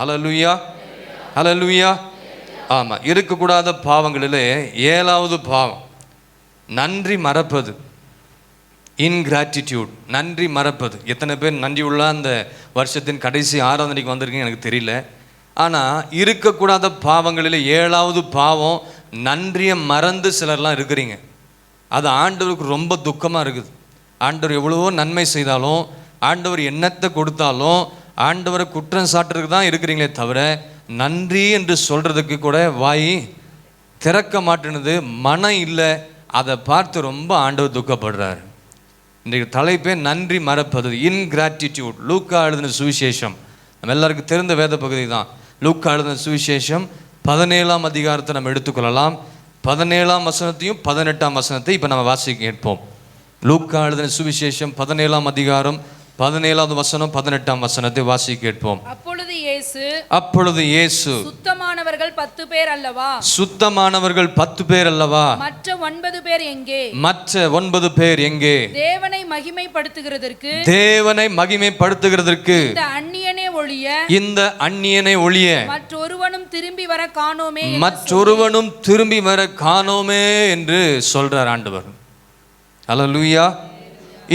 ஹல்லேலூயா, ஹல்லேலூயா. ஆமாம், இருக்கக்கூடாத பாவங்களிலே 7வது பாவம் நன்றி மறப்பது, இன்கிராட்டிடியூட். நன்றி மறப்பது. எத்தனை பேர் நன்றி உள்ள அந்த வருஷத்தின் கடைசி ஆராதனைக்கு வந்திருக்கீங்க எனக்கு தெரியல. ஆனால் இருக்கக்கூடாத பாவங்களில் 7வது பாவம் நன்றியை மறந்து சிலர்லாம் இருக்கிறீங்க. அது ஆண்டவருக்கு ரொம்ப துக்கமாக இருக்குது. ஆண்டவர் எவ்வளவோ நன்மை செய்தாலும், ஆண்டவர் எண்ணத்தை கொடுத்தாலும், ஆண்டவரை குற்றம் சாட்டுறதுக்கு தான் இருக்கிறீங்களே தவிர நன்றி என்று சொல்கிறதுக்கு கூட வாய் திறக்க மாட்டேனுது, மனம் இல்லை. அதை பார்த்து ரொம்ப ஆண்டவர் துக்கப்படுறாரு. இன்றைக்கு தலைப்பே நன்றி மறப்பது, இன்கிராட்டிடியூட். லூக்கா எழுதின சுவிசேஷம் நம்ம எல்லாருக்கும் தெரிந்த வேத பகுதி தான். லூக்கா எழுதின சுவிசேஷம் 17ஆம் அதிகாரத்தை நம்ம எடுத்துக்கொள்ளலாம். 17ஆம் வசனத்தையும் 18ஆம் வசனத்தை இப்போ நம்ம வாசிக்க கேட்போம். லூக்கா எழுதின சுவிசேஷம் 17ஆம் அதிகாரம் 17வது வசனம் 18ஆம் வசனத்தை வாசிக்க கேட்போம். அப்பொழுது இயேசு சுத்தமானவர்கள் 10 பேர் அல்லவா, சுத்தமானவர்கள் 10 பேர் அல்லவா, மற்ற 9 பேர் எங்கே, மற்ற 9 பேர் எங்கே, தேவனை மகிமைப்படுத்துகிறதற்கு, தேவனை மகிமைப்படுத்துகிறதற்கு இந்த அந்நியனே ஒழிய, இந்த அந்நியனை ஒழிய மற்றொருவனும் திரும்பி வர காணோமே, மற்றொருவனும் திரும்பி வர காணோமே என்று சொல்றார் ஆண்டவர். ஹல்லேலூயா.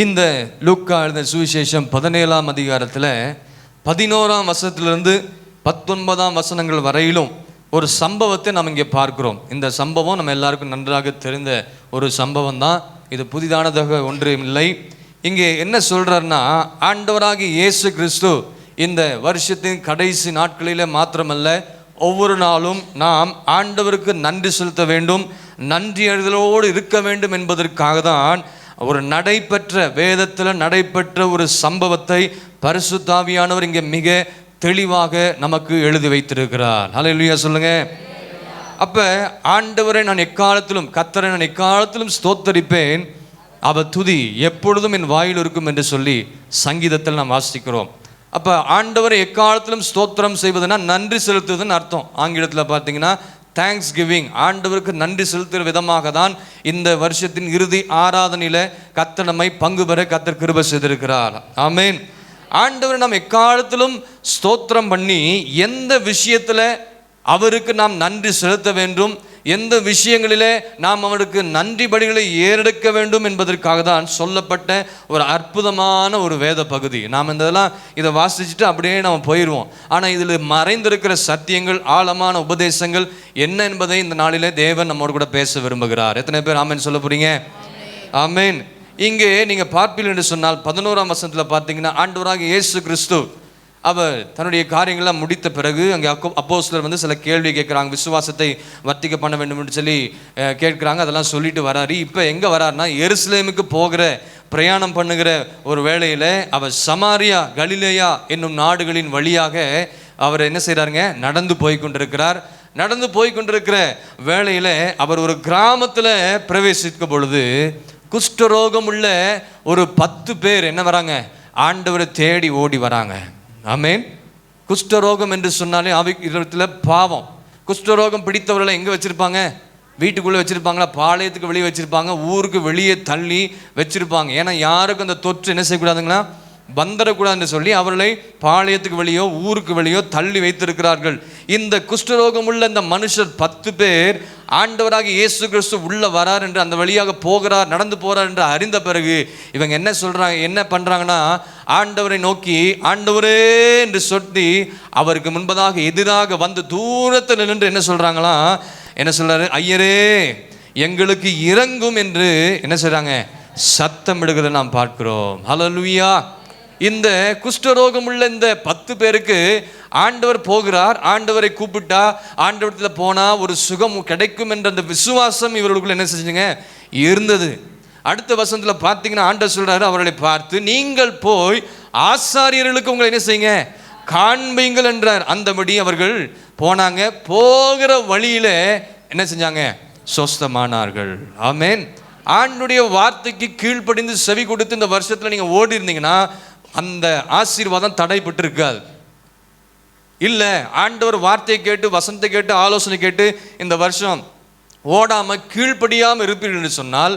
இந்த லூக்கா எழுதின சுவிசேஷம் 17ஆம் அதிகாரத்தில் 11ஆம் வசனத்திலிருந்து 19ஆம் வசனங்கள் வரையிலும் ஒரு சம்பவத்தை நம்ம இங்கே பார்க்கிறோம். இந்த சம்பவம் நம்ம எல்லாருக்கும் நன்றாக தெரிந்த ஒரு சம்பவம் தான். இது புதிதானதாக ஒன்றும் இல்லை. இங்கே என்ன சொல்றாருன்னா, ஆண்டவராகிய இயேசு கிறிஸ்து இந்த வருஷத்தின் கடைசி நாட்களிலே மாத்திரமல்ல, ஒவ்வொரு நாளும் நாம் ஆண்டவருக்கு நன்றி செலுத்த வேண்டும், நன்றி அறிதலோடு இருக்க வேண்டும் என்பதற்காக தான் ஒரு நடைபெற்ற, வேதத்தில் நடைபெற்ற ஒரு சம்பவத்தை பரிசுத்த ஆவியானவர் இங்கே மிக தெளிவாக நமக்கு எழுதி வைத்திருக்கிறார். ஹல்லேலூயா சொல்லுங்க. அப்போ ஆண்டவரை நான் எக்காலத்திலும், கர்த்தரை நான் எக்காலத்திலும் ஸ்தோத்தரிப்பேன், அவர் துதி எப்பொழுதும் என் வாயில் இருக்கும் என்று சொல்லி சங்கீதத்தில் நாம் வாசிக்கிறோம். அப்போ ஆண்டவரை எக்காலத்திலும் ஸ்தோத்திரம் செய்வதுன்னா நன்றி செலுத்துவதுன்னு அர்த்தம். ஆங்கிலத்தில் பார்த்தீங்கன்னா தேங்க்ஸ் கிவிங். ஆண்டவருக்கு நன்றி செலுத்துகிற விதமாக தான் இந்த வருஷத்தின் இறுதி ஆராதனையில் கர்த்தர் நம்மை பங்கு பெற கர்த்தர் கிருபை செய்திருக்கிறார். ஆமென். ஆண்டவர் நாம் எக்காலத்திலும் ஸ்தோத்திரம் பண்ணி எந்த விஷயத்தில் அவருக்கு நாம் நன்றி செலுத்த வேண்டும், எந்த விஷயங்களிலே நாம் அவருக்கு நன்றி பலிகளை ஏறெடுக்க வேண்டும் என்பதற்காக தான் சொல்லப்பட்ட ஒரு அற்புதமான ஒரு வேத பகுதி. நாம் இதெல்லாம் இதை வாசிச்சுட்டு அப்படியே நம்ம போயிடுவோம். ஆனால் இதில் மறைந்திருக்கிற சத்தியங்கள், ஆழமான உபதேசங்கள் என்ன என்பதை இந்த நாளிலே தேவன் நம்மோடு கூட பேச விரும்புகிறார். எத்தனை பேர் ஆமென் சொல்ல போறீங்க? ஆமென். இங்கே நீங்கள் பார்ப்பீர்கள் என்று சொன்னால் 11ஆம் வசனத்தில் பார்த்தீங்கன்னா, ஆண்டவராகிய இயேசு கிறிஸ்து அவர் தன்னுடைய காரியங்கள்லாம் முடித்த பிறகு அங்கே அப்போஸ்தலர் வந்து சில கேள்வி கேட்குறாங்க, விசுவாசத்தை வர்த்திக்க பண்ண வேண்டும் என்று சொல்லி கேட்குறாங்க. அதெல்லாம் சொல்லிட்டு வராரு. இப்போ எங்கே வராருன்னா, எருசலேமுக்கு போகிற பிரயாணம் பண்ணுகிற ஒரு வேளையில் அவர் சமாரியா, கலிலேயா என்னும் நாடுகளின் வழியாக அவர் என்ன செய்கிறாருங்க, நடந்து போய் கொண்டிருக்கிறார். நடந்து போய் கொண்டிருக்கிற வேளையில் அவர் ஒரு கிராமத்தில் பிரவேசிக்கும் பொழுது குஷ்டரோகம் உள்ள ஒரு 10 பேர் என்ன வராங்க, ஆண்டவரை தேடி ஓடி வராங்க. ஆமென். குஷ்டரோகம் என்று சொன்னாலே அவைத்தில் பாவம். குஷ்டரோகம் பிடித்தவர்களை எங்கே வச்சுருப்பாங்க? வீட்டுக்குள்ளே வச்சுருப்பாங்களா? பாளையத்துக்கு வெளியே வச்சுருப்பாங்க, ஊருக்கு வெளியே தள்ளி வச்சுருப்பாங்க. ஏன்னா யாருக்கும் அந்த தொற்று என்ன செய்யக்கூடாதுங்களா, வந்துடக்கூடாதுன்னு சொல்லி அவர்களை பாளையத்துக்கு வெளியோ ஊருக்கு வெளியோ தள்ளி வைத்திருக்கிறார்கள். இந்த குஷ்டரோகம் உள்ள இந்த மனுஷர் 10 பேர் ஆண்டவராக இயேசு கிறிஸ்து உள்ள வரார் என்று, அந்த வழியாக போகிறார், நடந்து போகிறார் என்று அறிந்த பிறகு இவங்க என்ன சொல்கிறாங்க, என்ன பண்ணுறாங்கன்னா, ஆண்டவரை நோக்கி ஆண்டவரே என்று சொல்லி அவருக்கு முன்பதாக எதிராக வந்து தூரத்தில் நின்று என்ன சொல்கிறாங்களா, என்ன சொல்கிறாரு, ஐயரே எங்களுக்கு இறங்கும் என்று என்ன செய்கிறாங்க, சத்தம் விடுகிறத நாம் பார்க்கிறோம். ஹல்லேலூயா. இந்த குஷ்டரோகம் உள்ள இந்த 10 பேருக்கு ஆண்டவர் போகிறார். ஆண்டவரை கூப்பிட்டா, ஆண்டவரத்தில் போனால் ஒரு சுகம் கிடைக்கும் என்ற அந்த விசுவாசம் இவர்களுக்குள்ள என்ன செஞ்சுங்க, இருந்தது. அடுத்த வசனத்தில் பார்த்தீங்கன்னா ஆண்டவர் சொல்கிறாரு அவர்களை பார்த்து, நீங்கள் போய் ஆசாரியர்களுக்கு உங்களை என்ன செய்யுங்க, காண்பீங்கள் என்றார். அந்தபடி அவர்கள் போனாங்க. போகிற வழியில் என்ன செஞ்சாங்க, சொஸ்தமானார்கள். ஆமென். ஆண்டுடைய வார்த்தைக்கு கீழ்ப்படிந்து செவி கொடுத்து இந்த வருஷத்தில் நீங்கள் ஓடி இருந்தீங்கன்னா அந்த ஆசீர்வாதம் தடைப்பட்டு இருக்காது. இல்லை, ஆண்டவர் வார்த்தையை கேட்டு, வசனத்தை கேட்டு, ஆலோசனை கேட்டு இந்த வருஷம் ஓடாமல் கீழ்ப்படியாமல் இருப்பீர்கள் என்று சொன்னால்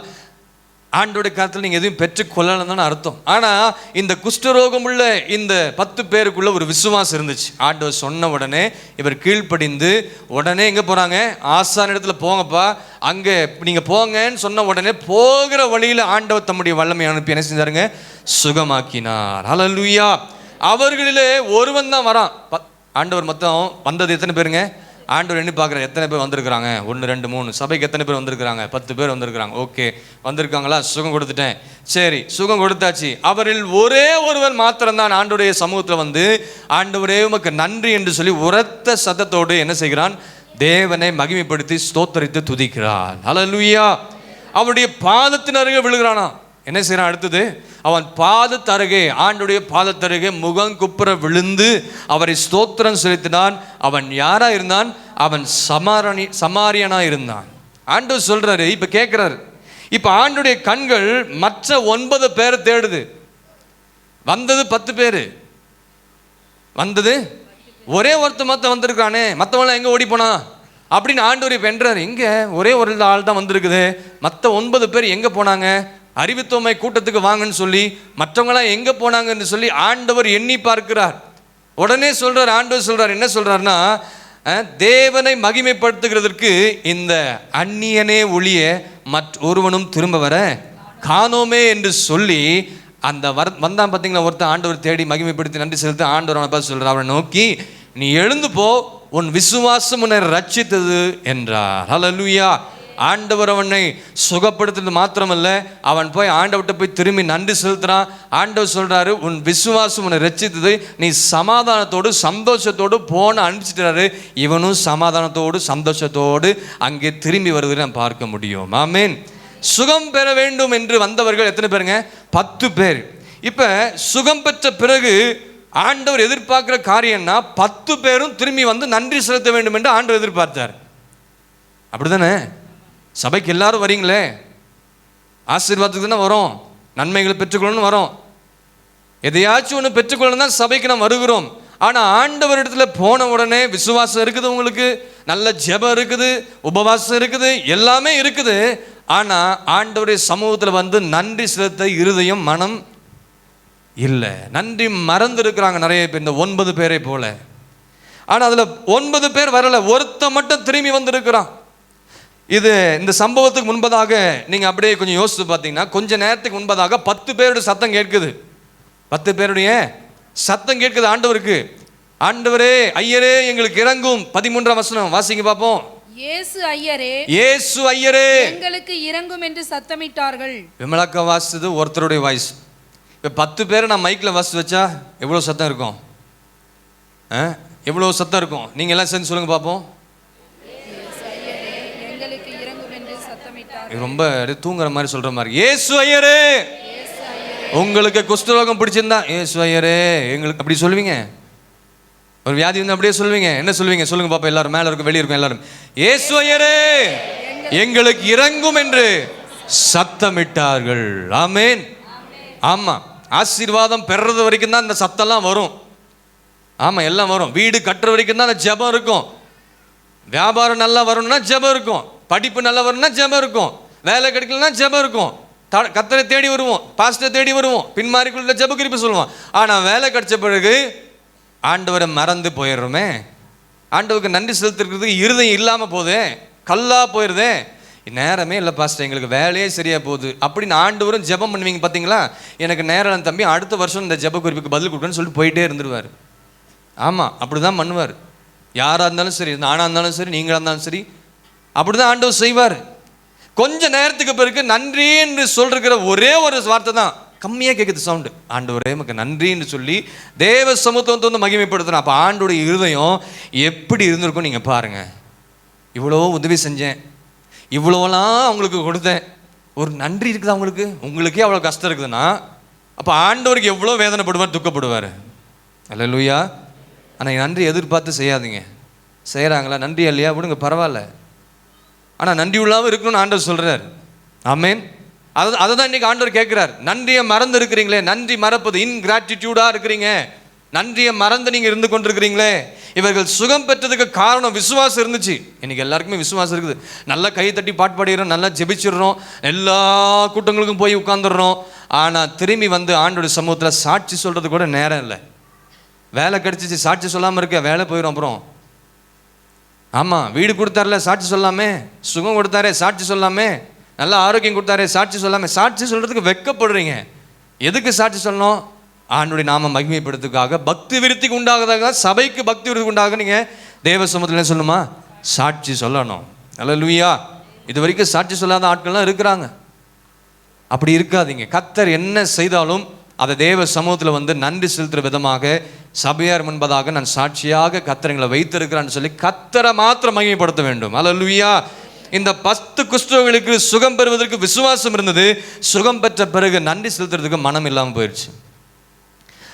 ஆண்டோடைய காலத்தில் நீங்கள் எதுவும் பெற்றுக்கொள்ளலன்னு அர்த்தம். ஆனால் இந்த குஷ்டரோகம் உள்ள இந்த 10 பேருக்குள்ள ஒரு விசுவாசம் இருந்துச்சு. ஆண்டவர் சொன்ன உடனே இவர் கீழ்ப்படிந்து உடனே எங்கே போகிறாங்க? ஆசான இடத்துல போங்கப்பா, அங்கே நீங்கள் போங்கன்னு சொன்ன உடனே போகிற வழியில் ஆண்டவர் தம்முடைய வல்லமை அனுப்பி என்ன செஞ்சாருங்க? சுகமாக்கினார். ஹல்லேலூயா. அவர்களிலே ஒருவன் தான் வரான். ஆண்டவர் மொத்தம் வந்தது எத்தனை பேருங்க? ஆண்டவர் எண்ணி பார்க்குறாரு, எத்தனை பேர் வந்திருக்கிறாங்க? 1 2 3. சபைக்கு எத்தனை பேர் வந்திருக்கிறாங்க? 10 பேர் வந்திருக்கிறாங்க. ஓகே, வந்திருக்காங்களா? சுகம் கொடுத்துட்டேன். சரி, சுகம் கொடுத்தாச்சு. அவரில் ஒரே ஒருவர் மாத்திரம்தான் ஆண்டவருடைய சமூகத்தில் வந்து ஆண்டவரே உமக்கு நன்றி என்று சொல்லி உரத்த சத்தத்தோடு என்ன செய்கிறான்? தேவனை மகிமைப்படுத்தி ஸ்தோத்தரித்து துதிக்கிறான். ஹல்லேலூயா. அவருடைய பாதத்தின் அருகே விழுகிறானா. என்ன செய்யறான்? அடுத்தது அவன் பாதத்தருகே, ஆண்டுடைய பாதத்தருகே முகம் குப்புற விழுந்து அவரை ஸ்தோத்திரம் செலுத்தினான். அவன் யாரா இருந்தான்? அவன் சமாரியனா இருந்தான். ஆண்டவர் சொல்றாரு, இப்ப கேட்கிறாரு, இப்ப ஆண்டுடைய கண்கள் மற்ற 9 பேரை தேடுது. வந்தது 10 பேரு, வந்தது ஒரே ஒருத்த மொத்தம் வந்திருக்கானே, மற்றவங்களாம் எங்க ஓடி போனா அப்படின்னு ஆண்டவர் இப்ப என்றாரு. இங்க ஒரே ஒரு ஆள் தான் வந்திருக்குது, மற்ற 9 பேர் எங்க போனாங்க? அறிவித்தோமை கூட்டத்துக்கு வாங்கன்னு சொல்லி மற்றவங்களாம் எங்க போனாங்கன்னு சொல்லி ஆண்டவர் எண்ணி பார்க்கிறார். உடனே சொல்றார், ஆண்டவர் சொல்றார், என்ன சொல்றாருன்னா, தேவனை மகிமைப்படுத்துகிறதற்கு இந்த அந்நியனே ஒழிய ஒருவனும் திரும்ப வர காணோமே என்று சொல்லி அந்த வந்தான் பார்த்தீங்களா ஒருத்தன், ஆண்டவர் தேடி மகிமைப்படுத்தி நன்றி செலுத்த ஆண்டவர் அவனை பார்த்து சொல்றார், அவனை நோக்கி நீ எழுந்து போ, உன் விசுவாசம் உன்னை ரட்சித்தது என்றார். ஹல்லேலூயா. ஆண்டவர் அவனை சுகப்படுத்துறது மாத்திரமல்ல, அவன் போய் ஆண்டவர்கிட்ட போய் திரும்பி நன்றி செலுத்துறான். ஆண்டவர் சொல்றாரு, உன் விசுவாசம் உன்னை ரட்சித்தது, நீ சமாதானத்தோடு சந்தோஷத்தோடு போன அனுப்பிச்சிட்டாரு. இவனும் சமாதானத்தோடு சந்தோஷத்தோடு அங்கே திரும்பி வருவதை நாம் பார்க்க முடியும். ஆமென். சுகம் பெற வேண்டும் என்று வந்தவர்கள் எத்தனை பேருங்க? 10 பேர். இப்ப சுகம் பெற்ற பிறகு ஆண்டவர் எதிர்பார்க்கிற காரியம்னா 10 பேரும் திரும்பி வந்து நன்றி செலுத்த வேண்டும் என்று ஆண்டவர் எதிர்பார்த்தார். அப்படிதானே? சபைக்கு எல்லாரும் வரீங்களே, ஆசீர்வாதத்துக்கு தானே வரோம், நன்மைகளை பெற்றுக்கொள்ளணும் வரோம், எதையாச்சும் ஒன்று பெற்றுக்கொள்ளணும் தான் சபைக்கு நாம் வருகிறோம். ஆனால் ஆண்டவர் இடத்துல போன உடனே விசுவாசம் இருக்குது, உங்களுக்கு நல்ல ஜெபம் இருக்குது, உபவாசம் இருக்குது, எல்லாமே இருக்குது. ஆனால் ஆண்டவருடைய சமூகத்தில் வந்து நன்றி செலுத்த இருதயம் மனம் இல்லை. நன்றி மறந்து இருக்கிறாங்க நிறைய பேர், இந்த 9 பேரை போல. ஆனால் அதில் 9 பேர் வரல, ஒருத்த மட்டும் திரும்பி வந்திருக்கிறான். இது இந்த சம்பவத்துக்கு முன்பதாக நீங்கள் அப்படியே கொஞ்சம் யோசித்து பார்த்தீங்கன்னா, கொஞ்ச நேரத்துக்கு முன்பதாக 10 பேருடைய சத்தம் கேட்குது. 10 பேருடைய சத்தம் கேட்குது ஆண்டவருக்கு. ஆண்டவரே, ஐயரே எங்களுக்கு இறங்கும். 13ஆம் வசனம் வாசிங்க பார்ப்போம். இயேசு ஐயரே, இயேசு ஐயரே எங்களுக்கு இறங்கும் என்று சத்தமிட்டார்கள். விமலாக்கா வாசித்தது ஒருத்தருடைய வாய்ஸ். இப்போ 10 பேரை நான் மைக்கில் வாசித்து வச்சா எவ்வளோ சத்தம் இருக்கும்? எவ்வளோ சத்தம் இருக்கும்? நீங்கள் எல்லாம் சேர்ந்து சொல்லுங்க பார்ப்போம். ரொம்ப தூங்குற மாதிரி சொல்ற மாதிரி, இயேசு ஐயரே உங்களுக்கு குஷ்டரோகம் பிடிச்சிருந்தா இயேசு ஐயரே எங்களுக்கு, அப்படி சொல்லுவீங்க. ஒரு வியாதி வந்து அப்படியே சொல்லுவீங்க. என்ன சொல்லுவீங்க? சொல்லுங்க பாப்பா. எல்லாரும் மேல இருக்கும், வெளியே இருக்கும், எல்லாரும் இயேசு ஐயரே எங்களுக்கு இறங்கும் என்று சத்தமிட்டார்கள். ஆமென். ஆமா, ஆசீர்வாதம் பெறது வரைக்கும் தான் இந்த சத்தம்லாம் வரும். ஆமா, எல்லாம் வரும். வீடு கட்டுற வரைக்கும் தான் அந்த ஜெபம் இருக்கும். வியாபாரம் நல்லா வரணும்னா ஜெபம் இருக்கும். படிப்பு நல்லா வரணும்னா ஜெபம் இருக்கும். வேலை கிடைக்கலன்னா ஜெபம் இருக்கும். கர்த்தரை தேடி வருவோம், பாஸ்டரை தேடி வருவோம், பின்மாரிக்குள்ள ஜெப குறிப்பு சொல்லுவோம். ஆனால் வேலை கிடைச்ச பிறகு ஆண்டவரை மறந்து போயிடுறோமே. ஆண்டவருக்கு நன்றி செலுத்துறதுக்கு இருதயம் இல்லாமல் போதே, கல்லா போயிடுதே. நேரமே இல்லை பாஸ்டர், எங்களுக்கு வேலையே சரியாக போகுது அப்படின்னு ஆண்டவரும் ஜெபம் பண்ணுவீங்க பார்த்தீங்களா? எனக்கு நேரம் தம்பி, அடுத்த வருஷம் இந்த ஜெப குறிப்புக்கு பதில் கொடுக்குறேன்னு சொல்லிட்டு போயிட்டே இருந்துருவார். ஆமாம், அப்படி தான் பண்ணுவார். யாராக இருந்தாலும் சரி, நானாக இருந்தாலும் சரி, நீங்களாக இருந்தாலும் சரி, அப்படி தான் ஆண்டவர் செய்வார். கொஞ்ச நேரத்துக்கு பிறகு நன்றி என்று சொல்கிற ஒரே ஒரு வார்த்தை தான் கம்மியாக கேட்குது சவுண்டு. ஆண்டவரே நமக்கு நன்றின்னு சொல்லி தேவ சமூகத்தை வந்து மகிமைப்படுத்துகிறோம். அப்போ ஆண்டோடைய இருதயம் எப்படி இருந்திருக்கும் நீங்கள் பாருங்கள். இவ்வளோ உதவி செஞ்சேன், இவ்வளோலாம் அவங்களுக்கு கொடுத்தேன், ஒரு நன்றி இருக்குது அவங்களுக்கு. உங்களுக்கே அவ்வளோ கஷ்டம் இருக்குதுன்னா அப்போ ஆண்டவருக்கு எவ்வளோ வேதனைப்படுவார், துக்கப்படுவார். அல்லேலூயா. ஆனால் நன்றி எதிர்பார்த்து செய்யாதீங்க. செய்கிறாங்களா? நன்றி இல்லையா? விடுங்க, பரவாயில்ல. ஆனால் நன்றி உள்ளாமல் இருக்கணும்னு ஆண்டவர் சொல்கிறார். ஆமென். அதை தான் இன்றைக்கி ஆண்டவர் கேட்குறார். நன்றியை மறந்து இருக்கிறீங்களே, நன்றி மறப்பது, இன்கிராட்டிடியூடாக இருக்கிறீங்க. நன்றியை மறந்து நீங்கள் இருந்து கொண்டிருக்கிறீங்களே. இவர்கள் சுகம் பெற்றதுக்கு காரணம் விசுவாசம் இருந்துச்சு. இன்னைக்கு எல்லாருக்குமே விசுவாசம் இருக்குது. நல்லா கை தட்டி பாட்டு பாடிடுறோம், நல்லா ஜெபிச்சிடுறோம், எல்லா கூட்டங்களுக்கும் போய் உட்காந்துடுறோம். ஆனால் திரும்பி வந்து ஆண்டோட சமூகத்தில் சாட்சி சொல்கிறது கூட நேரம் இல்லை. வேலை கிடச்சிச்சு, சாட்சி சொல்லாமல் இருக்க, வேலை போயிடும். அப்புறம் ஆமாம், வீடு கொடுத்தாருல, சாட்சி சொல்லாமே. சுகம் கொடுத்தாரே, சாட்சி சொல்லாமே. நல்லா ஆரோக்கியம் கொடுத்தாரே, சாட்சி சொல்லாமே. சாட்சி சொல்கிறதுக்கு வெட்கப்படுறீங்க. எதுக்கு சாட்சி சொல்லணும்? ஆண்டுடைய நாம மகிமைப்படுத்துக்காக, பக்தி விருத்திக்கு உண்டாகதாக, சபைக்கு பக்தி விருத்திக்கு உண்டாக நீங்கள் தேவ சமூகத்தில் சொல்லுமா சாட்சி சொல்லணும். அல்லேலூயா. இது வரைக்கும் சாட்சி சொல்லாத ஆட்கள்லாம் இருக்கிறாங்க. அப்படி இருக்காதீங்க. கர்த்தர் என்ன செய்தாலும் அதை தேவ சமூகத்தில் வந்து நன்றி செலுத்துகிற விதமாக சபையார் முன்பதாக நான் சாட்சியாக கர்த்தர் வைத்திருக்கிறான்னு சொல்லி கர்த்தரை மாத்திரம் மகிமைப்படுத்த வேண்டும். அல்லேலூயா. இந்த 10 குஷ்டரோகிகளுக்கு சுகம் பெறுவதற்கு விசுவாசம் இருந்தது. சுகம் பெற்ற பிறகு நன்றி செலுத்துறதுக்கு மனம் இல்லாமல் போயிடுச்சு.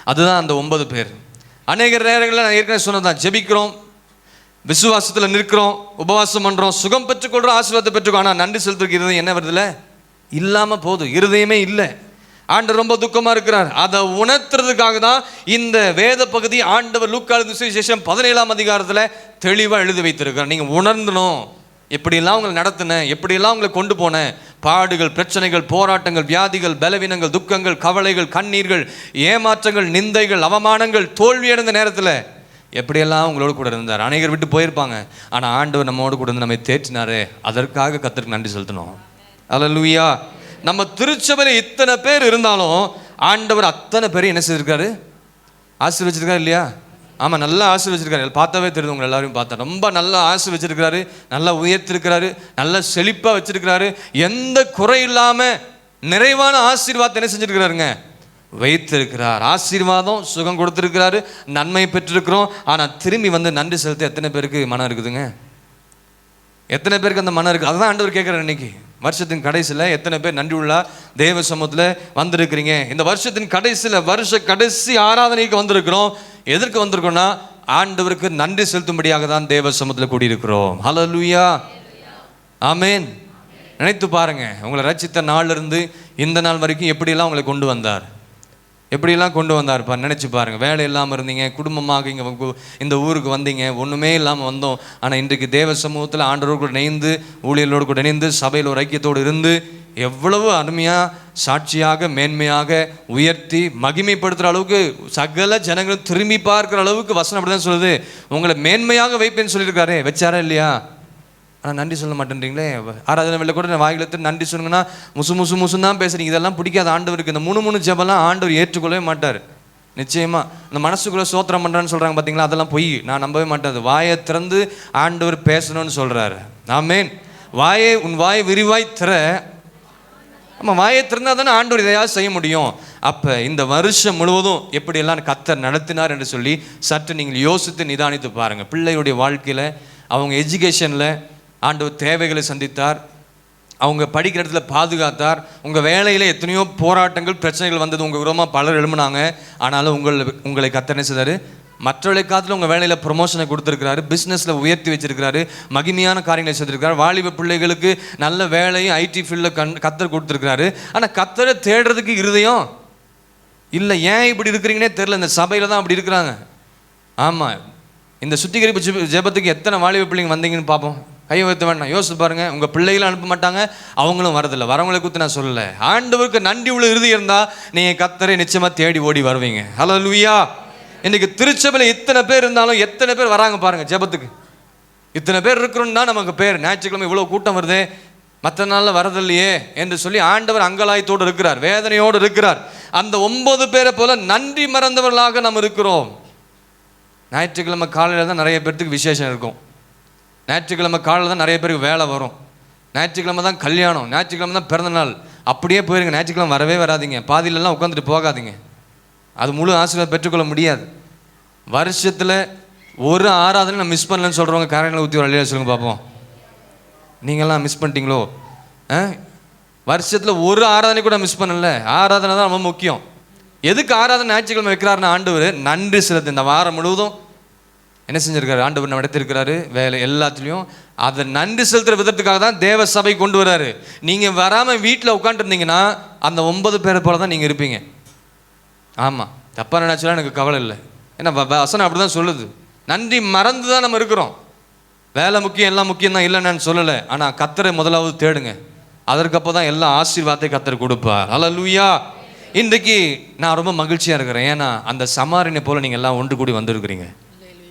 அதுதான் அந்த 9 பேர். அநேக நேரங்களில் நான் ஏற்கனவே சொன்னதான், ஜெபிக்கிறோம், விசுவாசத்தில் நிற்கிறோம், உபவாசம் பண்ணுறோம், சுகம் பெற்றுக்கொள்கிறோம், ஆசீர்வாதத்தை பெற்றுக்கோ. ஆனால் நன்றி செலுத்துறதுக்கு இருதயம் என்ன வருதுல? இல்லாமல் போகுது. இருதயமே இல்லை. ஆண்டவர் ரொம்ப துக்கமாக இருக்கிறார். அதை உணர்த்துறதுக்காக தான் இந்த வேத பகுதி ஆண்டவர் லூக்கா எழுதின சுவிசேஷம் 17ஆம் அதிகாரத்தில் தெளிவாக எழுதி வைத்திருக்கிறார். நீங்கள் உணர்ந்தணும், எப்படியெல்லாம் உங்களை நடத்தினேன், எப்படியெல்லாம் உங்களை கொண்டு போனேன். பாடுகள், பிரச்சனைகள், போராட்டங்கள், வியாதிகள், பலவீனங்கள், துக்கங்கள், கவலைகள், கண்ணீர்கள், ஏமாற்றங்கள், நிந்தைகள், அவமானங்கள், தோல்வி அடைந்த நேரத்தில் எப்படியெல்லாம் உங்களோடு கூட இருந்தார். அநேகர் விட்டு போயிருப்பாங்க, ஆனால் ஆண்டவர் நம்மோடு கூட இருந்து நம்மை தேற்றினாரே, அதற்காக கர்த்தருக்கு நன்றி செலுத்தணும். அல்லேலூயா. நம்ம திருச்சபையில் இத்தனை பேர் இருந்தாலும் ஆண்டவர் அத்தனை பேரையும் என்ன செய்திருக்காரு? ஆசீர்வச்சிருக்காரு இல்லையா? ஆமாம், நல்லா ஆசீர்வச்சிருக்காரு. பார்த்தாவே தெரியுது, உங்களை எல்லாரையும் பார்த்தா ரொம்ப நல்லா ஆசீர்வச்சிருக்கிறாரு, நல்லா உயர்த்திருக்கிறாரு, நல்லா செழிப்பாக வச்சிருக்கிறாரு. எந்த குறை இல்லாமல் நிறைவான ஆசீர்வாதத்தை என்ன செஞ்சிருக்கிறாருங்க? வைத்திருக்கிறார். ஆசீர்வாதம், சுகம் கொடுத்துருக்கிறாரு, நன்மை பெற்றிருக்கிறோம். ஆனால் திரும்பி வந்து நன்றி செலுத்த எத்தனை பேருக்கு மனம் இருக்குதுங்க? எத்தனை பேருக்கு அந்த மனம் இருக்குது? அதுதான் ஆண்டவர் கேட்குறாரு. இன்னைக்கு வருஷத்தின் கடைசியில் எத்தனை பேர் நன்றி உள்ள தேவ சமூகத்தில் வந்திருக்கிறீங்க? இந்த வருஷத்தின் கடைசியில், வருஷ கடைசி ஆராதனைக்கு வந்திருக்கிறோம். எதற்கு வந்திருக்கோம்னா ஆண்டவருக்கு நன்றி செலுத்தும்படியாக தான் தேவ சமூகத்தில் கூடியிருக்கிறோம். ஹல்லேலூயா. ஆமென். நினைத்து பாருங்க, உங்களை ரட்சித்த நாளிலிருந்து இந்த நாள் வரைக்கும் எப்படியெல்லாம் உங்களை கொண்டு வந்தார், எப்படியெல்லாம் கொண்டு வந்தார்ப்பா. நினச்சி பாருங்கள். வேலை இல்லாமல் இருந்தீங்க, குடும்பமாக இங்கே இந்த ஊருக்கு வந்தீங்க, ஒன்றுமே இல்லாமல் வந்தோம். ஆனால் இன்றைக்கு தேவ சமூகத்தில் ஆண்டவரோடு கூட இணைந்து, ஊழியர்களோடு கூட இணைந்து, சபையில் ஒரு ஐக்கியத்தோடு இருந்து எவ்வளவு அருமையாக, சாட்சியாக, மேன்மையாக உயர்த்தி மகிமைப்படுத்துகிற அளவுக்கு சகல ஜனங்களும் திரும்பி பார்க்குற அளவுக்கு வசனம் அப்படி தான் சொல்லுது. உங்களை மேன்மையாக வைப்பேன்னு சொல்லியிருக்காரு. வச்சாரா இல்லையா? ஆனால் நன்றி சொல்ல மாட்டேன்றீங்களே. ஆராதனை வெளில கூட வாயிலத்து நன்றி சொல்லுங்கன்னா முசுன்னு தான் பேசுகிறீங்க. இதெல்லாம் பிடிக்காத ஆண்டவருக்கு. இந்த 3 ஜெபம்லாம் ஆண்டவர் ஏற்றுக்கொள்ளவே மாட்டார். நிச்சயமாக இந்த மனசுக்குள்ளே சோத்திரம் பண்ணுறான்னு சொல்கிறாங்க பார்த்தீங்களா, அதெல்லாம் பொய். நான் நம்பவே மாட்டேன். அது வாயை திறந்து ஆண்டவர் பேசணும்னு சொல்கிறாரு. ஆமென். உன் வாயை விரிவாய் திற. ஆமாம், வாயை திறந்தால் தானே ஆண்டவர் இதையாவது செய்ய முடியும். அப்போ இந்த வருஷம் முழுவதும் எப்படியெல்லாம் கர்த்தர் நடத்தினார் என்று சொல்லி சற்று நீங்கள் யோசித்து நிதானித்து பாருங்கள். பிள்ளையுடைய வாழ்க்கையில், அவங்க எஜுகேஷனில் ஆண்டவர் தேவைகளை சந்தித்தார், அவங்க படிக்கிற இடத்துல பாதுகாத்தார். உங்கள் வேலையில் எத்தனையோ போராட்டங்கள், பிரச்சனைகள் வந்தது, உங்கள் விரோதமாக பலர் எழும்பினாங்க. ஆனாலும் உங்களை கர்த்தர் என்ன செய்தார்? மற்றவர்களை காலத்தில் உங்கள் வேலையில் ப்ரொமோஷனை கொடுத்துருக்கிறாரு, பிஸ்னஸில் உயர்த்தி வச்சிருக்கிறாரு, மகிமையான காரியங்களை செய்திருக்கிறார். வாலிப பிள்ளைகளுக்கு நல்ல வேலையும் ஐடி ஃபீல்டில் கர்த்தர் கொடுத்துருக்கிறாரு. ஆனால் கர்த்தரை தேடுறதுக்கு இருதயம் இல்லை. ஏன் இப்படி இருக்கிறீங்கன்னே தெரில. இந்த சபையில் தான் அப்படி இருக்கிறாங்க. ஆமாம், இந்த சுத்திகரிப்பு ஜெபத்துக்கு எத்தனை வாலிப பிள்ளைங்க வந்தீங்கன்னு பார்ப்போம். கையை வைத்த வேண்டாம், யோசிச்சு பாருங்க. உங்கள் பிள்ளைகளும் அனுப்ப மாட்டாங்க, அவங்களும் வரதில்லை. வரவங்களை குறித்து நான் சொல்லலை. ஆண்டவருக்கு நன்றி உள்ள இறுதி இருந்தால் நீங்கள் கர்த்தரை நிச்சயமாக தேடி ஓடி வருவீங்க. ஹல்லேலூயா. இன்னைக்கு திருச்சபையில் இத்தனை பேர் இருந்தாலும் எத்தனை பேர் வராங்க பாருங்க ஜெபத்துக்கு. இத்தனை பேர் இருக்கிறோன்னு தான் நமக்கு பேர். ஞாயிற்றுக்கிழமை இவ்வளோ கூட்டம் வருது, மற்ற நாளில் வரதில்லையே என்று சொல்லி ஆண்டவர் அங்கலாயத்தோடு இருக்கிறார், வேதனையோடு இருக்கிறார். அந்த 9 பேரை போல நன்றி மறந்தவர்களாக நம்ம இருக்கிறோம். ஞாயிற்றுக்கிழமை காலையில் தான் நிறைய பேர்த்துக்கு விசேஷம் இருக்கும். ஞாயிற்றுக்கிழமை காலையில் தான் நிறைய பேருக்கு வேலை வரும். ஞாயிற்றுக்கிழமை தான் கல்யாணம், ஞாயிற்றுக்கிழமை தான் பிறந்தநாள். அப்படியே போயிருங்க. ஞாயிற்றுக்கிழமை வரவே வராதிங்க, பாதியிலெல்லாம் உட்காந்துட்டு போகாதீங்க. அது முழு ஆசீர்வாதம் பெற்றுக்கொள்ள முடியாது. வருஷத்தில் ஒரு ஆராதனை நான் மிஸ் பண்ணலன்னு சொல்கிறவங்க காரையில் ஊற்றி வழியாக சொல்லுங்க பார்ப்போம். நீங்கள்லாம் மிஸ் பண்ணிட்டீங்களோ? வருஷத்தில் ஒரு ஆராதனை கூட மிஸ் பண்ணல. ஆராதனை தான் ரொம்ப முக்கியம். எதுக்கு ஆராதனை ஞாயிற்றுக்கிழமை வைக்கிறாருன்னு ஆண்டவர் நன்றி செலுத்து. இந்த வாரம் முழுவதும் என்ன செஞ்சிருக்காரு ஆண்டவர்? நம்ம எடுத்திருக்கிறாரு வேலை எல்லாத்துலேயும். அதை நன்றி செலுத்துகிற விதத்துக்காக தான் தேவ சபை கொண்டு வராரு. நீங்கள் வராமல் வீட்டில் உட்காந்துருந்தீங்கன்னா அந்த 9 பேரை போல தான் நீங்கள் இருப்பீங்க. ஆமாம், தப்பாக நினச்சாலும் எனக்கு கவலை இல்லை. ஏன்னா வசனம் அப்படி தான் சொல்லுது. நன்றி மறந்து தான் நம்ம இருக்கிறோம். வேலை முக்கியம், எல்லாம் முக்கியம் தான், இல்லைன்னு நான் சொல்லலை. ஆனால் கர்த்தரை முதலாவது தேடுங்க, அதற்கப்போ தான் எல்லா ஆசீர்வாதத்தையும் கர்த்தர் கொடுப்பார். ஹல்லேலூயா. இன்றைக்கு நான் ரொம்ப மகிழ்ச்சியாக இருக்கிறேன். ஏன்னா அந்த சமாரியனை போல் நீங்கள் எல்லாம் ஒன்று கூடி வந்திருக்கிறீங்க.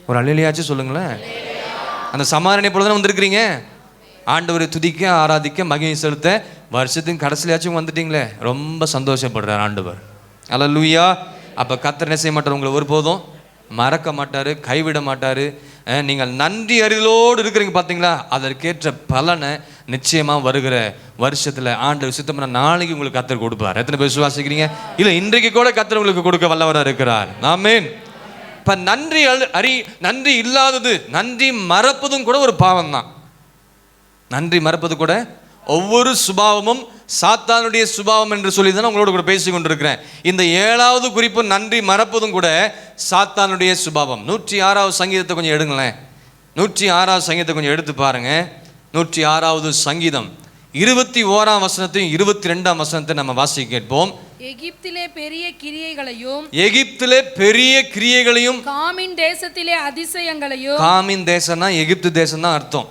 ஒரு அல்லேலூயாச்சும் சொல்லுங்களேன். அந்த சமாரியனை போல தான் வந்திருக்கிறீங்க. ஆண்டவரை துதிக்க, ஆராதிக்க, மகிமை செலுத்த வருஷத்துக்கு கடைசியாச்சும் வந்துட்டீங்களே, ரொம்ப சந்தோஷப்படுறார் ஆண்டவர். ஹல்லேலூயா. அப்போ கர்த்தர் என்ன செய்ய மாட்டார், உங்களை ஒருபோதும் மறக்க மாட்டார், கைவிட மாட்டார். நீங்கள் நன்றி அறிதலோடு இருக்கிறீங்க பார்த்தீங்களா, அதற்கேற்ற பலனை நிச்சயமாக வருகிற வருஷத்தில் ஆண்டவர் சுத்தமான நாளைக்கு உங்களுக்கு கர்த்தர் கொடுப்பார். எத்தனை பேர் விசுவாசிக்கிறீங்க? இல்லை, இன்றைக்கு கூட கர்த்தர் உங்களுக்கு கொடுக்க வல்லவராக இருக்கிறார். ஆமென். இப்போ நன்றி இல்லாதது, நன்றி மறப்பதும் கூட ஒரு பாவம் தான். நன்றி மறப்பது கூட ஒவ்வொரு சுபாவமும் சாத்தானுடைய சுபாவம் என்று சொல்லி தான் உங்களோட கூட பேசி கொண்டிருக்கிறேன். இந்த 7வது குறிப்பு நன்றி மறப்பதும் கூட சாத்தானுடைய சுபாவம். 106வது சங்கீதத்தை கொஞ்சம் எடுங்களேன். 106வது சங்கீதத்தை கொஞ்சம் எடுத்து பாருங்க. 106வது சங்கீதம் 21ஆம் வசனத்தையும் 22ஆம் வசனத்தை நம்ம வாசிக்க கேட்போம். எகிப்திலே பெரிய கிரியைகளையும் காமின் தேசத்திலே அதிசயங்களையும். காமின் தேசம்னா எகிப்து தேசம் தான் அர்த்தம்.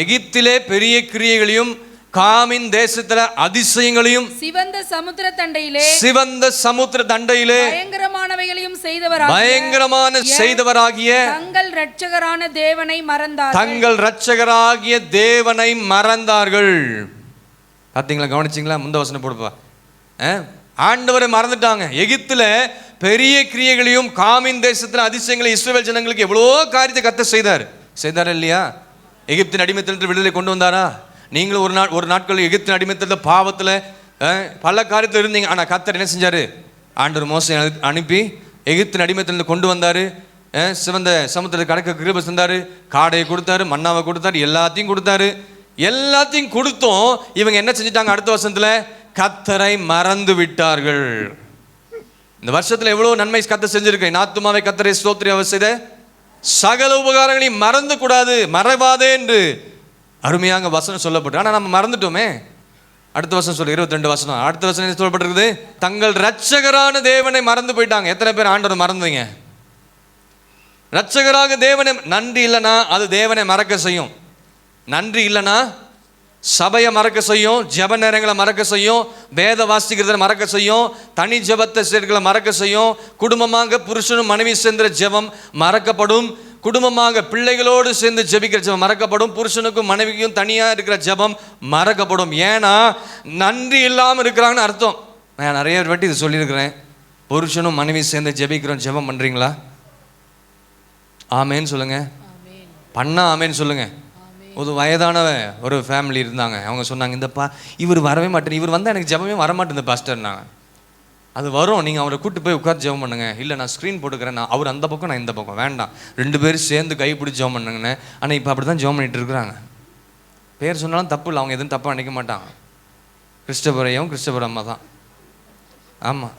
எகிப்திலே பெரிய கிரியைகளையும் காமின் தேசத்துல அதிசயங்களையும் சிவந்த சமுத்திர தண்டையிலே பயங்கரமானவைகளையும் செய்தவராகிய தங்கள் இரட்சகராகிய தேவனை மறந்தார்கள். பார்த்தீங்களா? கவனிச்சிங்களா? முந்த வசனம் போடுப்பா. ஆண்டவரை மறந்துட்டாங்க. எகிப்துல பெரிய கிரியைகளையும் காமின் தேசத்துல அதிசயங்களையும் இஸ்ரவேல் ஜனங்களுக்கு எவ்வளோ காரியத்தை கர்த்தர் செய்தார் இல்லையா? எகிப்தின் அடிமைத்தனத்தில் விடுதலை கொண்டு வந்தாரா? நீங்களும் ஒரு நாட்கள் எகிப்தின் அடிமைத்தனத்தில் பாவத்தில் பல காரியத்தில் இருந்தீங்க. ஆனால் கர்த்தர் என்ன செஞ்சார்? ஆண்டவர் மோசே அனுப்பி எகிப்தின் அடிமைத்தனத்தில் கொண்டு வந்தார். சிவந்த சமுத்திரத்தை கடக்க கிருபை செஞ்சார். காடையை கொடுத்தாரு, மன்னாவை கொடுத்தாரு, எல்லாத்தையும் கொடுத்தாரு. எல்லாத்தையும் கொடுத்தோம். இவங்க என்ன செஞ்சிட்டாங்க? அடுத்த வருஷத்தில் கர்த்தரை மறந்து விட்டார்கள். இந்த வருஷத்தில் எவ்வளோ நன்மை கர்த்தர் செஞ்சிருக்கேன். ஆத்துமாவை கர்த்தரை ஸ்தோத்திரி அவர் செய்த சகல உபகாரங்களையும் மறந்து கூடாது, மறவாதே என்று அருமையாக வசனம் சொல்லப்பட்டு. ஆனால் நம்ம மறந்துட்டோமே. அடுத்த வசனம் சொல்ல 22 வசனம். அடுத்த வசனம் என்ன சொல்லப்பட்டிருக்குது? தங்கள் இரட்சகரான தேவனை மறந்து போயிட்டாங்க. எத்தனை பேர் ஆண்டவரை மறந்தீங்க? இரட்சகராக தேவனை நன்றி இல்லைன்னா அது தேவனை மறக்க செய்யும். நன்றி இல்லைன்னா சபையை மறக்க செய்யும், ஜெப நேரங்களை மறக்க செய்யும், வேத வாசிக்கிறத மறக்க செய்யும், தனி ஜெபத்தை சேர்களை மறக்க செய்யும். குடும்பமாக புருஷனும் மனைவி சேர்ந்த ஜெபம் மறக்கப்படும். குடும்பமாக பிள்ளைகளோடு சேர்ந்து ஜெபிக்கிற ஜெபம் மறக்கப்படும். புருஷனுக்கும் மனைவிக்கும் தனியாக இருக்கிற ஜெபம் மறக்கப்படும். ஏன்னா நன்றி இல்லாமல் இருக்கிறாங்கன்னு அர்த்தம். நான் நிறைய வாட்டி இது சொல்லியிருக்கிறேன். புருஷனும் மனைவி சேர்ந்து ஜெபிக்கிறோம், ஜெபம் பண்ணுறீங்களா? ஆமேன்னு சொல்லுங்க. பண்ணா ஆமேன்னு சொல்லுங்க. ஒரு வயதான ஒரு ஃபேமிலி இருந்தாங்க. அவங்க சொன்னாங்க, இவர் வரவே மாட்டேன், இவர் வந்தால் எனக்கு ஜெபமே வரமாட்டேன் பாஸ்டர்னாங்க. அது வரும், நீங்கள் அவரை கூப்பிட்டு போய் உட்காந்து ஜெபம் பண்ணுங்க. இல்லை நான் ஸ்க்ரீன் போட்டுக்கிறேன், நான் அவர் அந்த பக்கம் நான் இந்த பக்கம், வேண்டாம் 2 பேரும் சேர்ந்து கைப்பிடிச்சி ஜெபம் பண்ணுங்கன்னு. ஆனால் இப்போ அப்படி தான் ஜெபம் பண்ணிட்டு இருக்கிறாங்க. பேர் சொன்னாலும் தப்பு இல்லை, அவங்க எதுவும் தப்பாக நினைக்க மாட்டாங்க. கிறிஸ்டபுரையும் கிறிஸ்டபுர அம்மா தான். ஆமாம்.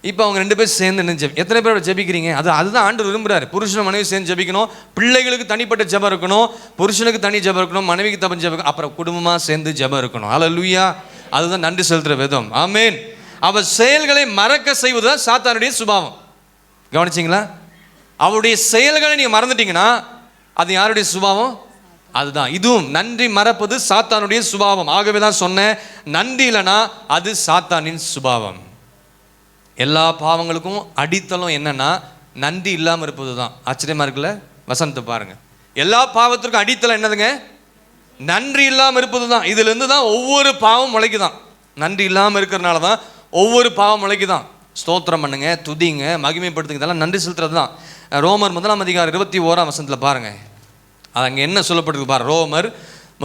இப்போ அவங்க 2 பேரும் சேர்ந்து எத்தனை பேர் ஜெபிக்கிறீங்க? அதுதான் ஆண்டவர் விரும்புகிறார். புருஷன் மனைவி சேர்ந்து ஜெபிக்கணும். பிள்ளைகளுக்கு தனிப்பட்ட ஜெபம் இருக்கணும், புருஷனுக்கு தனி ஜெபம் இருக்கணும், மனைவிக்கு தனி ஜெபம், அப்புறம் குடும்பமாக சேர்ந்து ஜெபம் இருக்கணும். ஹல்லேலூயா. அதுதான் நன்றி செலுத்துகிற விதம். ஆமென். அவர் செயல்களை மறக்க செய்வதுதான் சாத்தானுடைய சுபாவம். கவனிச்சிங்களா? அவருடைய செயல்களை நீங்கள் மறந்துட்டீங்கன்னா அது யாருடைய சுபாவம்? அதுதான். இதுவும் நன்றி மறப்பது சாத்தானுடைய சுபாவம். ஆகவே தான் சொன்னேன், நன்றி இல்லைனா அது சாத்தானின் சுபாவம். எல்லா பாவங்களுக்கும் அடித்தளம் என்னன்னா நன்றி இல்லாமல் இருப்பது தான். ஆச்சரியமா இருக்குல்ல? வசனத்தை பாருங்க. எல்லா பாவத்திற்கும் அடித்தளம் என்னதுங்க? நன்றி இல்லாமல் இருப்பது தான். இதுலேருந்து தான் ஒவ்வொரு பாவம் முளைக்குதான். நன்றி இல்லாமல் இருக்கிறனால தான் ஒவ்வொரு பாவம் முளைக்குதான். ஸ்தோத்திரம் பண்ணுங்க, துதிங்க, மகிமைப்படுத்துங்க, இதெல்லாம் நன்றி செலுத்துறது தான். ரோமர் 1ஆம் அதிகாரம் 21ஆம் வசனத்தில் பாருங்க. அது அங்கே என்ன சொல்லப்பட்டிருக்கு பாரு. ரோமர்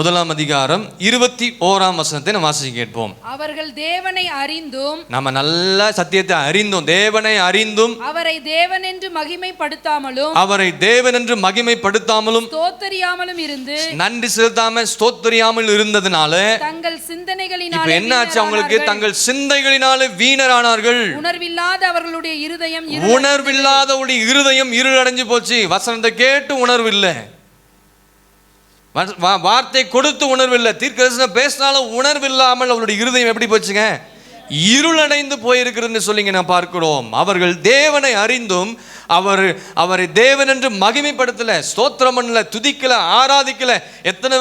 1ஆம் அதிகாரம் 21ஆம் வசனத்தை நம்ம வாசிக்க கேட்போம். அவர்கள் தேவனை அறிந்தும், நம்ம நல்ல சத்தியத்தை அறிந்தும், தேவனை அறிந்தும் அவரை தேவன் என்று மகிமைப்படுத்தாமலும் ஸ்தோத்தரியாமலும் இருந்து, நன்றி செலுத்தாம ஸ்தோத்தரியாமல் இருந்ததனால தங்கள் சிந்தனைகளினாலே, இப்ப என்ன ஆச்சு அவங்களுக்கு? தங்கள் சிந்தைகளினாலே வீணரானார்கள். உணர்வில்லாத அவர்களுடைய இருதயம் இருளடைஞ்சு போச்சு. வசனத்தை கேட்டு உணர்வு இல்லை, வார்த்தை கொடுத்து உணர்வு இல்லை, தீர்க்கதரிசனம் பேசினாலும் உணர்வு இல்லாமல் அவளுடைய இருதயம் எப்படி போச்சுங்க? இருளடைந்து போயிருக்கிறதுன்னு சொல்லிங்க நான் பார்க்கிறோம். அவர்கள் தேவனை அறிந்தும் அவரை தேவன் என்று மகிமைப்படுத்தல, ஸ்தோத்திரம் பண்ணல, துதிக்கல, ஆராதிக்கல. எத்தனை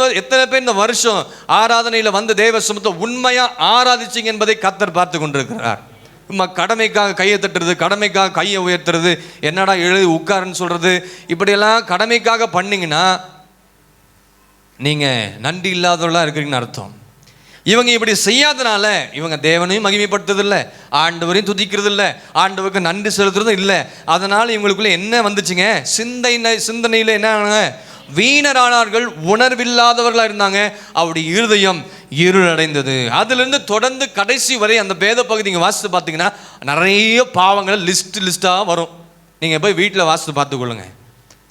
பேர் இந்த வருஷம் ஆராதனையில் வந்து தேவ சமூகத்தை உண்மையா ஆராதிச்சிங்க என்பதை கர்த்தர் பார்த்து கொண்டிருக்கிறார். சும்மா கடமைக்காக கையை தட்டுறது, கடமைக்காக கையை உயர்த்துறது, என்னடா எழுதி உட்காருன்னு சொல்றது, இப்படியெல்லாம் கடமைக்காக பண்ணீங்கன்னா நீங்க நன்றி இல்லாதவர்களா இருக்கிறீங்கன்னு அர்த்தம். இவங்க இப்படி செய்யாதனால இவங்க தேவனையும் மகிமைப்படுத்துறதில்லை, ஆண்டவரையும் துதிக்கிறது இல்லை, ஆண்டவருக்கு நன்றி செலுத்துறதும் இல்லை. அதனால இவங்களுக்குள்ள என்ன வந்துச்சுங்க? சிந்தனையில் என்ன? வீணரானார்கள், உணர்வில்லாதவர்களாக இருந்தாங்க. அவருடைய இருதயம் இருளடைந்தது. அதிலிருந்து தொடர்ந்து கடைசி வரை அந்த வேத பகுதி நீங்கள் வாசித்து பார்த்தீங்கன்னா நிறைய பாவங்கள் லிஸ்ட்டாக வரும். நீங்கள் போய் வீட்டில் வாசித்து பார்த்துக்கொள்ளுங்க.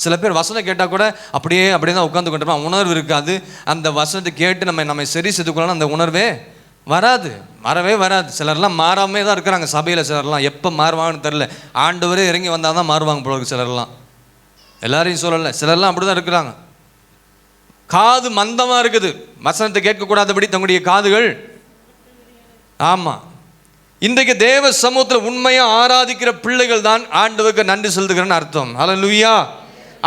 சில பேர் வசனம் கேட்டால் கூட அப்படியே தான் உட்காந்து கொண்டிருப்பான், உணர்வு இருக்காது. அந்த வசனத்தை கேட்டு நம்ம சரி செய்துக்கொள்ளணும், அந்த உணர்வே வரவே வராது. சிலர்லாம் மாறாமே தான் இருக்கிறாங்க சபையில். சிலர்லாம் எப்போ மாறுவாங்கன்னு தெரில, ஆண்டவரே இறங்கி வந்தால் தான் மாறுவாங்க போல இருக்கு. சிலர்லாம், எல்லாரையும் சொல்லலை, சிலர்லாம் அப்படி தான் இருக்கிறாங்க. காது மந்தமாக இருக்குது, வசனத்தை கேட்கக்கூடாதபடி தங்களுடைய காதுகள். ஆமாம், இன்றைக்கு தேவ சமூகத்தில் உண்மையாக ஆராதிக்கிற பிள்ளைகள் தான் ஆண்டவருக்கு நன்றி செலுத்துகிறேன்னு அர்த்தம். ஹல்லேலூயா.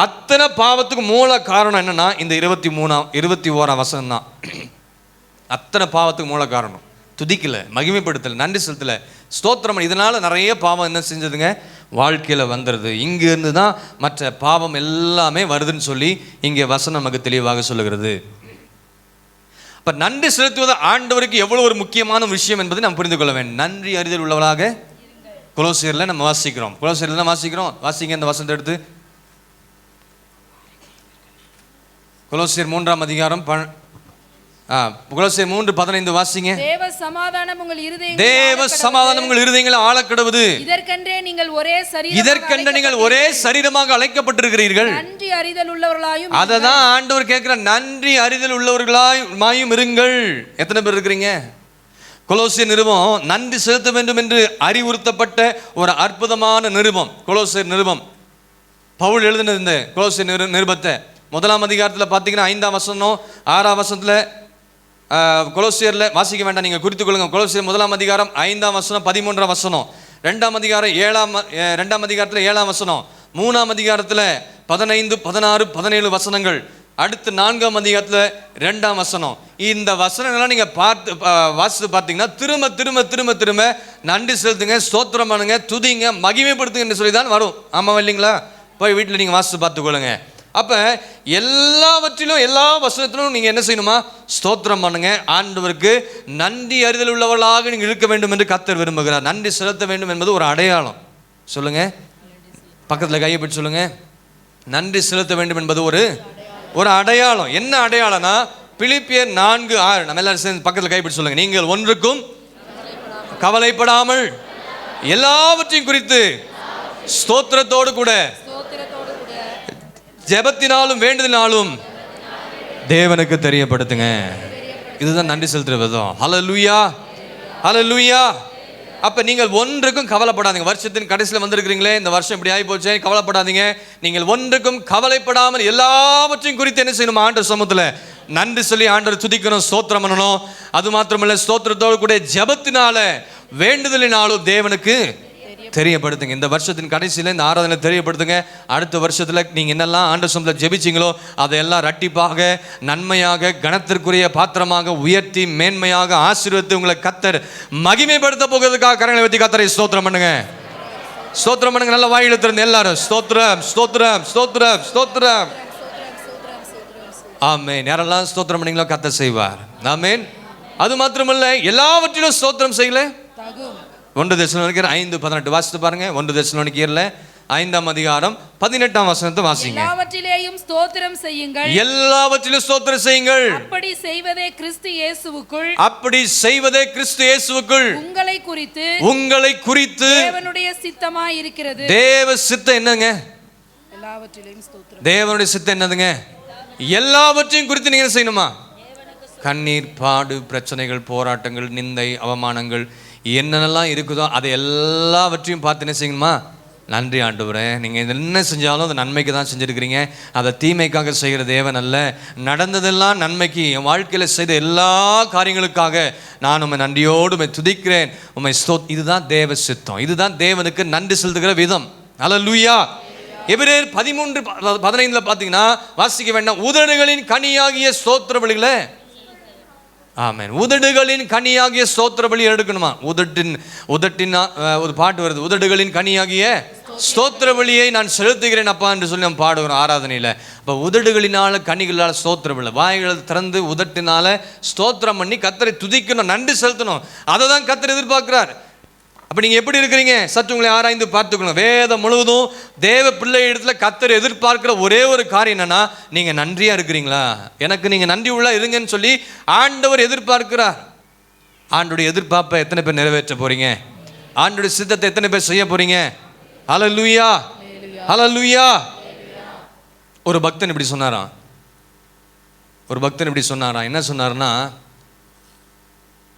அத்தனை பாவத்துக்கு மூல காரணம் என்னன்னா இந்த 21 வசனம் தான். அத்தனை பாவத்துக்கு மூல காரணம் துதிக்கல, மகிமைப்படுத்தல, நன்றி செலுத்தல, ஸ்தோத்திரம். இதனால நிறைய பாவம் என்ன செஞ்சதுங்க? வாழ்க்கையில் வந்துடுது. இங்கிருந்து தான் மற்ற பாவம் எல்லாமே வருதுன்னு சொல்லி இங்கே வசனம் நமக்கு தெளிவாக சொல்லுகிறது. அப்ப நன்றி செலுத்துவது ஆண்டவருக்கு எவ்வளவு ஒரு முக்கியமான விஷயம் என்பதை நாம் புரிந்து கொள்ள வேண்டும். நன்றி அறிதல் உள்ளவர்களாக கொலோசியர்ல நம்ம வாசிக்கிறோம். கொலோசியர்ல தான் வாசிங்க இந்த வசனத்தை எடுத்து. கொலோசியர் 3ஆம் அதிகாரம் கொலோசியர் 3:15 வாசிங்க. தேவ சமாதானம் உங்கள் இருதயங்களை ஆளக்கடவுது. இதற்கென்றே நீங்கள் ஒரே சரீரமாக அழைக்கப்பட்டிருக்கிறீர்கள். நன்றி அறிதல் உள்ளவர்களாயும். அததான் ஆண்டவர் கேட்கிற, நன்றி அறிதல் உள்ளவர்களாயும் இருங்கள். எத்தனை பேர் இருக்கிறீங்க? கொலோசியர் நிருபம் நன்றி செலுத்த வேண்டும் என்று அறிவுறுத்தப்பட்ட ஒரு அற்புதமான நிருபம். கொலோசியர் நிருபம் பவுல் எழுதின இந்த கொலோசியர் நிருபத்தை 1ஆம் அதிகாரத்தில் பார்த்தீங்கன்னா 5ஆம் வசனம் 6ஆம் வசனத்தில் கொலோசியரில் வாசிக்க வேண்டாம், நீங்கள் குறித்துக் கொள்ளுங்க. கொலோசியர் 1ஆம் அதிகாரம் 5ஆம் வசனம் 13ஆம் வசனம், 2ஆம் அதிகாரம் 2ஆம் அதிகாரத்தில் 7ஆம் வசனம், 3ஆம் அதிகாரத்தில் 15, 16, 17 வசனங்கள், அடுத்து 4ஆம் அதிகாரத்தில் 2ஆம் வசனம். இந்த வசனங்கள்லாம் நீங்கள் வாசித்து பார்த்தீங்கன்னா திரும்ப திரும்ப திரும்ப திரும்ப நன்றி செலுத்துங்க, ஸ்தோத்திரம் பண்ணுங்க, துதிங்க, மகிமைப்படுத்துங்கன்னு சொல்லி தான் வரும். ஆமாம் இல்லைங்களா? போய் வீட்டில் நீங்கள் வாசித்து பார்த்துக்கொள்ளுங்க. அப்போ எல்லாவற்றிலும் எல்லா வசனத்திலும் நீங்கள் என்ன செய்யணுமா? ஸ்தோத்திரம் பண்ணுங்க. ஆண்டவருக்கு நன்றி அறிதல் உள்ளவர்களாக நீங்கள் இருக்க வேண்டும் என்று கர்த்தர் விரும்புகிறார். நன்றி செலுத்த வேண்டும் என்பது ஒரு அடையாளம். சொல்லுங்க, பக்கத்தில் கையை பிடிச்சு சொல்லுங்க. நன்றி செலுத்த வேண்டும் என்பது ஒரு அடையாளம். என்ன அடையாளம்னா பிலிப்பியர் 4:6. நம்ம எல்லாரும் சேர்ந்து பக்கத்தில் கைப்பிடி சொல்லுங்க. நீங்கள் ஒன்றுக்கும் கவலைப்படாமல் எல்லாவற்றையும் குறித்து ஸ்தோத்திரத்தோடு கூட ஜெபத்தினாலும் வேண்டுதலினாலும் தேவனுக்கு தெரியப்படுத்துங்க. இதுதான் நன்றி செலுத்துற விதம். ஹல்லேலூயா, ஹல்லேலூயா. அப்ப நீங்கள் ஒன்றுக்கும் கவலைப்படாதீங்க. வருஷத்தின் கடைசியில் வந்திருக்கிறீங்களே, இந்த வருஷம் இப்படி ஆகி போச்சே, கவலைப்படாதீங்க. நீங்கள் ஒன்றுக்கும் கவலைப்படாமல் எல்லாவற்றையும் குறித்து என்ன செய்யணும்? ஆண்டவர் சமூகத்தில் நன்றி சொல்லி ஆண்டவர் துதிக்கணும், ஸ்தோத்திரம் பண்ணணும். அது மாத்திரமல்ல, ஸ்தோத்திரத்தோடு கூட ஜெபத்தினால வேண்டுதலினாலும் தேவனுக்கு தெரியப்படுத்துங்க. இந்த வருஷத்தின் கடைசியில் இந்த ஆராதனை தெரியப்படுத்துங்க. அடுத்த வருஷத்தில் நீங்கள் என்னெல்லாம் ஆண்டவர் சமூகத்தில் ஜெபிச்சிங்களோ அதையெல்லாம் இரட்டிப்பாக, நன்மையாக, கனத்திற்குரிய பாத்திரமாக உயர்த்தி மேன்மையாக ஆசீர்வதித்து உங்களை கர்த்தர் மகிமைப்படுத்த போகிறதுக்காக கரங்களை வைத்து கர்த்தரை ஸ்தோத்திரம் பண்ணுங்க. ஸ்தோத்திரம் பண்ணுங்க. நல்ல வாயில திறந்து எல்லாரும் ஸ்தோத்திரம் ஸ்தோத்திரம் ஸ்தோத்திரம் ஸ்தோத்திரம். ஆமென். யாரெல்லாம் ஸ்தோத்திரம் பண்ணீங்களோ கர்த்தர் செய்வார். ஆமென். அது மாத்திரமல்ல, எல்லாவற்றிலும் ஸ்தோத்திரம் செய்யல. 1 தெசலோனிக்கர் 5:18 வாசித்து பாருங்க. 1 தெசலோனிக்கர்ல 5ஆம் அதிகாரம் 18ஆம் வசனத்தை வாசிங்க. எல்லாவற்றிலேயும் ஸ்தோத்திரம் செய்யுங்கள். எல்லாவற்றிலும் ஸ்தோத்திரம் செய்யுங்கள். அப்படி செய்வதே கிறிஸ்து இயேசுவுக்குள் உங்களை குறித்து தேவனுடைய சித்தமாய் இருக்கிறது. தேவ சித்தம் என்னங்க? எல்லாவற்றிலேயும் ஸ்தோத்திரம். தேவனுடைய சித்தம் என்னதுங்க? எல்லாவற்றையும் குறித்து நீங்க என்ன செய்யணுமா? கண்ணீர், பாடு, பிரச்சனைகள், போராட்டங்கள், நிந்தை, அவமானங்கள் என்னென்னலாம் இருக்குதோ அதை எல்லாவற்றையும் பார்த்து என்ன செய்யணுமா? நன்றி ஆண்டவரே, நீங்கள் என்ன செஞ்சாலும் அதை நன்மைக்கு தான் செஞ்சுருக்கிறீங்க, அதை தீமைக்காக செய்கிற தேவன் அல்ல. நடந்ததெல்லாம் நன்மைக்கு, என் வாழ்க்கையில் செய்த எல்லா காரியங்களுக்காக நான் உம்மை நன்றியோடு உம்மை துதிக்கிறேன், உம்மை இதுதான் தேவ சித்தம், இதுதான் தேவனுக்கு நன்றி செலுத்துகிற விதம். அல்லேலூயா. எபிரேயர் 13:15 பார்த்தீங்கன்னா வாசிக்க வேண்டாம், உதடுகளின் கனியாகிய ஸ்தோத்திர பலிகளை, ஆமென், உதடுகளின் கனியாகிய ஸ்தோத்திர பலி எடுக்கணுமா? உதட்டின் ஒரு பாட்டு வருது, உதடுகளின் கனியாகிய ஸ்தோத்திர பலியை நான் செலுத்துகிறேன் அப்பா என்று சொல்லி நம்ம பாடுகிறோம் ஆராதனையில். அப்போ உதடுகளினால கனிகளால் ஸ்தோத்திர பலி, வாய்களை திறந்து உதட்டினால ஸ்தோத்திரம் பண்ணி கர்த்தரை துதிக்கணும், நன்றி செலுத்தணும். அதை தான் கர்த்தர் எதிர்பார்க்கிறார். அப்போ நீங்கள் எப்படி இருக்கிறீங்க சற்று உங்களை ஆராய்ந்து பார்த்துக்கணும். வேதம் முழுவதும் தேவ பிள்ளை இடத்துல கர்த்தர் எதிர்பார்க்கிற ஒரே ஒரு காரியம் என்னன்னா, நீங்கள் நன்றியாக இருக்கிறீங்களா, எனக்கு நீங்கள் நன்றி உள்ள இருங்கன்னு சொல்லி ஆண்டவர் எதிர்பார்க்கிறார். ஆண்டோடைய எதிர்பார்ப்பை எத்தனை பேர் நிறைவேற்ற போறீங்க? ஆண்டோடைய சித்தத்தை எத்தனை பேர் செய்ய போறீங்க? ஹல்லேலூயா, ஹல்லேலூயா. ஒரு பக்தன் இப்படி சொன்னாராம், என்ன சொன்னார்னா,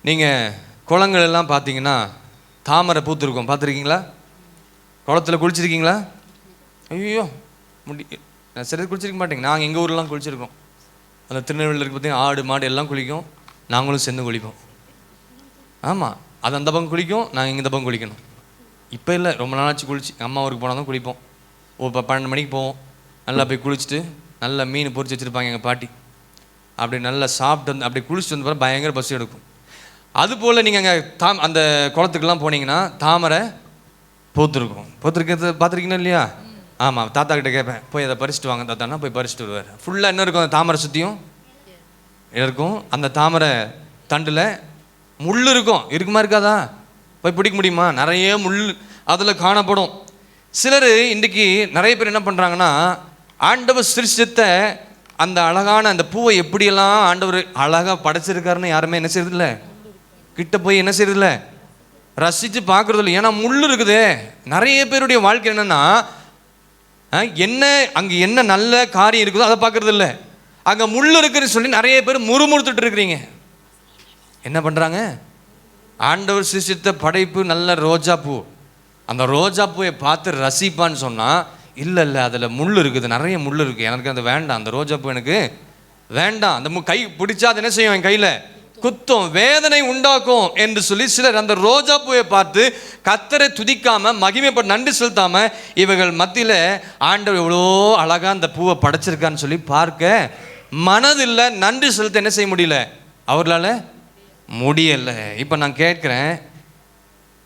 நீங்கள் குளங்கள் எல்லாம் பார்த்தீங்கன்னா தாமரை பூத்துருக்கோம், பார்த்துருக்கீங்களா? குளத்தில் குளிச்சிருக்கீங்களா? ஐயோ நான் சரி குளிச்சிருக்க மாட்டேங்க. நாங்கள் எங்கள் ஊர்லாம் குளிச்சிருக்கோம். அந்த திருநெல்வேலியில் இருக்க பார்த்தீங்கன்னா ஆடு மாடு எல்லாம் குளிக்கும், நாங்களும் சேர்ந்து குளிப்போம். ஆமாம், அது அந்த பக்கம் குளிக்கும், நாங்கள் இந்த பக்கம் குளிக்கணும். இப்போ இல்லை, ரொம்ப நாளாச்சு குளிச்சு. அம்மா ஊருக்கு போனால் தான் குளிப்போம். 12 மணிக்கு போவோம், நல்லா போய் குளிச்சுட்டு நல்லா மீன் பொரிச்சு வச்சுருப்பாங்க எங்கள் பாட்டி. அப்படி நல்லா சாப்பிட்டு வந்து அப்படி குளிச்சுட்டு வந்து பிறகு பயங்கர பசி எடுக்கும். அதுபோல் நீங்கள் அங்கே அந்த குளத்துக்கெல்லாம் போனீங்கன்னா தாமரை பூத்துருக்கிறது பார்த்துருக்கீங்களா இல்லையா? ஆமாம், தாத்தா கிட்ட கேட்பேன், போய் அதை பறிச்சுட்டு வாங்க தாத்தானா, போய் பறிச்சுட்டு வருவார். ஃபுல்லாக என்ன இருக்கும், அந்த தாமரை சுற்றியும் இருக்கும். அந்த தாமரை தண்டில் முள் இருக்குமா இருக்காதா? போய் பிடிக்க முடியுமா? நிறைய முள் அதில் காணப்படும். சிலர் இன்றைக்கி நிறைய பேர் என்ன பண்ணுறாங்கன்னா, ஆண்டவர் சிருஷ்டித்த அந்த அழகான அந்த பூவை எப்படியெல்லாம் ஆண்டவர் அழகாக படைச்சிருக்காருன்னு யாருமே என்ன செய்யறதில்ல, கிட்ட போய் என்ன செய்யறதில்ல, ரசித்து பார்க்குறது இல்லை. ஏன்னா முள் இருக்குதே. நிறைய பேருடைய வாழ்க்கை என்னென்னா, என்ன அங்கே என்ன நல்ல காரியம் இருக்குதோ அதை பார்க்குறது இல்லை, அங்கே முள் இருக்குன்னு சொல்லி நிறைய பேர் முறுமுறுத்துட்டு இருக்கிறீங்க. என்ன பண்ணுறாங்க, ஆண்டவர் சிருஷ்டித்த படைப்பு நல்ல ரோஜா பூ, அந்த ரோஜா பூவை பார்த்து ரசிப்பான்னு சொன்னால், இல்லை அதில் முள் இருக்குது, நிறைய முள் இருக்குது, எனக்கு அது வேண்டாம், அந்த ரோஜா பூ எனக்கு வேண்டாம், அந்த கை பிடிச்சா அது என்ன செய்யும், என் கையில் குத்தும், வேதனை உண்டாக்கும் என்று சொல்லி சிலர் அந்த ரோஜா பூவை பார்த்து கர்த்தரை துதிக்காம மகிமைப்பட நன்றி செலுத்தாம இவர்கள் மத்தியில் ஆண்டவர் எவ்வளோ அழகா அந்த பூவை படைச்சிருக்கான்னு சொல்லி பார்க்க மனதில்லை, நன்றி செலுத்த என்ன செய்ய முடியல, அவர்களால் முடியலை. இப்போ நான் கேட்குறேன்,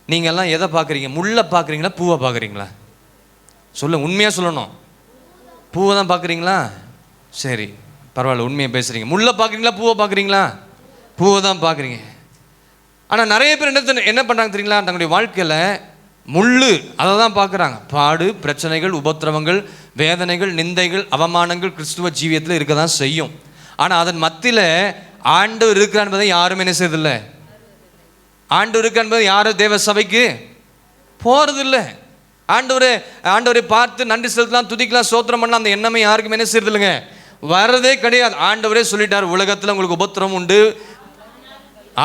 நீங்கள்லாம் எதை பார்க்குறீங்க? முள்ளை பார்க்குறீங்களா, பூவை பார்க்குறீங்களா? உண்மையாக சொல்லணும். பூவை தான் பார்க்குறீங்களா? சரி பரவாயில்ல, உண்மையை பேசுகிறீங்க. முள்ளை பார்க்குறீங்களா, பூவை பார்க்குறீங்களா? பூவை தான் பார்க்குறீங்க. ஆனால் நிறைய பேர் என்ன பண்ணுறாங்க தெரியுங்களா, தங்களுடைய வாழ்க்கையில் முள் அதை தான் பார்க்குறாங்க. பாடு, பிரச்சனைகள், உபத்திரவங்கள், வேதனைகள், நிந்தைகள், அவமானங்கள் கிறிஸ்துவ ஜீவியத்தில் இருக்க தான் செய்யும். ஆனால் அதன் மத்தியில் ஆண்டவர் இருக்கிறான் என்பதை யாரும் என்ன செய்யறதில்லை. ஆண்டவர் இருக்கிறான் என்பதை யாரும் தேவ சபைக்கு போகிறதில்லை. ஆண்டவரை பார்த்து நன்றி செலுத்தலாம், துதிக்கலாம், ஸ்தோத்திரம் பண்ணலாம், அந்த எண்ணமே யாருக்கும் என்ன செய்யறது இல்லைங்க, வர்றதே கிடையாது. ஆண்டவரே சொல்லிட்டார், உலகத்தில் உங்களுக்கு உபத்திரம் உண்டு,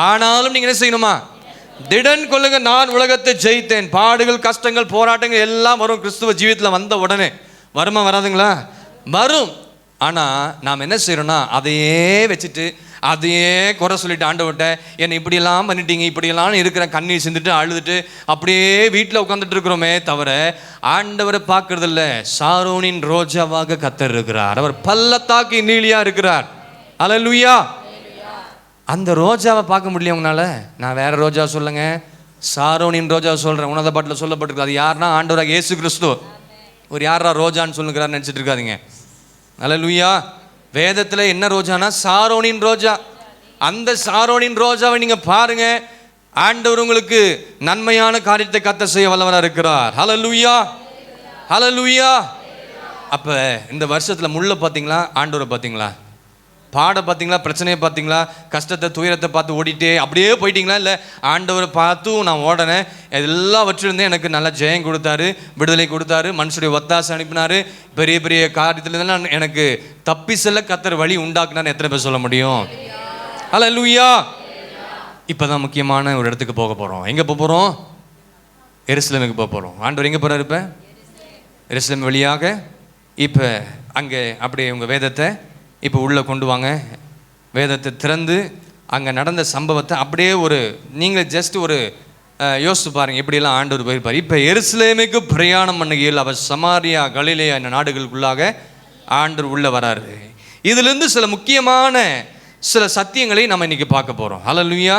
ஆனாலும் நீங்கள் என்ன செய்யணுமா, திடன் கொள்ளுங்க, நான் உலகத்தை ஜெயித்தேன். பாடுகள், கஷ்டங்கள், போராட்டங்கள் எல்லாம் வரும் கிறிஸ்துவ ஜீவியத்தில் வந்த உடனே. வருமா வராதுங்களா? வரும். ஆனால் நாம் என்ன செய்யறோம்னா, அதையே வச்சுட்டு அதையே குறை சொல்லிட்டு, ஆண்டவர்கிட்ட என்னை இப்படியெல்லாம் பண்ணிட்டீங்க, இப்படியெல்லாம் இருக்கிற கண்ணீர் சிந்துட்டு அழுதுட்டு அப்படியே வீட்டில் உட்காந்துட்டு இருக்கிறோமே தவிர ஆண்டவரை பார்க்கறது இல்லை. சாரோனின் ரோஜாவாக கர்த்தர் இருக்கிறார், அவர் பள்ளத்தாக்கு நீலியா இருக்கிறார். அல்லேலூயா. அந்த ரோஜாவை பார்க்க முடியல உங்களால். நான் வேற ரோஜா சொல்லுங்க, சாரோனின் ரோஜா சொல்கிறேன். உன்னத பாட்டில் சொல்லப்பட்டிருக்கு. அது யாருன்னா ஆண்டவராக இயேசு கிறிஸ்து. ஒரு யாரா ரோஜான்னு சொல்லுங்கிறார் நினச்சிட்டு இருக்காதீங்க. அல்லேலூயா. வேதத்தில் என்ன ரோஜானா சாரோனின் ரோஜா. அந்த சாரோனின் ரோஜாவை நீங்கள் பாருங்க, ஆண்டவர் உங்களுக்கு நன்மையான காரியத்தை கர்த்தர் செய்ய வல்லவராக இருக்கிறார். ஹல்லேலூயா, ஹல்லேலூயா. அப்போ இந்த வருஷத்தில் முள்ள பார்த்தீங்களா, ஆண்டவரை பார்த்தீங்களா, பாட பார்த்தீங்களா, பிரச்சனையை பார்த்தீங்களா, கஷ்டத்தை துயரத்தை பார்த்து ஓடிட்டே அப்படியே போயிட்டீங்களா? இல்லை ஆண்டவரை பார்த்தும் நான் ஓடினேன், எல்லாம் வச்சுருந்தேன், எனக்கு நல்ல ஜெயம் கொடுத்தாரு, விடுதலை கொடுத்தாரு, மனுஷனுடைய ஒத்தாசை அனுப்பினார், பெரிய பெரிய காரியத்துலேருந்து எனக்கு தப்பி செல்ல கர்த்தர் வழி உண்டாக்குனான்னு எத்தனை பேர் சொல்ல முடியும்? ஹல்லேலூயா. இப்போ தான் முக்கியமான ஒரு இடத்துக்கு போக போகிறோம். எங்கே போக போகிறோம்? எருசலேமுக்கு போக போகிறோம். ஆண்டவர் எங்கே போகிறாரு? இப்போ எருசலேம் வழியாக இப்போ அங்கே அப்படியே உங்கள் வேதத்தை இப்போ உள்ளே கொண்டு வாங்க. வேதத்தை திறந்து அங்கே நடந்த சம்பவத்தை அப்படியே நீங்கள் ஜஸ்ட் யோசித்து பாருங்கள், எப்படியெல்லாம் ஆண்டவர் போயிருப்பார். இப்போ எருசலேமுக்கு பிரயாணம் பண்ணுகையில் அவர் சமாரியா, கலிலேயா இந்த நாடுகளுக்குள்ளாக ஆண்டவர் உள்ளே வராரு. இதிலிருந்து சில முக்கியமான சில சத்தியங்களை நம்ம இன்றைக்கி பார்க்க போகிறோம். ஹல்லேலூயா.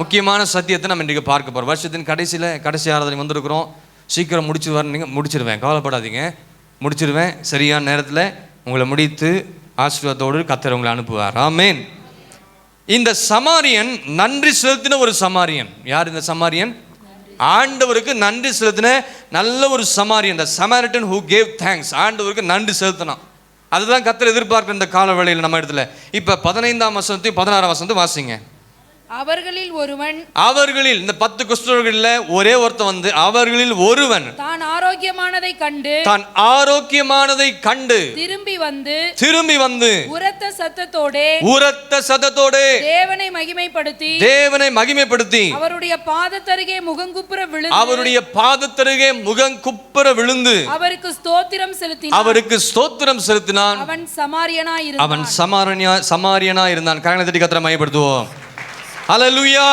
முக்கியமான சத்தியத்தை நம்ம இன்றைக்கி பார்க்க போகிறோம். வருஷத்தின் கடைசி ஆராதனை வந்திருக்கிறோம். சீக்கிரம் முடிச்சிருவேன், கவலைப்படாதீங்க, முடிச்சிருவேன். சரியான நேரத்தில் உங்களை முடித்து ஆசீர்வாதத்தோடு கர்த்தர் உங்களை அனுப்புவார். ஆமென். இந்த சமாரியன் நன்றி செலுத்தின ஒரு சமாரியன். யார் இந்த சமாரியன்? ஆண்டவருக்கு நன்றி செலுத்தின நல்ல ஒரு சமாரியன். The Samaritan who gave thanks. ஆண்டவருக்கு நன்றி செலுத்தினான். அதுதான் கர்த்தர் எதிர்பார்க்கிற இந்த கால வேளையில் நம்ம இடத்துல. இப்போ 15ஆம் வசனத்தையும் 16ஆம் வசனத்தையும் வாசிங்க. அவர்களில் இந்த 10 குஷ்டரோகிகளில் ஒரே ஒருத்தன் வந்து அவர்களில் ஒருவன் தான் ஆரோக்கியமானதை கண்டு திரும்பி வந்து உரத்த சத்தத்தோடே தேவனை மகிமைப்படுத்தி அவருடைய பாதத்தருகே முகங்குப்புற விழுந்து அவருக்கு ஸ்தோத்திரம் செலுத்தினான். அவன் சமாரியனாய் இருந்தான். கரங்களை தட்டி கர்த்தரை மகிமைப்படுத்துவோம். ஹல்லேலூயா.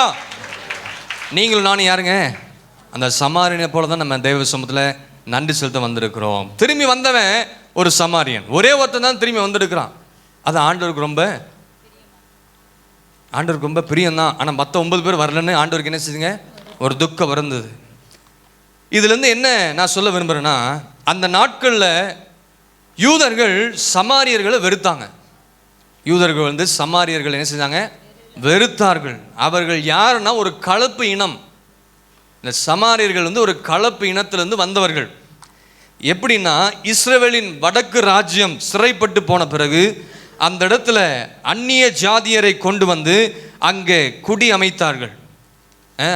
நீங்களும் நானும் யாருங்க? அந்த சமாரியனை போல தான் நம்ம தேவ சமூகத்தில் நன்றி செலுத்த வந்திருக்கிறோம். திரும்பி வந்தவன் ஒரு சமாரியன், ஒரே ஒருத்தன் தான் திரும்பி வந்திருக்கிறான். அது ஆண்டவருக்கு ரொம்ப பிரியம்தான். ஆனால் மற்ற 9 பேர் வரலன்னு ஆண்டவருக்கு என்ன செய்யுங்க? ஒரு துக்கம் வருந்தது. இதுலேருந்து என்ன நான் சொல்ல விரும்புகிறேன்னா, அந்த நாட்களில் யூதர்கள் சமாரியர்களை வெறுத்தாங்க. யூதர்கள் வந்து சமாரியர்கள் என்ன செஞ்சாங்க? வெறுத்தார்கள். அவர்கள் யாருன்னா ஒரு கலப்பு இனம். இந்த சமாரியர்கள் வந்து ஒரு கலப்பு இனத்திலிருந்து வந்தவர்கள். எப்படின்னா, இஸ்ரவேலின் வடக்கு ராஜ்யம் சிறைப்பட்டு போன பிறகு அந்த இடத்துல அந்நிய ஜாதியரை கொண்டு வந்து அங்கே குடி அமைத்தார்கள்.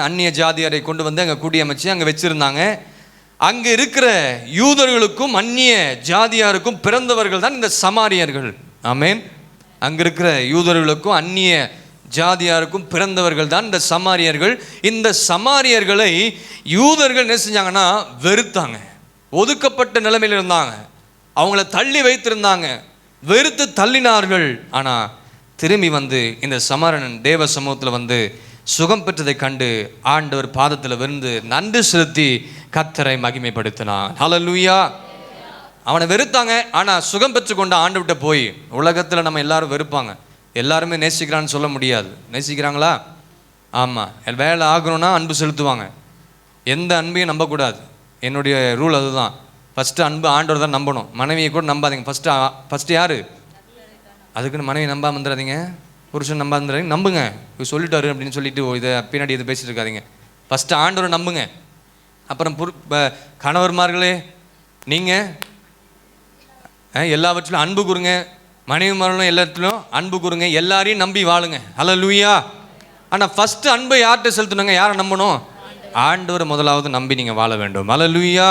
அந்நிய ஜாதியரை கொண்டு வந்து அங்கே குடி அமைச்சு அங்கே வச்சிருந்தாங்க. அங்கே இருக்கிற யூதர்களுக்கும் அந்நிய ஜாதியாருக்கும் பிறந்தவர்கள் தான் இந்த சமாரியர்கள். ஆமென். அங்கே இருக்கிற யூதர்களுக்கும் அந்நிய ஜாதியாருக்கும் பிறந்தவர்கள் தான் இந்த சமாரியர்கள். இந்த சமாரியர்களை யூதர்கள் என்ன செஞ்சாங்கன்னா வெறுத்தாங்க. ஒதுக்கப்பட்ட நிலைமையில் இருந்தாங்க. அவங்கள தள்ளி வைத்திருந்தாங்க, வெறுத்து தள்ளினார்கள். ஆனால் திரும்பி வந்து இந்த சமாரியன் தேவ சமூகத்தில் வந்து சுகம் பெற்றதை கண்டு ஆண்டவர் பாதத்தில் விழுந்து நன்றி செலுத்தி கர்த்தரை மகிமைப்படுத்தினான். ஹல்லேலூயா. அவனை வெறுத்தாங்க, ஆனால் சுகம் பெற்று கொண்ட ஆண்டவர்கிட்ட போய், உலகத்தில் நம்ம எல்லாரும் வெறுப்பாங்க, எல்லாருமே நேசிக்கிறான்னு சொல்ல முடியாது. நேசிக்கிறாங்களா? ஆமாம். வேலை ஆகணும்னா அன்பு செலுத்துவாங்க. எந்த அன்பையும் நம்பக்கூடாது. என்னுடைய ரூல் அதுதான். ஃபஸ்ட்டு அன்பு ஆண்டவர் தான் நம்பணும். மனைவியை கூட நம்பாதீங்க. ஃபஸ்ட்டு யார்? அதுக்குன்னு மனைவி நம்பாம வந்துடாதீங்க, புருஷன் நம்பாந்துடாதீங்க. நம்புங்க, சொல்லிட்டாரு அப்படின்னு சொல்லிட்டு இதை பின்னாடி எது பேசிட்டு இருக்காதீங்க. ஃபஸ்ட்டு ஆண்டவரை நம்புங்க. அப்புறம் கணவர்மார்களே, நீங்கள் எல்லாவற்றிலும் அன்பு கூறுங்க. மனைவி மரணம் எல்லாத்திலும் அன்பு கூறுங்க. எல்லாரையும் நம்பி வாழுங்க. ஹல்லேலூயா. ஆனால் ஃபஸ்ட்டு அன்பை யார்கிட்ட செலுத்தணுங்க? யாரை நம்பணும்? ஆண்டவரை முதலாவது நம்பி நீங்கள் வாழ வேண்டும். ஹல்லேலூயா.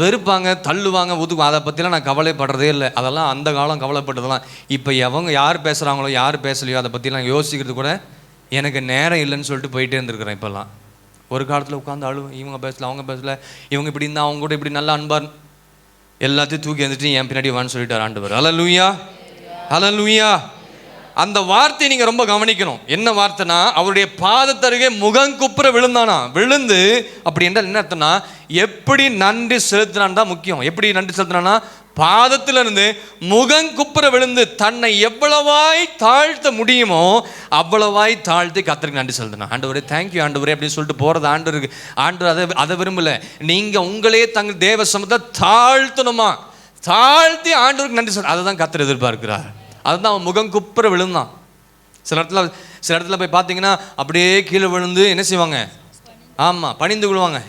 வெறுப்பாங்க, தள்ளுவாங்க, ஒதுக்குவாங்க. அதை பற்றிலாம் நான் கவலைப்படுறதே இல்லை. அதெல்லாம் அந்த காலம் கவலைப்பட்டதெல்லாம். இப்போ யார் பேசுகிறாங்களோ யார் பேசலையோ அதை பற்றிலாம் யோசிக்கிறது கூட எனக்கு நேரம் இல்லைன்னு சொல்லிட்டு போயிட்டே இருந்திருக்கிறேன். இப்போல்லாம் ஒரு காலத்தில் உட்காந்து அழுவும், இவங்க பேசல அவங்க பேசல, இவங்க இப்படி இருந்தால் அவங்க கூட இப்படி நல்லா அன்பார், எல்லாத்தையும் தூக்கி வந்துட்டு என் பின்னாடி வான்னு சொல்லிட்டார் ஆண்டவர். ஹல்லேலூயா. ஹல்லேலூயா. அந்த வார்த்தையை நீங்கள் ரொம்ப கவனிக்கணும். என்ன வார்த்தைனா, அவருடைய பாதத்தருகே முகங்குப்புற விழுந்தானா. விழுந்து அப்படி என்றால் என்ன அர்த்தம்னா, எப்படி நன்றி செலுத்தினான் தான் முக்கியம். எப்படி நன்றி செலுத்தினானா, பாதத்திலிருந்து முகங்குப்புற விழுந்து தன்னை எவ்வளவாய் தாழ்த்த முடியுமோ அவ்வளவாய் தாழ்த்தி கர்த்தருக்கு நன்றி செலுத்தினான். ஆண்டவரே தேங்க்யூ ஆண்டவரே அப்படின்னு சொல்லிட்டு போகிறது ஆண்டவருக்கு. ஆண்டவர் அதை விரும்பல. நீங்கள் உங்களே தங்கள் தேவ சமூகத்தை தாழ்த்தணுமா, தாழ்த்தி ஆண்டவருக்கு நன்றி சொல்ல, அதை தான் கர்த்தர் எதிர்பார்க்கிறார். அதுதான் அவன் முகங்குப்புற விழுந்தான். சில இடத்துல போய் பார்த்தீங்கன்னா அப்படியே கீழே விழுந்து என்ன செய்வாங்க? ஆமாம், பணிந்து கொள்வாங்க.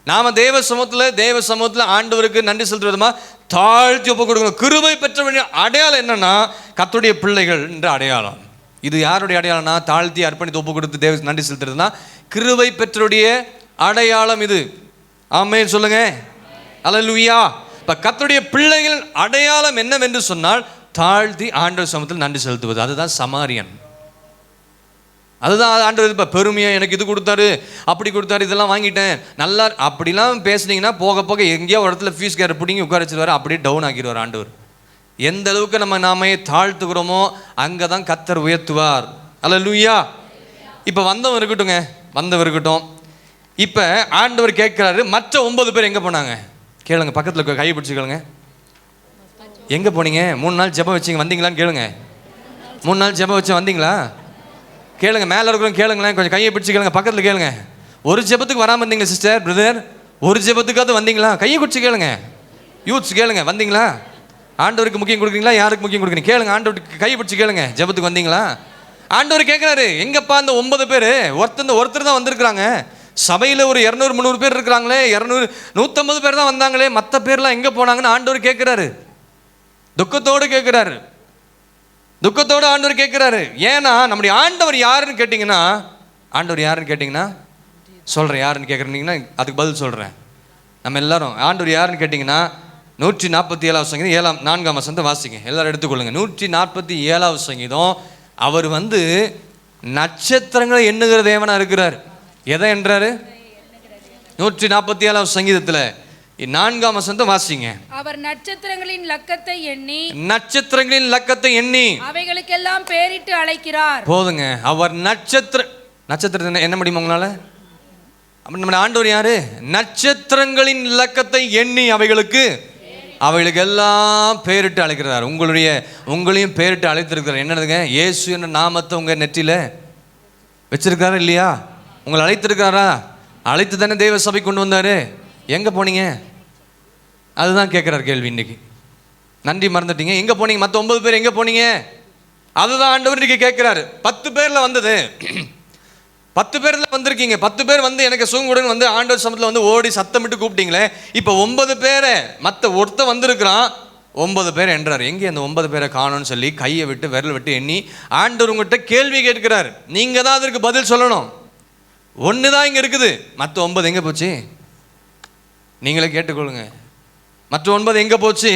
நாம் தேவ சமூகத்தில் ஆண்டவருக்கு நன்றி செலுத்துற விதமாக தாழ்த்தி ஒப்பு கொடுக்கணும். கிருபை பெற்ற அடையாளம் என்னன்னா, கர்த்தருடைய பிள்ளைகள் என்ற அடையாளம். இது யாருடைய அடையாளம்னா, தாழ்த்தி அர்ப்பணித்து ஒப்பு கொடுத்து தேவ நன்றி செலுத்துறதுனா கிருபை பெற்றோருடைய அடையாளம் இது. ஆமென் சொல்லுங்க. ஹல்லேலூயா. இப்போ கர்த்தருடைய பிள்ளைகள் அடையாளம் என்னவென்று சொன்னால், தாழ்த்தி ஆண்டவர் சமூகத்தில் நன்றி செலுத்துவது. அதுதான் சமாரியன். அதுதான் ஆண்டவர். இப்போ பெருமையாக எனக்கு இது கொடுத்தாரு, அப்படி கொடுத்தாரு, இதெல்லாம் வாங்கிட்டேன் நல்லா அப்படிலாம் பேசுனீங்கன்னா போக போக எங்கேயோ ஒரு இடத்துல ஃபீஸ் கேர் பிடிங்கி உட்கார வச்சுருவார், அப்படியே டவுன் ஆக்கிடுவார் ஆண்டவர். எந்த அளவுக்கு நாமே தாழ்த்துக்கிறோமோ அங்கே தான் கர்த்தர் உயர்த்துவார். அல்லேலூயா. இப்போ வந்தவன் இருக்கட்டும். இப்போ ஆண்டவர் கேட்குறாரு, மற்ற 9 பேர் எங்கே போனாங்க கேளுங்க. பக்கத்தில் கை பிடிச்சி கேளுங்க, எங்கே போனீங்க? 3 நாள் ஜெபம் வச்சிங்க வந்தீங்களான்னு கேளுங்க. 3 நாள் ஜெபம் வச்சு வந்தீங்களா கேளுங்க. மேலே இருக்கிறவங்க கேளுங்களேன், கொஞ்சம் கையை பிடிச்சி கேளுங்க. பக்கத்தில் கேளுங்க, ஒரு ஜெபத்துக்கு வராமல் இருந்தீங்களா சிஸ்டர் பிரதர்? ஒரு ஜெபத்துக்காவது வந்தீங்களா? கையை பிடிச்சி கேளுங்க. யூத்ஸ் கேளுங்க, வந்தீங்களா? ஆண்டவருக்கு முக்கியம் கொடுக்குறீங்களா, யாருக்கு முக்கியம் கொடுக்குறீங்க கேளுங்க. ஆண்டவருக்கு கையை பிடிச்சி கேளுங்க, ஜெபத்துக்கு வந்தீங்களா? ஆண்டவர் கேட்குறாரு, எங்கப்பா அந்த 9 பேர்? ஒருத்தர் தான் வந்திருக்கிறாங்க. சபையில் ஒரு 200-300 பேர் இருக்கிறாங்களே, 150 பேர் தான் வந்தாங்களே, மற்ற பேர்லாம் எங்கே போனாங்கன்னு ஆண்டவர் கேட்குறாரு. துக்கத்தோடு ஆண்டவர் கேட்குறாரு. ஏன்னா நம்முடைய ஆண்டவர் யாருன்னு கேட்டிங்கன்னா சொல்கிறேன். யாருன்னு கேட்குறீங்கன்னா அதுக்கு பதில் சொல்கிறேன். நம்ம எல்லாரும் ஆண்டவர் யாருன்னு கேட்டிங்கன்னா 147 சங்கீதம் 4ஆம் வசனத்தை வாசிங்க. எல்லாரும் எடுத்துக்கொள்ளுங்க. 147 சங்கீதம். அவர் நட்சத்திரங்களை எண்ணுகிற தேவனா இருக்கிறார். எதை என்றாரு? 147 சங்கீதத்தில் 4ஆம் வசனத்தை வாசிங்க. அவர் நட்சத்திரங்களின் லக்கத்தை எண்ணி அவைகளுக்கெல்லாம் பேரிட்டு அழைக்கிறார். போதுங்க. அவர் நட்சத்திரத்தை என்ன முடியுமா உங்களால? நம்ம ஆண்டவர் யாரு? நட்சத்திரங்களின் லக்கத்தை எண்ணி அவைகளுக்கு எல்லாம் பேரிட்டு அழைக்கிறார். உங்களையும் பேரிட்டு அழைத்திருக்கிறார். என்னதுங்க? இயேசு என்ற நாமத்தை உங்க நெற்றியில வச்சிருக்காரா இல்லையா? உங்களை அழைத்திருக்காரா? அழைத்து தானே தேவ சபை கொண்டு வந்தாரு. எங்க போனீங்க? அதுதான் கேட்குறாரு கேள்வி இன்னைக்கு. நன்றி மறந்துட்டீங்க. எங்கே போனீங்க? மற்ற 9 பேர் எங்கே போனீங்க? அதுதான் ஆண்டவர் இன்னைக்கு கேட்குறாரு. 10 பேரில் வந்தது, 10 பேரில் வந்திருக்கீங்க. 10 பேர் எனக்கு சுகங்குடன் ஆண்டவர் சமத்தில் ஓடி சத்தமிட்டு கூப்பிட்டீங்களே. இப்போ 9 பேரை மற்ற ஒருத்த வந்திருக்கிறான், 9 பேர் என்றார். எங்கே அந்த 9 பேரை காணோன்னு சொல்லி கையை விட்டு விரல் விட்டு எண்ணி ஆண்டவர் உங்கள்கிட்ட கேள்வி கேட்கிறார். நீங்கள் தான் அதற்கு பதில் சொல்லணும். ஒன்று தான் இங்கே இருக்குது, மற்ற 9 எங்கே போச்சு? நீங்களே கேட்டுக்கொள்ளுங்க. மற்ற 9 எங்கே போச்சு?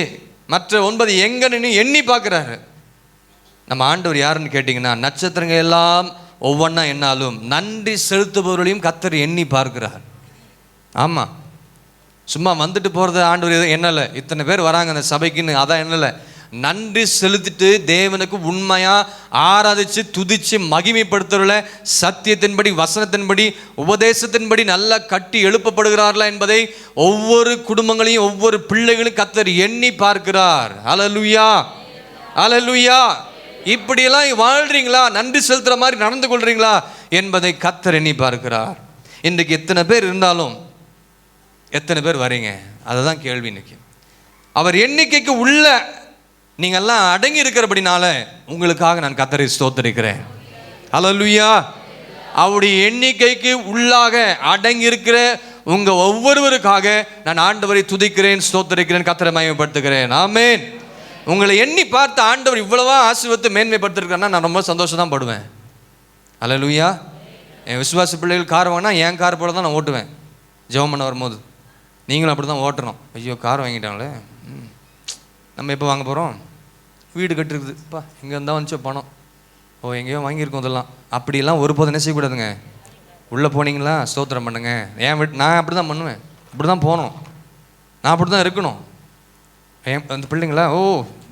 மற்ற 9 எங்கன்னு எண்ணி பார்க்குறாரு. நம்ம ஆண்டவர் யாருன்னு கேட்டிங்கன்னா, நட்சத்திரங்கள் எல்லாம் ஒவ்வொன்றா எண்ணாலும் நன்றி செலுத்துபவர்களையும் கர்த்தர் எண்ணி பார்க்கிறார். ஆமாம், சும்மா வந்துட்டு போகிறது ஆண்டவர் எண்ணலை. இத்தனை பேர் வராங்க அந்த சபைக்குன்னு அதான் எண்ணலை. நன்றி செலுத்திட்டு தேவனுக்கு உண்மையாக ஆராதித்து துதித்து மகிமைப்படுத்துறல சத்தியத்தின்படி வசனத்தின்படி உபதேசத்தின்படி நல்லா கட்டி எழுப்பப்படுகிறார்களா என்பதை ஒவ்வொரு குடும்பங்களையும் ஒவ்வொரு பிள்ளைகளையும் கர்த்தர் எண்ணி பார்க்கிறார். அல்லேலூயா, அல்லேலூயா. இப்படியெல்லாம் வாழ்றீங்களா? நன்றி செலுத்துகிற மாதிரி நடந்து கொள்றீங்களா என்பதை கர்த்தர் எண்ணி பார்க்கிறார். இன்றைக்கு எத்தனை பேர் இருந்தாலும் எத்தனை பேர் வரீங்க? அதுதான் கேள்வி இன்னைக்கு. அவர் எண்ணிக்கைக்கு உள்ள நீங்கள்லாம் அடங்கி இருக்கிறபடினால உங்களுக்காக நான் கர்த்தரை ஸ்தோத்திரிக்கிறேன். அல்லேலூயா. அவருடைய எண்ணிக்கைக்கு உள்ளாக அடங்கி இருக்கிற உங்க ஒவ்வொருவருக்காக நான் ஆண்டவரை துதிக்கிறேன், ஸ்தோத்திரிக்கிறேன், கர்த்தரை மகிமைப்படுத்துகிறேன். ஆமென். உங்களை எண்ணி பார்த்து ஆண்டவர் இவ்வளவா ஆசீர்வதித்து மேன்மைப்படுத்திருக்காருன்னா நான் ரொம்ப சந்தோஷம் தான் படுவேன். அல்லேலூயா. என் விசுவாச பிள்ளைகள் கார் வாங்கினா என் கார் போல தான் நான் ஓட்டுவேன். ஜெபம் பண்ண வரும்போது நீங்களும் அப்படி தான் ஓட்டுறோம். ஐயோ கார் வாங்கிட்டாங்களே, நம்ம எப்போ வாங்க போகிறோம்? வீடு கட்டிருக்குதுப்பா, எங்கே இருந்தால் வந்துச்சோ பணம், எங்கேயோ வாங்கியிருக்கோம். இதெல்லாம் அப்படிலாம் ஒருபோதும் என்ன செய்யக்கூடாதுங்க. உள்ளே போனீங்களா ஸ்தோத்திரம் பண்ணுங்க. என் வீட்டு நான் அப்படி தான் பண்ணுவேன், அப்படி தான் போகணும், நான் அப்படி தான் இருக்கணும். அந்த பிள்ளைங்களா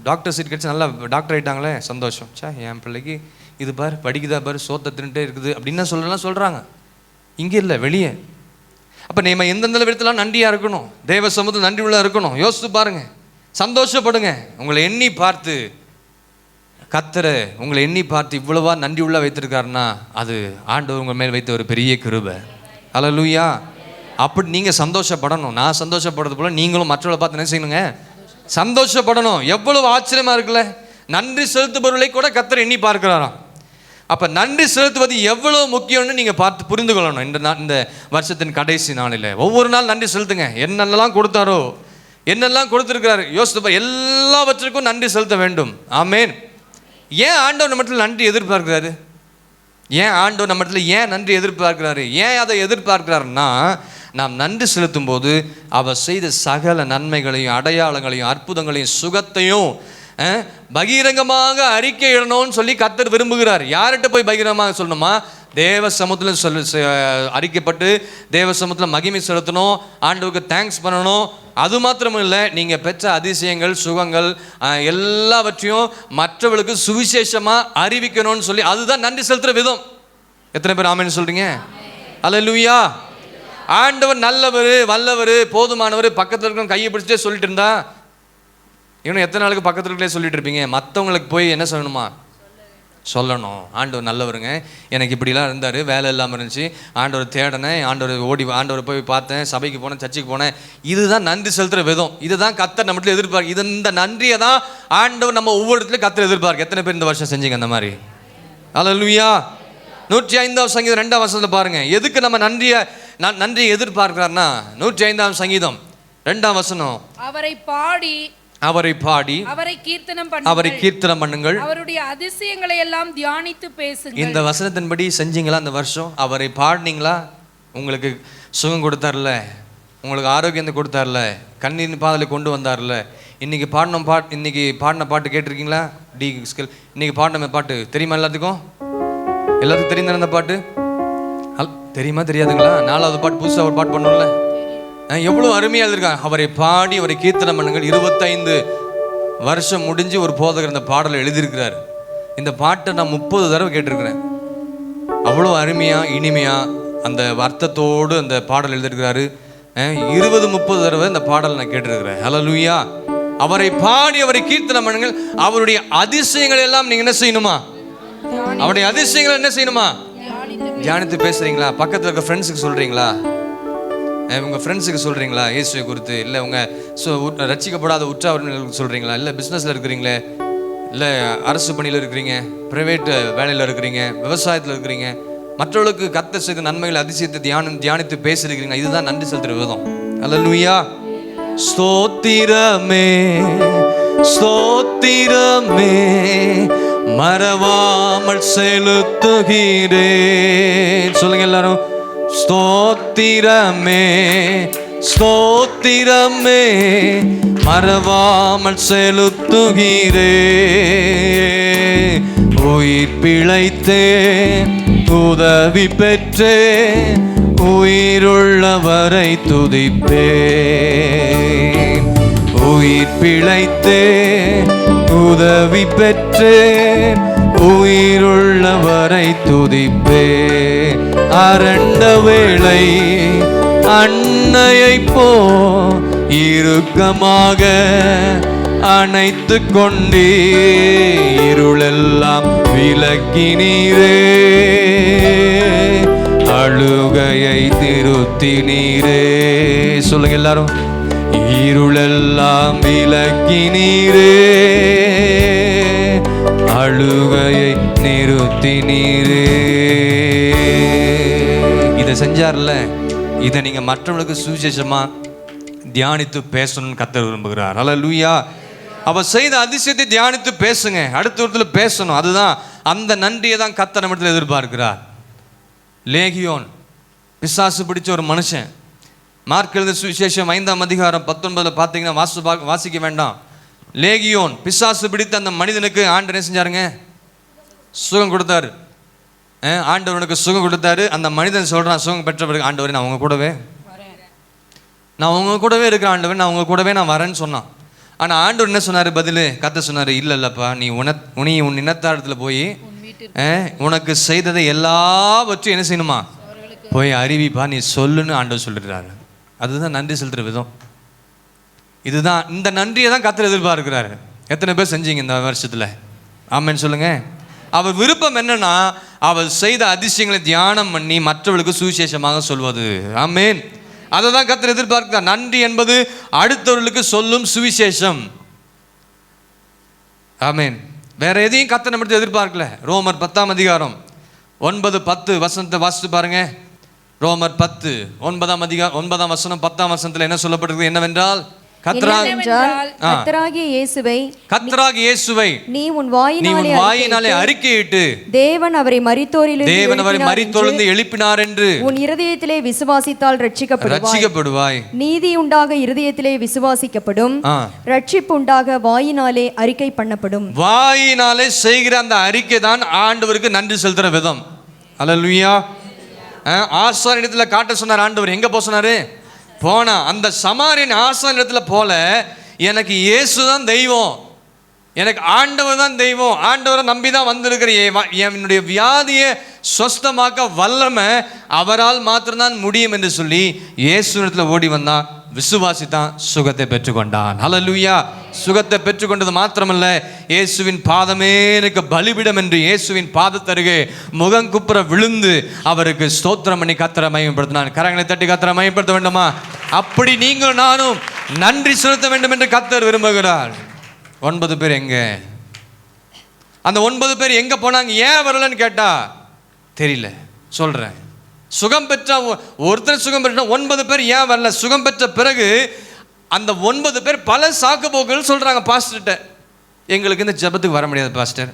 டாக்டர் சீட் கிடச்சி நல்லா டாக்டர் ஆகிட்டாங்களே சந்தோஷம். என் பிள்ளைக்கு இது பார் படிக்குதா பார், சோத்தை தின்னுட்டே இருக்குது அப்படின்னு சொல்கிறாங்க. இங்கே இல்லை, வெளியே. அப்போ நம்ம எந்தெந்த விதத்துலாம் நன்றியாக இருக்கணும், தேவ சமூகத்தில் நன்றி உள்ள இருக்கணும். யோசித்து பாருங்கள், சந்தோஷப்படுங்க. உங்களை எண்ணி பார்த்து கர்த்தரை உங்களை எண்ணி பார்த்து இவ்வளவா நன்றி உள்ள வைத்திருக்காருன்னா அது ஆண்டவர் உங்கள் மேல் வைத்த ஒரு பெரிய கிருபை. அல்லேலூயா. அப்படி நீங்கள் சந்தோஷப்படணும். நான் சந்தோஷப்படுறது போல நீங்களும் மற்றவர்களை பார்த்து என்ன செய்யணுங்க? சந்தோஷப்படணும். எவ்வளவு ஆச்சரியமாக இருக்குல்ல. நன்றி செலுத்துபவர்களை கூட கர்த்தர் எண்ணி பார்க்கிறாராம். அப்போ நன்றி செலுத்துவது எவ்வளோ முக்கியம்னு நீங்கள் பார்த்து புரிந்து கொள்ளணும். இந்த வருஷத்தின் கடைசி நாளில் ஒவ்வொரு நாள் நன்றி செலுத்துங்க. என்னென்னலாம் கொடுத்தாரோ, என்னெல்லாம் கொடுத்துருக்கிறாரு யோசித்து, எல்லாவற்றுக்கும் நன்றி செலுத்த வேண்டும். ஆமேன். ஏன் ஆண்டவர் நம்மிடத்தில் நன்றி எதிர்பார்க்கிறாரு? ஏன் ஆண்டவர் நம்மிடத்தில் ஏன் நன்றி எதிர்பார்க்கிறாரு? ஏன் அதை எதிர்பார்க்கிறாருன்னா, நாம் நன்றி செலுத்தும் போது அவர் செய்த சகல நன்மைகளையும் அடையாளங்களையும் அற்புதங்களையும் சுகத்தையும் பகிரங்கமாக அறிக்கையிடணும்னு சொல்லி கர்த்தர் விரும்புகிறார். யார்கிட்ட போய் பகிரங்கமாக சொல்லணுமா? தேவ சமூகத்தில் அறிக்கப்பட்டு தேவ சமூகத்தில் மகிமை செலுத்தணும், ஆண்டவருக்கு தேங்க்ஸ் பண்ணணும். அது மாத்திரமும் இல்லை, நீங்கள் பெற்ற அதிசயங்கள் சுகங்கள் எல்லாவற்றையும் மற்றவர்களுக்கு சுவிசேஷமாக அறிவிக்கணும்னு சொல்லி அதுதான் நன்றி செலுத்துகிற விதம். எத்தனை பேர் ஆமென் சொல்கிறீங்க? அல்லேலூயா. ஆண்டவர் நல்லவர், வல்லவர், போதுமானவர், பக்கத்தில் இருக்கிற கையை பிடிச்சிட்டே சொல்லிட்டு இருந்தா இன்னும் எத்தனை நாளுக்கு பக்கத்தில் இருக்கிறே சொல்லிட்டு இருப்பீங்க? மற்றவங்களுக்கு போய் என்ன சொல்லணுமா? சொல்லணும். ஆண்டவர் நல்லவருங்க, எனக்கு இப்படிலாம் இருந்தார், வேலை இல்லாமல் இருந்துச்சு, ஆண்டவர் தேடினேன், ஆண்டவர் போய் பார்த்தேன், சபைக்கு போனேன், சர்ச்சுக்கு போனேன். இதுதான் நன்றி செலுத்துகிற விதம். இதுதான் கர்த்தர் நம்மகிட்ட எதிர்பார்க்கு. இந்த நன்றியை தான் ஆண்டவர் நம்ம ஒவ்வொரு இடத்துலையும் கர்த்தர் எதிர்பார்க்கு. எத்தனை பேர் இந்த வருஷம் செஞ்சீங்க அந்த மாதிரி? அல்லேலூயா. 105ஆம் சங்கீதம் 2ஆம் வசனத்தில் பாருங்க, எதுக்கு நம்ம நன்றியை எதிர்பார்க்கிறார்னா 105ஆம் சங்கீதம் 2ஆம் வசனம், அவரை பாடி அவரை கீர்த்தனம் பண்ணுங்கள், அவருடைய அதிசயங்களை எல்லாம் தியானித்து பேசுங்கள். இந்த வசனத்தின்படி செஞ்சீங்களா? இந்த வருஷம் அவரை பாடினீங்களா? உங்களுக்கு சுகம் கொடுத்தார்ல, உங்களுக்கு ஆரோக்கியத்தை கொடுத்தார்ல, கண்ணீர் பாதலை கொண்டு வந்தார்ல. இன்னைக்கு பாடின பாட்டு கேட்டிருக்கீங்களா? டி ஸ்கில் இன்னைக்கு பாடின பாட்டு தெரியுமா? எல்லாத்துக்கும் தெரியும் அந்த பாட்டு? தெரியுமா தெரியாதுங்களா? 4வது பாட்டு புதுசாக ஒரு பாட்டு பண்ணணும்ல, எவ்வளோ அருமையாக இருக்காங்க. அவரை பாடி அவரை கீர்த்தனம் பண்ணுங்கள். 25 வருஷம் முடிஞ்சு ஒரு போதகர் இந்த பாடலை எழுதியிருக்கிறார். இந்த பாட்டை நான் 30 தடவை கேட்டிருக்கிறேன். அவ்வளோ அருமையாக இனிமையாக அந்த அர்த்தத்தோடு அந்த பாடல் எழுதியிருக்கிறாரு. 20-30 தடவை இந்த பாடலை நான் கேட்டிருக்கிறேன். அல்லேலூயா. அவரை பாடி அவரை கீர்த்தனம் பண்ணுங்கள். அவருடைய அதிசயங்கள் எல்லாம் நீங்கள் என்ன செய்யணுமா? அவருடைய அதிசயங்கள் என்ன செய்யணுமா? தியானித்து பேசுறீங்களா? பக்கத்தில் இருக்க ஃப்ரெண்ட்ஸுக்கு சொல்றீங்களா? உங்கள் ஃப்ரெண்ட்ஸுக்கு சொல்கிறீங்களா இயேசுவை குறித்து? இல்லை உங்கள் ரட்சிக்கப்படாத உற்றார்களுக்கு சொல்கிறீங்களா? இல்லை பிஸ்னஸில் இருக்கிறீங்களே, இல்லை அரசு பணியில் இருக்கிறீங்க, ப்ரைவேட் வேலையில் இருக்கிறீங்க, விவசாயத்தில் இருக்கிறீங்க, மற்றவர்களுக்கு கர்த்தர் செய்த நன்மைகள் அதிசயத்தை தியானித்து பேசியிருக்கிறீங்க. இதுதான் நன்றி செலுத்துகிற விதம். அல்லேலூயா. ஸ்தோத்திரமே ஸ்தோத்திரமே மறவாமல் செலுத்துகிறேன். சொல்லுங்க எல்லாரும், ஸ்தோத்திரமே ஸ்தோத்திரமே மறவாமல் செலுத்துகிறேன். உயிர் பிழைத்தேன், உதவி பெற்றேன், உயிருள்ளவரை துதிப்பேன். உயிர் பிழைத்தேன், உதவி பெற்றேன், உயிருள்ளவரை துதிப்பேன். அரண்ட வேளை அன்னையை போ இறுக்கமாக அணைத்து கொண்டே இருளெல்லாம் விலக்கினீரே, அழுகையை நிறுத்தினீரே. சொல்லுங்க எல்லாரும், இருளெல்லாம் விலக்கினீரே, அழுகையை நிறுத்தினீரே. இதை செஞ்சார்ல, இதை நீங்க மற்றவங்களுக்கு சுவிசேஷமா தியானித்து பேசணும்னு கர்த்தர் விரும்புகிறார். அல்லேலூயா. அவர் செய்த அதிசயத்தை தியானித்து பேசுங்க, அடுத்த இடத்துல பேசணும். அதுதான் அந்த நன்றியை தான் கர்த்தர் நம்மிடத்தில் எதிர்பார்க்கிறார். லேகியோன் பிசாசு பிடிச்ச ஒரு மனுஷன். மார்க் எழுதின சுவிசேஷம் 5ஆம் அதிகாரம் 19 பார்த்தீங்கன்னா வாசிக்க வேண்டாம். லேகியோன் பிசாசு பிடித்த அந்த மனிதனுக்கு ஆண்டவர் என்ன செஞ்சாருங்க? சுகம் கொடுத்தாரு. ஆண்டவனுக்கு சுகம் கொடுத்தாரு. அந்த மனிதன் சொல்றான், சுகம் பெற்றவருக்கு, ஆண்டவர் நான் உங்க கூடவே இருக்கிறேன் ஆண்டவர், நான் உங்க கூடவே நான் வரேன்னு சொன்னான். ஆனால் ஆண்டவர் என்ன சொன்னார்? பதில் கர்த்தர் சொன்னார், இல்லைல்லப்பா, நீ உன் இனத்தாரத்தில் போய் உனக்கு செய்ததை எல்லாவற்றையும் என்ன செய்யணுமா? போய் அறிவிப்பா, நீ சொல்லுன்னு ஆண்டவர் சொல்லிடுறாரு. அதுதான் நன்றி செலுத்துற விதம். இதுதான், இந்த நன்றியை தான் கர்த்தர் எதிர்பார்க்கிறாரு. எத்தனை பேர் செஞ்சீங்க இந்த வருஷத்தில்? ஆமென் சொல்லுங்க. அவர் விருப்பம் என்னன்னா, அவர் செய்த அதிசயங்களை தியானம் பண்ணி மற்றவர்களுக்கு சுவிசேஷமாக சொல்வது. ஆமென். அதை தான் கர்த்தர் எதிர்பார்க்கிறார். நன்றி என்பது அடுத்தவர்களுக்கு சொல்லும் சுவிசேஷம். ஆமென். வேற எதையும் கர்த்தர் நம்மிடத்தில் எதிர்பார்க்கல. ரோமர் 10ஆம் அதிகாரம் 9-10 வசனத்தை வாசித்து பாருங்க. ரோமர் 10 9ஆம் அதிகாரம் 9ஆம் வசனம் 10ஆம் வசனத்தில் என்ன சொல்லப்பட்டிருக்கு? என்னவென்றால், கர்த்தராகிய இயேசுவை நீ உன் வாயினாலே அறிக்கையிட்டு தேவன் அவரை மரித்தோரிலிருந்து எழுப்பினார் என்று உன் இருதயத்திலே விசுவாசித்தால் ரட்சிக்கப்படுவாய். நீதி உண்டாக இருதயத்திலே விசுவாசிக்கப்படும், ரட்சிப்பு உண்டாக வாயினாலே அறிக்கை பண்ணப்படும். வாயினாலே செய்கிற அந்த அறிக்கை தான் ஆண்டவருக்கு நன்றி செலுத்துற விதம். அல்லேலூயா. ஆசாரியன் இடத்துல காட்ட சொன்னார் ஆண்டவர். எங்க போக சொன்னாரு? போனா அந்த சமாரியன் ஆசாரியன் இடத்துல போல, எனக்கு இயேசு தான் தெய்வம், எனக்கு ஆண்டவர் தான் தெய்வம், ஆண்டவரை நம்பி தான் வந்திருக்கிறேன், என்னுடைய வியாதியை சொஸ்தமாக்க வல்லமை அவரால் மாத்திரம்தான் முடியும் என்று சொல்லி இயேசுவிடத்தில் ஓடி வந்தான். விசுவாசித்தான், சுகத்தை பெற்றுக்கொண்டான். ஹல்லேலூயா. சுகத்தை பெற்றுக்கொண்டது மாத்திரமல்ல, இயேசுவின் பாதமே எனக்கு பலிபிடம் என்று இயேசுவின் பாதத்தருகே முகங்குப்புற விழுந்து அவருக்கு ஸ்தோத்திரம் பண்ணி கர்த்தரை மகிமைப்படுத்தினான். கரங்களை தட்டி கர்த்தரை மகிமைப்படுத்த வேண்டுமா? அப்படி நீங்கள் நானும் நன்றி செலுத்த வேண்டும் என்று கர்த்தர் விரும்புகிறார். 9 பேர் எங்க? அந்த 9 பேர் எங்க போனாங்க? ஏன் வரலன்னு கேட்டா தெரியல. சொல்றேன், சுகம் பெற்ற ஒருத்தர் சுகம் பெற்ற 9 பேர் ஏன் வரல? சுகம் பெற்ற பிறகு அந்த 9 பேர் பல சாக்கு போக்குகள் சொல்றாங்க பாஸ்டர்கிட்ட. எங்களுக்கு இந்த ஜெபத்துக்கு வர முடியாது பாஸ்டர்,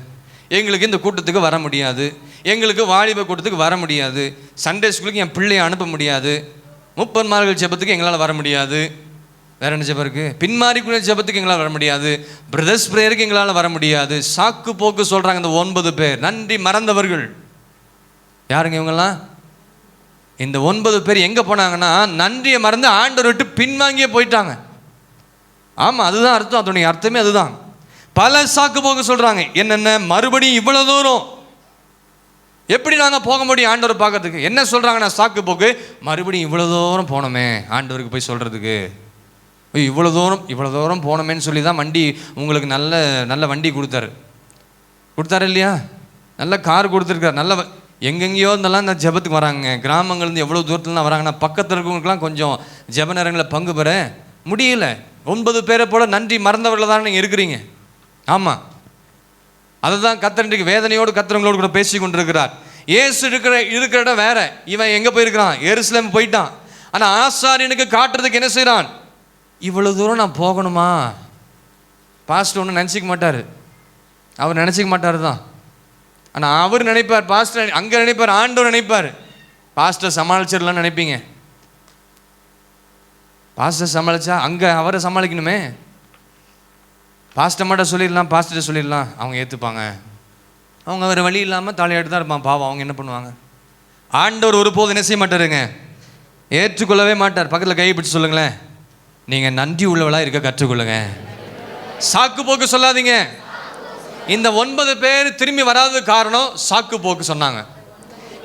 எங்களுக்கு இந்த கூட்டத்துக்கு வர முடியாது, எங்களுக்கு வாலிப கூட்டத்துக்கு வர முடியாது, சண்டே ஸ்கூலுக்கு என் பிள்ளையை அனுப்ப முடியாது, 30 நாள்கள் ஜெபத்துக்கு எங்களால் வர முடியாது, வேற என்ன ஜெபம் இருக்கு, பின்மாறிக்குள்ள ஜெபத்துக்கு எங்களால் வர முடியாது, பிரதர்ஸ் பிரேயருக்கு எங்களால் வர முடியாது, சாக்கு போக்கு சொல்றாங்க. இந்த 9 பேர் நன்றி மறந்தவர்கள். யாருங்க இவங்கெல்லாம்? இந்த 9 பேர் எங்க போனாங்கன்னா நன்றியை மறந்து ஆண்டவர் விட்டு பின்வாங்கியே போயிட்டாங்க. ஆமா, அதுதான் அர்த்தம். அதனுடைய அர்த்தமே அதுதான். பல சாக்கு போக்கு சொல்றாங்க. என்னென்ன? மறுபடியும் இவ்வளவு தூரம் எப்படி நாங்கள் போக முடியும் ஆண்டவரை பார்க்கறதுக்கு? என்ன சொல்றாங்கன்னா சாக்கு போக்கு, மறுபடியும் இவ்வளவு தூரம் போனோமே ஆண்டவருக்கு போய் சொல்றதுக்கு, இவ்வளோ தூரம் போனோமேன்னு சொல்லி தான் வண்டி உங்களுக்கு நல்ல நல்ல வண்டி கொடுத்தாரு இல்லையா? நல்ல கார் கொடுத்துருக்காரு. நல்ல எங்கெங்கேயோ இருந்தெல்லாம் இந்த ஜெபத்துக்கு வராங்க. கிராமங்கள்லேருந்து எவ்வளோ தூரத்துலாம் வராங்கன்னா பக்கத்தில் இருக்கவங்களுக்குலாம் கொஞ்சம் ஜெப நேரங்களில் பங்கு பெற முடியல. 9 பேரை போல நன்றி மறந்தவர்கள் தான் நீங்கள் இருக்கிறீங்க. ஆமாம், அதுதான் கர்த்தர் இன்றைக்கு வேதனையோடு கர்த்தர்களோடு கூட பேசி கொண்டிருக்கிறார். இயேசு இருக்கிற இடம் வேற. இவன் எங்கே போயிருக்கிறான்? எருசலேம் போயிட்டான். ஆனால் ஆசாரியனுக்கு காட்டுறதுக்கு என்ன செய்கிறான்? இவ்வளோ தூரம் நான் போகணுமா? பாஸ்டர் ஒன்றும் நினச்சிக்க மாட்டார், அவர் நினச்சிக்க மாட்டார் தான். ஆனால் அவர் நினைப்பார், பாஸ்டர் அங்கே நினைப்பார், ஆண்டவர் நினைப்பார். பாஸ்டர் சமாளிச்சிடலாம்னு நினைப்பீங்க. பாஸ்டர் சமாளிச்சா அங்கே அவரை சமாளிக்கணுமே. பாஸ்டர் மட்டும் சொல்லிடலாம், பாஸ்டர் சொல்லிடலாம், அவங்க ஏற்றுப்பாங்க. அவங்க வேறு வழி இல்லாமல் தாலியாட்டு தான் இருப்பான். பாவம், அவங்க என்ன பண்ணுவாங்க? ஆண்டவர் ஒருபோது என்ன செய்ய மாட்டாருங்க, ஏற்றுக்கொள்ளவே மாட்டார். பக்கத்தில் கை பிடிச்சி சொல்லுங்களேன், நீங்கள் நன்றி உள்ளவளாக இருக்க கற்றுக்கொள்ளுங்க. சாக்கு போக்கு சொல்லாதீங்க. இந்த 9 பேர் திரும்பி வராதது காரணம் சாக்கு போக்கு சொன்னாங்க.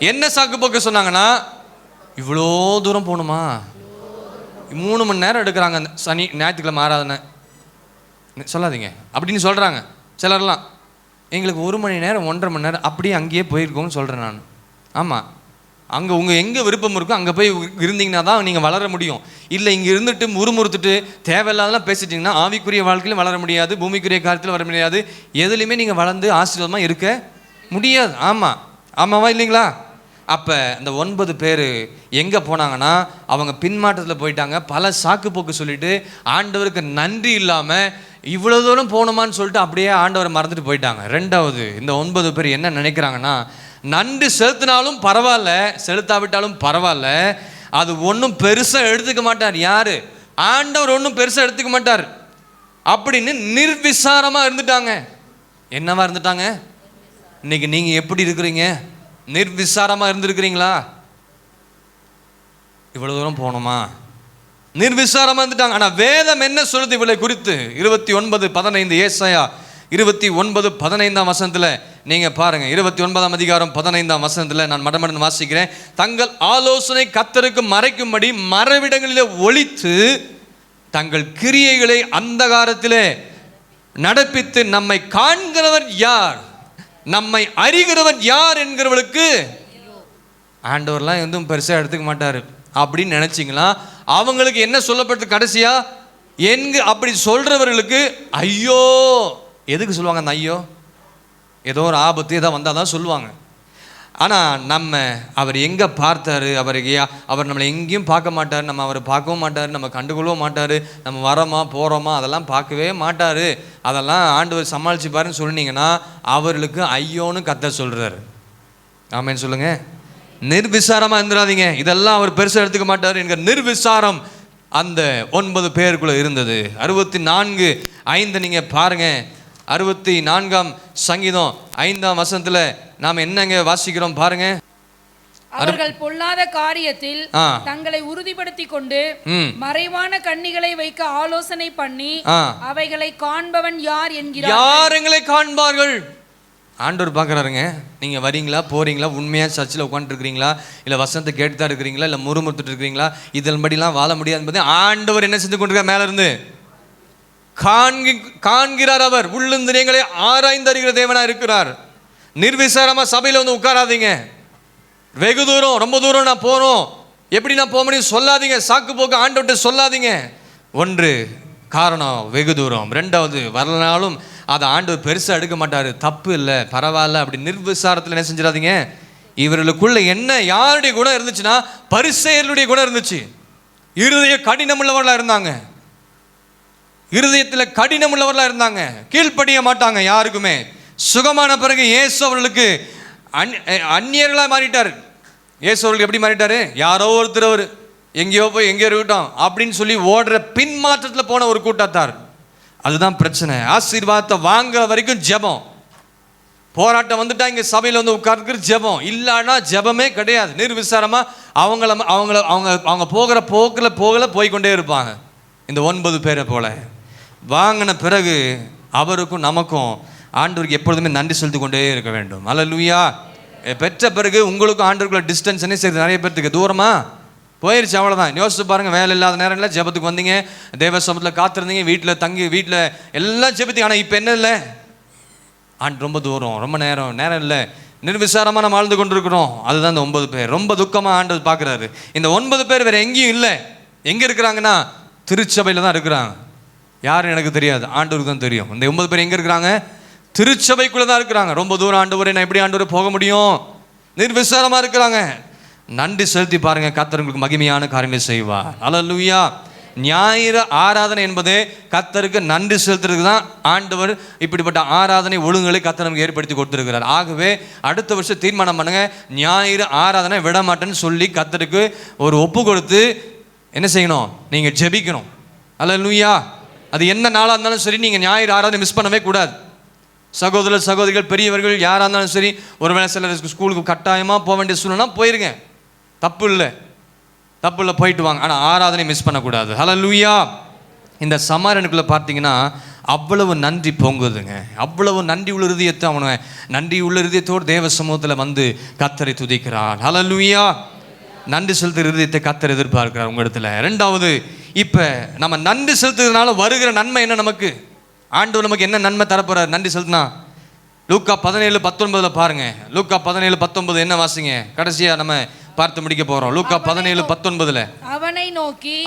என்ன சாக்கு போக்கு சொன்னாங்கன்னா, இவ்வளோ தூரம் போகணுமா, 3 மணி நேரம் எடுக்கிறாங்க சனி ஞாயிற்றுக்கிழமை ஆராதனை, சொல்லாதீங்க அப்படின்னு சொல்கிறாங்க. சிலர்லாம் எங்களுக்கு 1 மணி நேரம் 1.5 மணி நேரம் அப்படியே அங்கேயே போயிருக்கோன்னு சொல்கிறேன் நான். ஆமாம், அங்கே உங்கள் எங்கே விருப்பம் இருக்கோ அங்கே போய் இருந்தீங்கன்னா தான் நீங்கள் வளர முடியும். இல்லை இங்கே இருந்துட்டு முறுமுறுத்துட்டு தேவையில்லாதெல்லாம் பேசிட்டிங்கன்னா ஆவிக்குரிய வாழ்க்கையிலும் வளர முடியாது, பூமிக்குரிய காலத்தில் வர முடியாது, எதுலேயுமே நீங்கள் வளர்ந்து ஆசீர்வாதமாக இருக்க முடியாது. ஆமாம், ஆமாவா இல்லைங்களா? அப்போ இந்த 9 பேர் எங்கே போனாங்கன்னா அவங்க பின்மாற்றத்தில் போயிட்டாங்க. பல சாக்கு போக்கு சொல்லிட்டு ஆண்டவருக்கு நன்றி இல்லாமல் இவ்வளோ தூரம் போகணுமான்னு சொல்லிட்டு அப்படியே ஆண்டவரை மறந்துட்டு போயிட்டாங்க. ரெண்டாவது, இந்த 9 பேர் என்ன நினைக்கிறாங்கன்னா, நன்றி செலுத்தினாலும் பரவாயில்ல, செலுத்தாவிட்டாலும் பரவாயில்ல, அது ஒன்றும் பெருசாக எடுத்துக்க மாட்டார். யார்? ஆண்டவர் ஒன்றும் பெருசாக எடுத்துக்க மாட்டார் அப்படின்னு நிர்விசாரமாக இருந்துட்டாங்க. என்னவா இருந்துட்டாங்க? இன்னைக்கு நீங்கள் எப்படி இருக்கிறீங்க? நிர்விசாரமாக இருந்திருக்கிறீங்களா? இவ்வளோ தூரம் போகணுமா? நிர்விசாரமாக இருந்துட்டாங்க. ஆனால் வேதம் என்ன சொல்லுது இவளை குறித்து? 29:15 ஏசாயா 29:15 நீங்கள் பாருங்கள். 29ஆம் அதிகாரம் 15ஆம் வசனத்தில் நான் மடமடன் வாசிக்கிறேன். தங்கள் ஆலோசனை கர்த்தருக்கு மறைக்கும்படி மறைவிடங்களிலே ஒளித்து தங்கள் கிரியைகளை அந்தகாரத்திலே நடப்பித்து நம்மை காண்கிறவர் யார், நம்மை அறிகிறவர் யார் என்கிறவளுக்கு ஆண்டவர்லாம் எதுவும் பெருசாக எடுத்துக்க மாட்டார் அப்படின்னு நினச்சிங்களா? அவங்களுக்கு என்ன சொல்லப்பட்டு கடைசியா அப்படி சொல்கிறவர்களுக்கு ஐயோ. எதுக்கு சொல்லுவாங்க அந்த ஐயோ? ஏதோ ஒரு ஆபத்து ஏதோ வந்தால் தான் சொல்லுவாங்க. ஆனால் நம்ம அவர் எங்கே பார்த்தாரு, அவர் நம்மளை எங்கேயும் பார்க்க மாட்டார், நம்ம அவரை பார்க்கவும் மாட்டார், நம்ம கண்டுகொள்ளவும் மாட்டார், நம்ம வரோமா போகிறோமா அதெல்லாம் பார்க்கவே மாட்டார், அதெல்லாம் ஆண்டவர் சமாளிச்சுப்பாருன்னு சொன்னீங்கன்னா அவர்களுக்கு ஐயோன்னு கர்த்தர் சொல்கிறாரு. ஆமேன்னு சொல்லுங்கள். நிர்விசாரமாக இருந்துடாதீங்க. இதெல்லாம் அவர் பெருசாக எடுத்துக்க மாட்டார் என்கிற நிர்விசாரம் அந்த 9 பேருக்குள்ளே இருந்தது. 64:5 நீங்கள் பாருங்கள். 64ஆம் சங்கீதம் 5ஆம் வசனத்தில் நாம் என்னங்க வாசிக்கிறோம் பாருங்க. அவர்கள் பொல்லாத காரியத்தில் தங்களை உறுதிப்படுத்திக் கொண்டு மறைவான கண்ணிகளை வைக்க ஆலோசனை பண்ணி அவைகளை காண்பவன் யார் என்கிறார். யார் எங்களை காண்பார்கள்? ஆண்டவர் பார்க்குறாருங்க. நீங்கள் வரீங்களா, போகிறீங்களா, உண்மையாக சர்ச்சில் உட்காந்துருக்கிறீங்களா, இல்லை வசனத்தை கேட்டு தான் இருக்கிறீங்களா, இல்லை முறுமுறுத்துட்டு இருக்கிறீங்களா, இதன்படிலாம் வாழ முடியாது என்பதை ஆண்டவர் என்ன செஞ்சு கொண்டிருக்கார்? மேலே இருந்து காண்கிறார். அவர் உள்ளிருந்து எங்களை ஆராய்ந்து அறிகிற தேவனாக இருக்கிறார். நிர்விசாரமாக சபையில் வந்து உட்காராதீங்க. வெகு தூரம், ரொம்ப தூரம் நான் போகிறோம், எப்படி நான் போக முடியும் சொல்லாதீங்க. சாக்கு போக்கு ஆண்டவர்கிட்ட சொல்லாதீங்க. ஒன்று காரணம் வெகு தூரம். ரெண்டாவது வரலனாலும் அதை ஆண்டவர் பெருசாக எடுக்க மாட்டார். தப்பு இல்லை, பரவாயில்ல, அப்படி நிர்விசாரத்தில் என்ன செஞ்சிடாதீங்க. இவர்களுக்குள்ள என்ன யாருடைய குணம் இருந்துச்சுன்னா பரிசேயர்களுடைய குணம் இருந்துச்சு. இருதய கடினம் உள்ளவர்களாக இருந்தாங்க. இருதயத்தில் கடினம் உள்ளவர்களாக இருந்தாங்க. கீழ்ப்படிய மாட்டாங்க யாருக்குமே. சுகமான பிறகு இயேசு அவர்களுக்கு அந்நியர்களாக மாறிட்டார். இயேசு அவர்களுக்கு எப்படி மாறிட்டாரு? யாரோ ஒருத்தர் அவர் எங்கேயோ போய் எங்கேயோ இருக்கட்டும் அப்படின்னு சொல்லி ஓடுற பின்மாற்றத்தில் போன ஒரு கூட்டத்தார். அதுதான் பிரச்சனை. ஆசீர்வாதத்தை வாங்குற வரைக்கும் ஜெபம். போராட்டம் வந்துட்டா இங்கே சபையில் வந்து உட்கார்ந்து ஜெபம் இல்லைன்னா ஜெபமே கிடையாது. நிர்விசாரமாக அவங்க போகிற போக்கில் போய்கொண்டே இருப்பாங்க. இந்த 9 பேரை போல வாங்கின பிறகு அவருக்கும் நமக்கும் ஆண்டவருக்கு எப்பொழுதுமே நன்றி செலுத்தி கொண்டே இருக்க வேண்டும். அல்லேலூயா. பெற்ற பிறகு உங்களுக்கும் ஆண்டவருக்குள்ள டிஸ்டன்ஸ் என்ன செய்யுது? நிறைய பேர்த்துக்கு தூரமாக போயிடுச்சு, அவ்வளோதான். யோசிச்சு பாருங்கள். வேலை இல்லாத நேரம் இல்லை, ஜெபத்துக்கு வந்தீங்க, தேவ சமூகத்தில் காத்திருந்தீங்க, வீட்டில் தங்கி வீட்டில் எல்லாம் ஜெபத்துக்கு. ஆனால் இப்போ என்ன இல்லை? ரொம்ப தூரம், ரொம்ப நேரம் இல்லை, நிர்விசாரமாக நம்ம ஆழ்ந்து கொண்டிருக்கிறோம். அதுதான் இந்த 9 பேர். ரொம்ப துக்கமாக ஆண்டவர் பார்க்குறாரு. இந்த 9 பேர் வேறு எங்கேயும் இல்லை. எங்கே இருக்கிறாங்கன்னா திருச்சபையில் தான் இருக்கிறாங்க. யாரும் எனக்கு தெரியாது, ஆண்டவருக்கு தான் தெரியும். இந்த 9 பேர் எங்கே இருக்கிறாங்க? திருச்சபைக்குள்ளே தான் இருக்கிறாங்க. ரொம்ப தூரம் ஆண்டவரே, நான் எப்படி ஆண்டவர் போக முடியும்? நிர்விசாரமாக இருக்கிறாங்க. நன்றி செலுத்தி பாருங்க, கர்த்தர் உங்களுக்கு மகிமையான காரியங்களை செய்வார். அல்லேலூயா. ஞாயிறு ஆராதனை என்பதே கர்த்தருக்கு நன்றி செலுத்துறதுக்கு தான் ஆண்டவர் இப்படிப்பட்ட ஆராதனை ஒழுங்குகளை கர்த்தர் நமக்கு ஏற்படுத்தி கொடுத்துருக்கிறார். ஆகவே அடுத்த வருஷம் தீர்மானம் பண்ணுங்க, ஞாயிறு ஆராதனை விட மாட்டேன்னு சொல்லி கர்த்தருக்கு ஒரு ஒப்பு கொடுத்து என்ன செய்யணும்? நீங்கள் ஜெபிக்கணும். அல்லேலூயா. அது என்ன நாளாக இருந்தாலும் சரி, நீங்கள் ஞாயிறு ஆராதனை மிஸ் பண்ணவே கூடாது. சகோதரர் சகோதரிகள் பெரியவர்கள் யாராக இருந்தாலும் சரி, ஒருவேளை சிலர் ஸ்கூலுக்கு கட்டாயமாக போக வேண்டிய சூழ்நிலை போயிருங்க, தப்பு இல்லை, போயிட்டு வாங்க. ஆனால் ஆராதனை மிஸ் பண்ணக்கூடாது. ஹல்லேலூயா. இந்த சமாரியனுக்குள்ளே பார்த்தீங்கன்னா அவ்வளவு நன்றி பொங்குதுங்க. அவ்வளவு நன்றி உள்ள இருதயத்தை அவனை நன்றி உள்ள இருதயத்தோடு தேவ சமூகத்தில் வந்து கர்த்தரை துதிக்கிறான். ஹல்லேலூயா. நன்றி செலுத்துகிற இருதயத்தை கர்த்தர் எதிர்பார்க்கிறார் உங்கள் இடத்துல. ரெண்டாவது, இப்போ நம்ம நன்றி செலுத்துறதுனால வருகிற நன்மை என்ன? நமக்கு ஆண்டவர் நமக்கு என்ன நன்மை தரப்போறார் நன்றி செலுத்தினா? லூக்கா 17:19 பாருங்க. லூக்கா 17:19 என்ன வாசிங்க? கடைசியா நம்ம பார்த்து முடிக்க போறோம். லூக்கா 17:19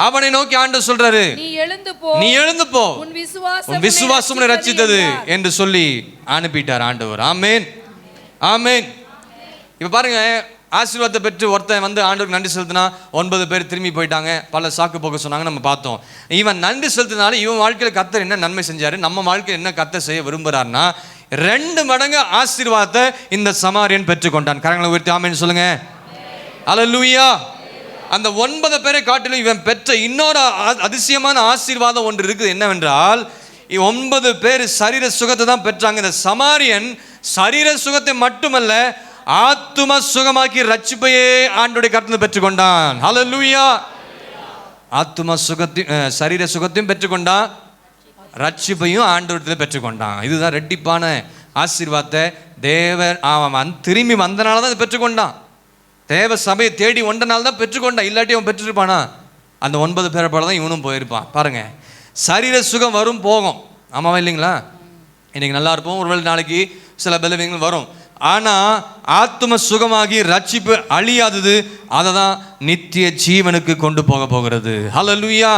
அவனை நோக்கி ஆண்டவர் சொல்றாரு, நீ எழுந்து போ, உன் விசுவாசம் உன்னை ரட்சித்தது என்று சொல்லி அனுப்பிட்டார் ஆண்டவர். ஆமென், ஆமென். இப்ப பாருங்க, ஆசீர்வாதத்தை பெற்று ஒருத்தன் வந்து ஆண்டவருக்கு நன்றி செலுத்தினா 9 பேர் திரும்பி போயிட்டாங்க, பல சாக்கு போக்க சொன்னாங்க, நம்ம பார்த்தோம். இவன் நன்றி செலுத்தினாலும் இவன் வாழ்க்கையில் கர்த்தர் என்ன நன்மை செஞ்சாரு, நம்ம வாழ்க்கையில் என்ன கர்த்தர் செய்ய விரும்புறாருன்னா 2 மடங்கு ஆசீர்வாதத்தை இந்த சமாரியன் பெற்றுக்கொண்டான். கரங்களை உயர்த்தி ஆமென் சொல்லுங்க. அல்லேலூயா. அந்த 9 பேரை காட்டிலும் இவன் பெற்ற இன்னொரு அதிசயமான ஆசீர்வாதம் ஒன்று இருக்குது. என்னவென்றால் 9 பேர் சரீர சுகத்தை தான் பெற்றாங்க. இந்த சமாரியன் சரீர சுகத்தை மட்டுமல்ல, ஆத்தும சுகமாக்கி ரட்சிப்பையே ஆண்டவருடைய கருத்தில் பெற்றுக்கொண்டான். ஹல்லேலூயா. ஆத்தும சுகத்தையும் சரீர சுகத்தையும் பெற்றுக்கொண்டான், ரட்சிப்பையும் ஆண்டவரத்தில் பெற்றுக்கொண்டான். இதுதான் ரெட்டிப்பான ஆசீர்வாதத்தை தேவன் அவன் திரும்பி வந்தனால தான் பெற்றுக்கொண்டான். தேவ சபையை தேடி ஒன்றனால தான் பெற்றுக்கொண்டான். இல்லாட்டி அவன் பெற்றிருப்பானா? அந்த 9 பேரை போல தான் இவனும் போயிருப்பான். பாருங்க, சரீர சுகம் வரும் போகும், ஆமாவா இல்லைங்களா? இன்னைக்கு நல்லா இருப்போம், ஒருவேளை நாளைக்கு சில பலவீனங்கள் வரும். ஆனால் ஆத்தும சுகமாகி ரட்சிப்பு அழியாதது, அதை தான் நித்திய ஜீவனுக்கு கொண்டு போக போகிறது. ஹல்லேலூயா,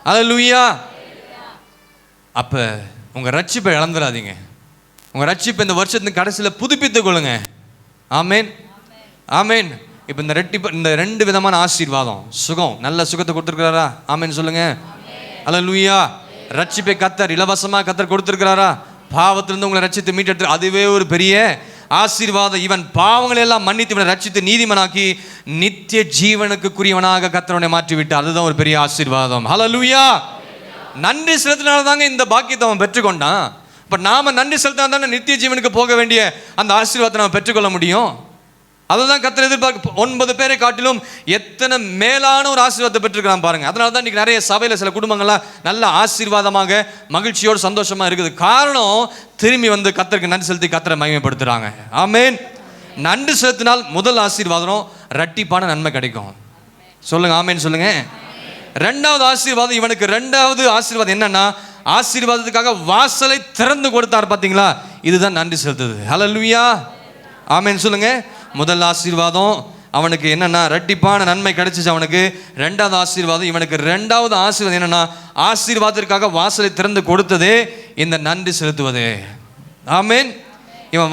ஹல்லேலூயா. அப்போ உங்கள் ரட்சிப்பை இழந்துடாதீங்க. உங்கள் ரட்சிப்பை இந்த வருஷத்துக்கு கடைசியில் புதுப்பித்துக் கொள்ளுங்க. ஆமேன், ஆமேன். இப்போ இந்த 2 விதமான ஆசீர்வாதம், சுகம், நல்ல சுகத்தை கொடுத்துருக்கிறாரா? ஆமேன் சொல்லுங்க. ஹல்லேலூயா. ரட்சிப்பை கர்த்தர் இலவசமாக கர்த்தர் கொடுத்துருக்கிறாரா? பாவத்திலிருந்து உங்களை ரட்சித்து மீட்டெடுத்து, அதுவே ஒரு பெரிய ஆசீர்வாதம். இவன் பாவங்களை எல்லாம் மன்னித்து இவனை ரட்சித்து நீதிமனாக்கி நித்திய ஜீவனுக்குரியவனாக கர்த்தரை மாற்றி விட்டார். அதுதான் ஒரு பெரிய ஆசீர்வாதம். ஹல்லேலூயா. நன்றி செலுத்தினால தாங்க இந்த பாக்கியத்தை அவன் பெற்றுக்கொண்டான். இப்போ நாம நன்றி செலுத்தினா தானே நித்திய ஜீவனுக்கு போக வேண்டிய அந்த ஆசீர்வாதத்தை நம்ம பெற்றுக்கொள்ள முடியும். அதுதான் கர்த்தர் எதிர்பார்க்க. 9 பேரை காட்டிலும் எத்தனை மேலான ஒரு ஆசீர்வாதத்தை பெற்றிருக்கிறான் பாருங்க. அதனால தான் இன்னைக்கு நிறைய சபையில் சில குடும்பங்கள்லாம் நல்ல ஆசீர்வாதமாக மகிழ்ச்சியோடு சந்தோஷமா இருக்குது. காரணம், திரும்பி வந்து கர்த்தருக்கு நன்றி செலுத்தி கர்த்தரை மகிமைப்படுத்துறாங்க. ஆமென். நன்றி செலுத்தினால் முதல் ஆசீர்வாதம் இரட்டிப்பான நன்மை கிடைக்கும். சொல்லுங்க ஆமென் சொல்லுங்க. ரெண்டாவது ஆசீர்வாதம், இவனுக்கு ரெண்டாவது ஆசீர்வாதம் என்னன்னா, ஆசீர்வாதத்துக்காக வாசலை திறந்து கொடுத்தார் பாத்தீங்களா, இதுதான் நன்றி செலுத்துது. ஹல்லேலூயா ஆமென் சொல்லுங்க. முதல் ஆசீர்வாதம் அவனுக்கு என்னன்னா இரட்டிப்பான நன்மை கிடைச்சிச்சு அவனுக்கு. ரெண்டாவது ஆசீர்வாதம், இவனுக்கு ரெண்டாவது ஆசீர்வாதம் என்னன்னா, ஆசீர்வாதத்திற்காக வாசலை திறந்து கொடுத்ததே இந்த நன்றி செலுத்துவதே. ஆமென். இவன்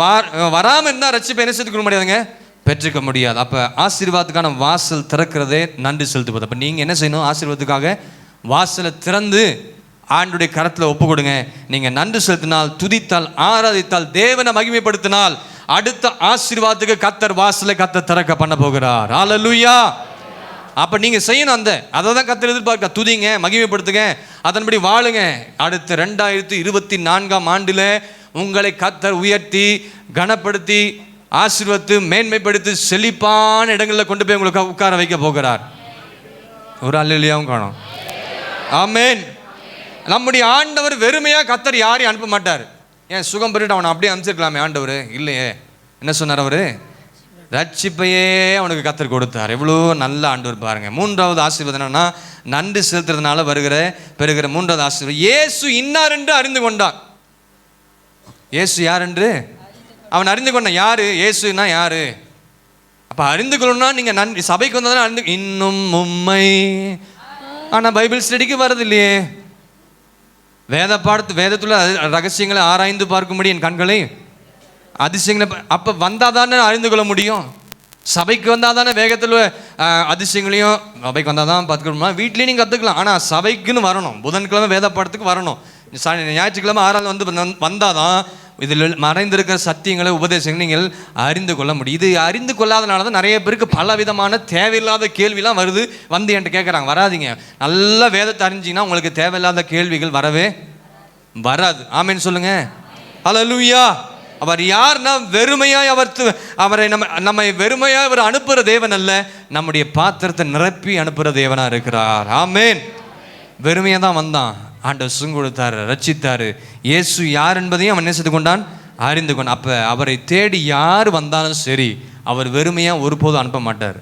வராமல் இருந்தால் ரட்சிப்பை என்ன செலுத்திக்க முடியாதுங்க, பெற்றுக்க முடியாது. அப்போ ஆசீர்வாதத்துக்கான வாசல் திறக்கிறதே நன்றி செலுத்துவது. அப்போ நீங்கள் என்ன செய்யணும், ஆசீர்வாதத்துக்காக வாசலை திறந்து ஆண்டுடைய கரத்தில் ஒப்பு கொடுங்க. நீங்கள் நன்றி செலுத்தினால், துதித்தால், ஆராதித்தால், தேவனை மகிமைப்படுத்தினால், அடுத்த ஆசீர்வாதத்துக்கு கர்த்தர் வாசலை கர்த்தர் திறக்க பண்ண போகிறார். ஹல்லேலூயா. அப்போ நீங்கள் செய்யணும், அதை தான் கர்த்தர் எதிர்பார்க்க. துதிங்க, மகிமைப்படுத்துங்க, அதன்படி வாழுங்க. அடுத்த 2024ஆம் ஆண்டில் உங்களை கர்த்தர் உயர்த்தி, கனப்படுத்தி, ஆசீர்வத்து, மேன்மைப்படுத்தி, செழிப்பான இடங்களில் கொண்டு போய் உங்களுக்கு உட்கார வைக்க போகிறார். ஒரு அல்லேலூயாவும் காணோம். ஆமென். நம்முடைய ஆண்டவர் வெறுமையாக கர்த்தர் யாரையும் அனுப்ப மாட்டார். ஏன் சுகம் பெற்றுட்டு அவனை அப்படியே அனுப்பிச்சிருக்கலாமே ஆண்டவர்? இல்லையே. என்ன சொன்னார் அவர்? ரட்சிப்பையே அவனுக்கு கர்த்தர் கொடுத்தார். எவ்வளோ நல்ல ஆண்டவர் பாருங்க. மூன்றாவது ஆசீர்வாதம் என்னன்னா, நன்றி செலுத்துறதுனால பெறுகிற மூன்றாவது ஆசீர்வாதம், இயேசு இன்னார் என்று அறிந்து கொண்டான். இயேசு யார் என்று அவன் அறிந்து கொண்டான். யாரு இயேசுனா யாரு? அப்ப அறிந்து கொள்ளணும்னா நீங்க நன்றி சபைக்கு வந்தா அறிந்து, இன்னும் உம்மை. ஆனா பைபிள் ஸ்டடிக்கு வர்றது இல்லையே. வேதத்துல ரகசியங்களை ஆராய்ந்து பார்க்கும்படி என் கண்களை அதிசயங்களை. அப்ப வந்தாதானே அறிந்து கொள்ள முடியும். சபைக்கு வந்தாதானே வேகத்தில் அதிசயங்களையும், சபைக்கு வந்தாதான் பார்த்துக்கணுமா, வீட்லேயும் நீங்கள் கற்றுக்கலாம். ஆனால் சபைக்குன்னு வரணும். புதன்கிழமை வேத பாடத்துக்கு வரணும். ஞாயிற்றுக்கிழமை 6 வந்தாதான் இதில் மறைந்திருக்கிற சத்தியங்களை, உபதேசங்களை நீங்கள் அறிந்து கொள்ள முடியும். இது அறிந்து கொள்ளாதனால தான் நிறைய பேருக்கு பல விதமான தேவையில்லாத கேள்விலாம் வருது. வந்து என்கிட்ட கேட்குறாங்க. வராதிங்க. நல்ல வேதத்தை அறிஞ்சிங்கன்னா உங்களுக்கு தேவையில்லாத கேள்விகள் வரவே வராது. ஆமென் சொல்லுங்க. ஹல்லேலூயா. அவர் யார்னா, வெறுமையாய் அவரை நம்மை வெறுமையாய் அவர் அனுப்புகிற தேவன் அல்ல, நம்முடைய பாத்திரத்தை நிரப்பி அனுப்புகிற தேவனாக இருக்கிறார். ஆமென். வெறுமையாக தான் வந்தான், ஆண்டவர் சுகம் கொடுத்தாரு, ரட்சித்தாரு. இயேசு யார் என்பதையும் அவன் நேசித்து கொண்டான், அறிந்து கொண்டான். அப்போ அவரை தேடி யார் வந்தாலும் சரி, அவர் வெறுமையாக ஒருபோதும் அனுப்ப மாட்டார்.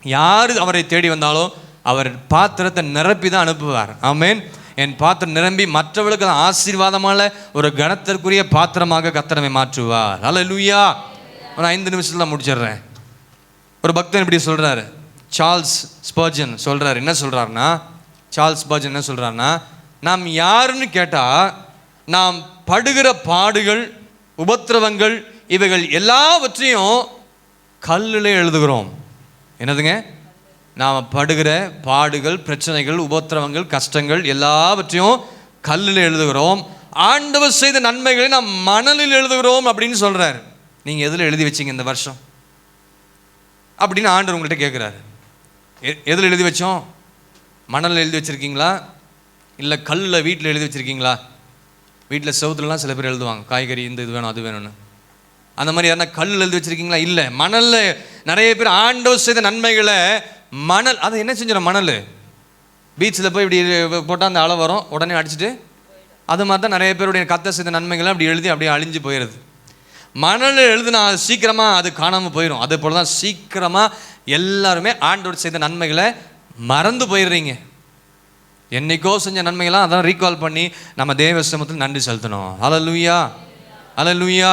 யார் அவரை தேடி வந்தாலும் அவர் பாத்திரத்தை நிரப்பி தான் அனுப்புவார். ஆமென். என் பாத்திரம் நிரம்பி மற்றவர்களுக்கு ஆசீர்வாதமான ஒரு கனத்திற்குரிய பாத்திரமாக கர்த்தரை மாற்றுவார். ஹல்லேலூயா. ஒரு 5 நிமிஷத்துல தான் முடிச்சிடுறேன். ஒரு பக்தன் இப்படி சொல்றாரு. சார்ல்ஸ் ஸ்பர்ஜன் சொல்றாரு. என்ன சொல்றாருன்னா, சார்ல்ஸ் ஸ்பர்ஜன் என்ன சொல்றாருன்னா, நாம் யாருன்னு கேட்டால், நாம் படுகிற பாடுகள், உபத்திரவங்கள், இவைகள் எல்லாவற்றையும் கல்லில் எழுதுகிறோம். என்னதுங்க? நாம் படுகிற பாடுகள், பிரச்சனைகள், உபத்திரவங்கள், கஷ்டங்கள் எல்லாவற்றையும் கல்லில் எழுதுகிறோம். ஆண்டவர் செய்த நன்மைகளை நாம் மணலில் எழுதுகிறோம் அப்படின்னு சொல்றாரு. நீங்கள் எதில் எழுதி வச்சிங்க இந்த வருஷம் அப்படின்னு ஆண்டவர் உங்கள்கிட்ட கேட்குறாரு. எதில் எழுதி வச்சோம்? மணலில் எழுதி வச்சுருக்கீங்களா, இல்லை கல்லில் வீட்டில் எழுதி வச்சுருக்கீங்களா? வீட்டில் செவத்துலலாம் சில பேர் எழுதுவாங்க, காய்கறி இந்த இது வேணும் அது வேணும்னு. அந்த மாதிரி யாருன்னா கல்லில் எழுதி வச்சுருக்கீங்களா? இல்லை. மணலில் நிறைய பேர் ஆண்டவர் செய்த நன்மைகளை மணல், அதை என்ன செஞ்சிடும், மணல் பீச்சில் போய் இப்படி போட்டால் அந்த அலை வரும், உடனே அடிச்சுட்டு, அது மாதிரி தான் நிறைய பேருடைய கர்த்தர் செய்த நன்மைகளை அப்படி எழுதி அப்படியே அழிஞ்சு போயிடுது. மணல் எழுதுனா சீக்கிரமாக அது காணாமல் போயிடும். அதே போல் தான் சீக்கிரமாக எல்லாருமே ஆண்டவர் செய்த நன்மைகளை மறந்து போயிடுறீங்க. என்னைக்கோ செஞ்ச நன்மைகளாம் அதான் ரீகால் பண்ணி நம்ம தேவ சமூகத்தில் நன்றி செலுத்தணும். ஹல்லேலூயா, ஹல்லேலூயா.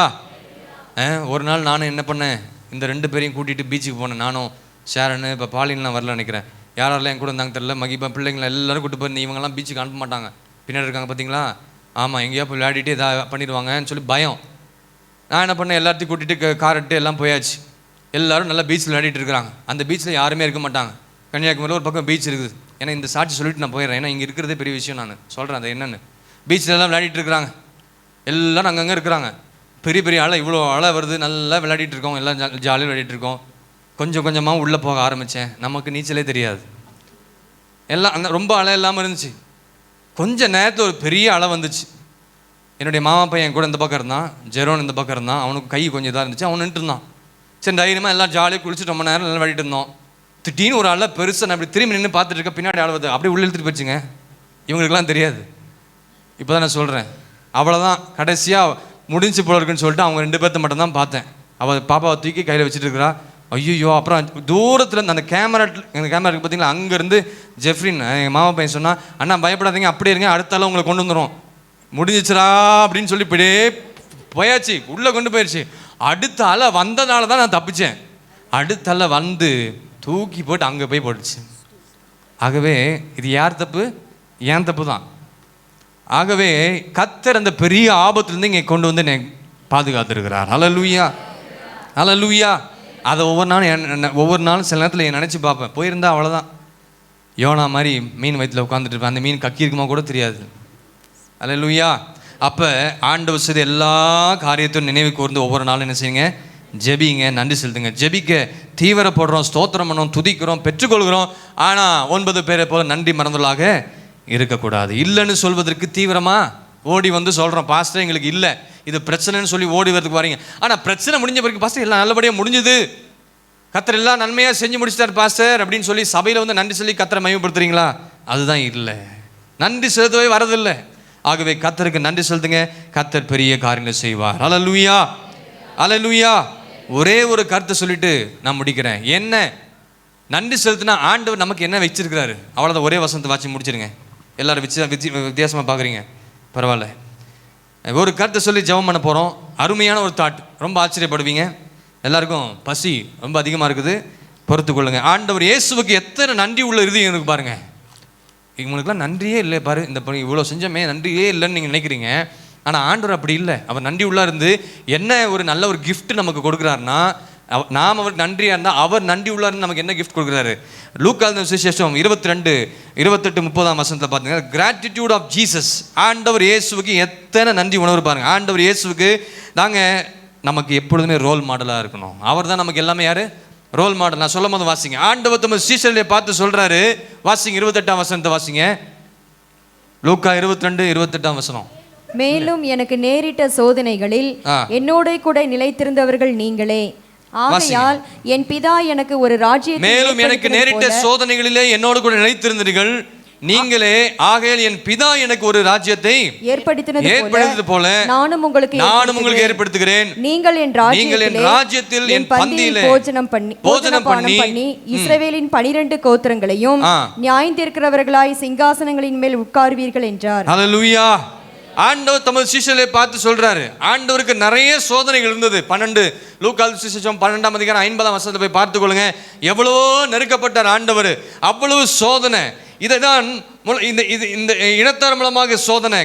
ஒரு நாள் நானும் என்ன பண்ணேன், இந்த 2 பேரையும் கூட்டிகிட்டு பீச்சுக்கு போனேன். நானும் ஷேரனு, இப்போ பாலின்லாம் வரல நினைக்கிறேன். யாரெல்லாம் என் கூட இருந்தாங்க தெரியல. மகிபா பிள்ளைங்களை எல்லோரும் கூட்டு போய், இவங்கெல்லாம் பீச்சுக்கு அனுப்ப மாட்டாங்க, பின்னாடி இருக்காங்க பார்த்தீங்களா, ஆமாம் எங்கேயா போய் விளையாடிட்டு இதாக பண்ணிடுவாங்கன்னு சொல்லி பயம். நான் என்ன பண்ணேன், எல்லாத்தையும் கூட்டிகிட்டு கார் எடுத்து எல்லாம் போயாச்சு. எல்லோரும் நல்லா பீச்சில் விளையாடிட்டு இருக்கிறாங்க. அந்த பீச்சில் யாருமே இருக்க மாட்டாங்க. கன்னியாகுமரியில் ஒரு பக்கம் பீச் இருக்குது. ஏன்னா இந்த சாட்சி சொல்லிட்டு நான் போயிடுறேன், ஏன்னா இங்கே இருக்கிறதே பெரிய விஷயம். நான் சொல்கிறேன் அது என்னென்னு. பீச்சில் எல்லாம் விளையாடிட்டு இருக்கிறாங்க, எல்லோரும் அங்கங்கே இருக்கிறாங்க. பெரிய பெரிய அலை, இவ்வளோ அலை வருது, நல்லா விளையாடிட்டு இருக்கோம், எல்லாம் ஜாலியாக விளையாடிட்டு இருக்கோம். கொஞ்சம் கொஞ்சமாக உள்ளே போக ஆரம்பித்தேன். நமக்கு நீச்சலே தெரியாது, எல்லாம் அந்த ரொம்ப அலை இல்லாமல் இருந்துச்சு. கொஞ்சம் நேரத்தில் ஒரு பெரிய அலை வந்துச்சு. என்னுடைய மாமா பையன் கூட இந்த பக்கம் இருந்தான், ஜெரோன் இந்த பக்கம் இருந்தான். அவனுக்கு கை கொஞ்சம் இதாக இருந்துச்சு, அவன் நின்றுட்டு இருந்தான். சரி தைரியமாக எல்லாம் ஜாலியாக குளிச்சுட்டு ரொம்ப நேரம் நல்லா விளையாடிட்டு இருந்தோம். திடீர்னு ஒரு ஆள் பெருசாக நான் அப்படி திரும்பி நின்று பார்த்துட்டு இருக்க, பின்னாடி ஆளுவது அப்படியே உள்ள இழுத்துட்டு போச்சுங்க. இவங்களுக்குலாம் தெரியாது. இப்போ தான் நான் சொல்கிறேன், அவ்வளோதான் கடைசியாக முடிஞ்சு போல இருக்குன்னு சொல்லிட்டு அவங்க 2 பேர்த்த மட்டும் தான் பார்த்தேன். அவள் பாப்பாவை தூக்கி கையில் வச்சுட்டு இருக்கிறா. ஐயோ, அப்புறம் தூரத்தில் அந்த கேமரா இருக்குது பார்த்தீங்களா, அங்கேருந்து ஜெஃப்ரின் எங்கள் மாமா பையன் சொன்னால், அண்ணா பயப்படாதீங்க, அப்படியே இருங்க, அடுத்த ஆள் உங்களை கொண்டு வந்துடும், முடிஞ்சிச்சுரா அப்படின்னு சொல்லி இப்படியே போயாச்சு, உள்ளே கொண்டு போயிடுச்சு. அடுத்த ஆளை வந்தனால தான் நான் தப்பிச்சேன். அடுத்த ஆளை வந்து தூக்கி போட்டு அங்கே போய் போட்டுச்சு. ஆகவே இது யார் தப்பு? ஏன் தப்பு தான். ஆகவே கர்த்தர் அந்த பெரிய ஆபத்துலேருந்து இங்கே கொண்டு வந்து என்னை பாதுகாத்துருக்கிறார். ஹல்லேலூயா, ஹல்லேலூயா. அதை ஒவ்வொரு நாளும் சில நேரத்தில் நினச்சி பார்ப்பேன், போயிருந்தா அவ்வளோதான், யோனா மாதிரி மீன் வயிற்றில் உட்காந்துட்டு இருப்பேன், அந்த மீன் கக்கி இருக்குமா கூட தெரியாது. ஹல்லேலூயா. அப்போ ஆண்டவர் செய்த எல்லா காரியத்தையும் நினைவு கூர்ந்து ஒவ்வொரு நாளும் என்ன செய்யுங்க? ஜெபிங்க, நன்றி செலுத்துங்க. ஜெபிக்க தீவிரப்படுறோம், ஸ்தோத்திரம் பண்ணோம், துதிக்கிறோம், பெற்றுக்கொள்கிறோம். ஆனால் 9 பேரை போல நன்றி மறந்தவர்களாக இருக்கக்கூடாது. இல்லைன்னு சொல்வதற்கு தீவிரமாக ஓடி வந்து சொல்கிறோம், பாஸ்டர் எங்களுக்கு இல்லை, இது பிரச்சனைன்னு சொல்லி ஓடி வரதுக்கு வரீங்க. ஆனால் பிரச்சனை முடிஞ்ச பிறகு பாஸ்டர் எல்லாம் நல்லபடியாக முடிஞ்சுது, கர்த்தர் எல்லாம் நன்மையாக செஞ்சு முடிச்சிட்டார் பாஸ்டர் அப்படின்னு சொல்லி சபையில் வந்து நன்றி சொல்லி கர்த்தரை மகிமைப்படுத்துறீங்களா? அதுதான் இல்லை, நன்றி செலுத்தவே வரதில்லை. ஆகவே கர்த்தருக்கு நன்றி செலுத்துங்க, கர்த்தர் பெரிய காரியங்களை செய்வார். ஹல்லேலூயா, ஹல்லேலூயா. ஒரே ஒரு கருத்தை சொல்லிட்டு நான் முடிக்கிறேன். என்ன நன்றி செலுத்தினா ஆண்டவர் நமக்கு என்ன வச்சிருக்கிறாரு, அவ்வளோதான். ஒரே வசனத்தை வாட்சி முடிச்சிருங்க. எல்லாரும் வித்தியாசமாக பார்க்குறீங்க, பரவாயில்ல. ஒரு கருத்தை சொல்லி ஜெபம் பண்ண போகிறோம். அருமையான ஒரு தாட், ரொம்ப ஆச்சரியப்படுவீங்க. எல்லாருக்கும் பசி ரொம்ப அதிகமாக இருக்குது, பொறுத்து கொள்ளுங்க. ஆண்டவர் இயேசுவுக்கு எத்தனை நன்றி உள்ள இருதயம் எனக்கு பாருங்க. இவங்களுக்குலாம் நன்றியே இல்லை பாரு, இந்த இவ்வளோ செஞ்சமே நன்றியே இல்லைன்னு நீங்கள் நினைக்கிறீங்க. ஆனால் ஆண்டவர் அப்படி இல்லை. அவர் நன்றி உள்ளா இருந்து என்ன ஒரு நல்ல ஒரு கிஃப்ட் நமக்கு கொடுக்குறாருன்னா, நாம் அவருக்கு நன்றியாக இருந்தால் அவர் நன்றி உள்ளா இருந்து நமக்கு என்ன கிஃப்ட் கொடுக்குறாரு? லூக்கா சுவிசேஷம் 22, 28, 30 வசனத்தை பார்த்தீங்கன்னா, கிராட்டிடியூட் ஆஃப் ஜீசஸ். ஆண்டவர் இயேசுவுக்கு எத்தனை நன்றி உணர்வு பாருங்க. ஆண்டவர் இயேசுவுக்கு நாங்கள் நமக்கு எப்பொழுதுமே ரோல் மாடலாக இருக்கணும். அவர் தான் நமக்கு எல்லாமே யார்? Role model. நான் சொல்லும் போது வாசிங்க, ஆண்டவர் தமது சீஷர்களை பார்த்து சொல்றாரு, வாசிங்க 28ஆம் வசனத்தை வாசிங்க. லூக்கா 22, 28ஆம் வசனம். மேலும் எனக்கு நேரிட்ட சோதனைகளில் என்னோட கூட நிலைத்திருந்தவர்கள் நீங்களே, ஆகையால் என் பிதா எனக்கு ஒரு ராஜ்யத்தை, மேலும் எனக்கு நேரிட்ட சோதனைகளிலே என்னோடு கூட நிலைத்திருந்தீர்கள் நீங்களே, ஆகையால் என் பிதா எனக்கு ஒரு ராஜ்யத்தை ஏற்படுத்தினது போல நானும் உங்களுக்கு ஏற்படுத்துகிறேன். நீங்கள் என் ராஜ்யத்தில் என் பந்தியிலே போஜனம் பண்ணி இஸ்ரவேலின் 12 கோத்திரங்களையும் நியாயந்தீர்க்கிறவர்களாய் சிங்காசனங்களின் மேல் உட்காருவீர்கள் என்றார். ஹல்லேலூயா. ஆண்டவர் தமது சீஷர்களை பார்த்து சொல்றாரு. ஆண்டவருக்கு நிறைய சோதனைகள் இருந்தது. 12 லூக்கா சுவிசேஷம் 12ஆம் அதிகாரம் 50ஆம் வசனத்தை போய் பார்த்துக்கொள்ளுங்க. எவ்வளவோ நெருக்கப்பட்டார் ஆண்டவர், அவ்வளவு சோதனை. இதைதான் இந்த இனத்தார் மூலமாக சோதனை,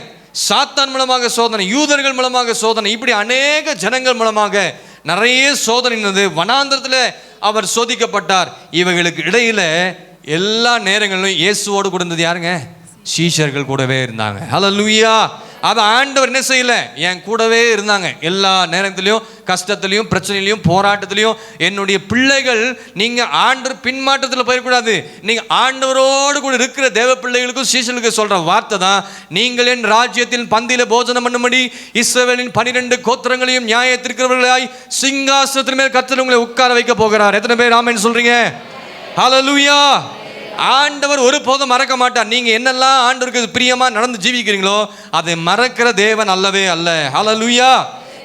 சாத்தான் மூலமாக சோதனை, யூதர்கள் மூலமாக சோதனை, இப்படி அநேக ஜனங்கள் மூலமாக நிறைய சோதனை இருந்தது. வனாந்திரத்தில் அவர் சோதிக்கப்பட்டார். இவர்களுக்கு இடையில எல்லா நேரங்களிலும் இயேசுவோடு கூட இருந்தது யாருங்க? சீஷர்கள் கூடவே இருந்தாங்க. ஹல்லேலூயா. அது ஆண்டவர் என்ன செய்யல? என் கூடவே இருந்தாங்க எல்லா நேரத்திலையும், கஷ்டத்திலையும், பிரச்சனையிலையும், போராட்டத்திலையும். என்னுடைய பிள்ளைகள், நீங்கள் ஆண்டவர் பின்மாற்றத்தில் போயிடக்கூடாது. நீங்கள் ஆண்டவரோடு கூட இருக்கிற தேவ பிள்ளைகளுக்கும் சீஷர்களுக்கு சொல்கிற வார்த்தை தான், நீங்கள் என் ராஜ்யத்தின் பந்தியில போஜனம் பண்ணும்படி இஸ்ரவேலின் 12 கோத்திரங்களையும் நியாயத்திற்கிறவர்களாய் சிங்காசனத்தின் மேல் கர்த்தர் உங்களை உட்கார வைக்க போகிறார். எத்தனை பேர் ஆமென் சொல்றீங்க? ஹல்லேலூயா. ஆண்டவர் ஒரு போதும் மறக்க மாட்டார். நீங்க என்னெல்லாம் ஆண்டவருக்கு பிரியமா நடந்து ஜீவிக்கிறீங்களோ அதை மறக்கிற தேவன் அல்லவே அல்ல. ஹல்லேலூயா.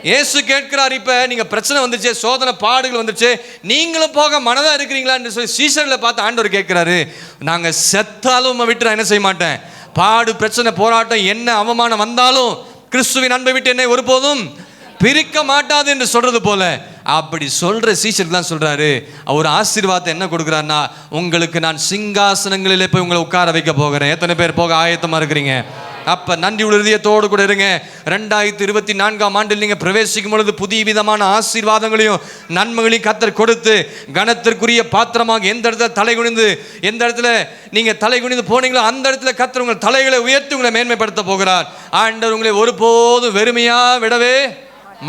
இயேசு கேட்கிறார், இப்ப நீங்க பிரச்சனை வந்துச்சு, சோதனை பாடுகள் வந்துச்சு, நீங்களும் போக மனதா இருக்கிறீங்களான்னு சொல்லி சீஷர்களை பார்த்து ஆண்டவர் கேட்கிறாரு. நாங்க செத்தாலும் விட்டு நான் என்ன செய்ய மாட்டேன், பாடு பிரச்சனை போராட்டம் என்ன அவமானம் வந்தாலும் கிறிஸ்துவின் அன்பை விட்டு என்னை ஒருபோதும் பிரிக்க மாட்டாது என்று சொல்றது போல, அப்படி சொல்ற சீஷருக்கு தான் சொல்றாரு. அவர் ஆசீர்வாதத்தை என்ன கொடுக்குறாருன்னா, உங்களுக்கு நான் சிங்காசனங்களிலே போய் உங்களை உட்கார வைக்க போகிறேன். எத்தனை பேர் போக ஆயத்தமா இருக்கிறீங்க? அப்ப நன்றி உறுதியத்தோடு கூட இருங்க. 2024ஆம் ஆண்டில் நீங்க பிரவேசிக்கும் பொழுது புதிய விதமான ஆசீர்வாதங்களையும் நன்மைகளையும் கர்த்தர் கொடுத்து கனத்திற்குரிய பாத்திரமாக எந்த இடத்துல தலை குனிந்து, எந்த இடத்துல நீங்க தலை குனிந்து போனீங்களோ அந்த இடத்துல கர்த்தர் உங்கள் தலைகளை உயர்த்தி உங்களை மேன்மைப்படுத்த போகிறார். ஆண்டவர் உங்களை ஒருபோதும் வெறுமையா விடவே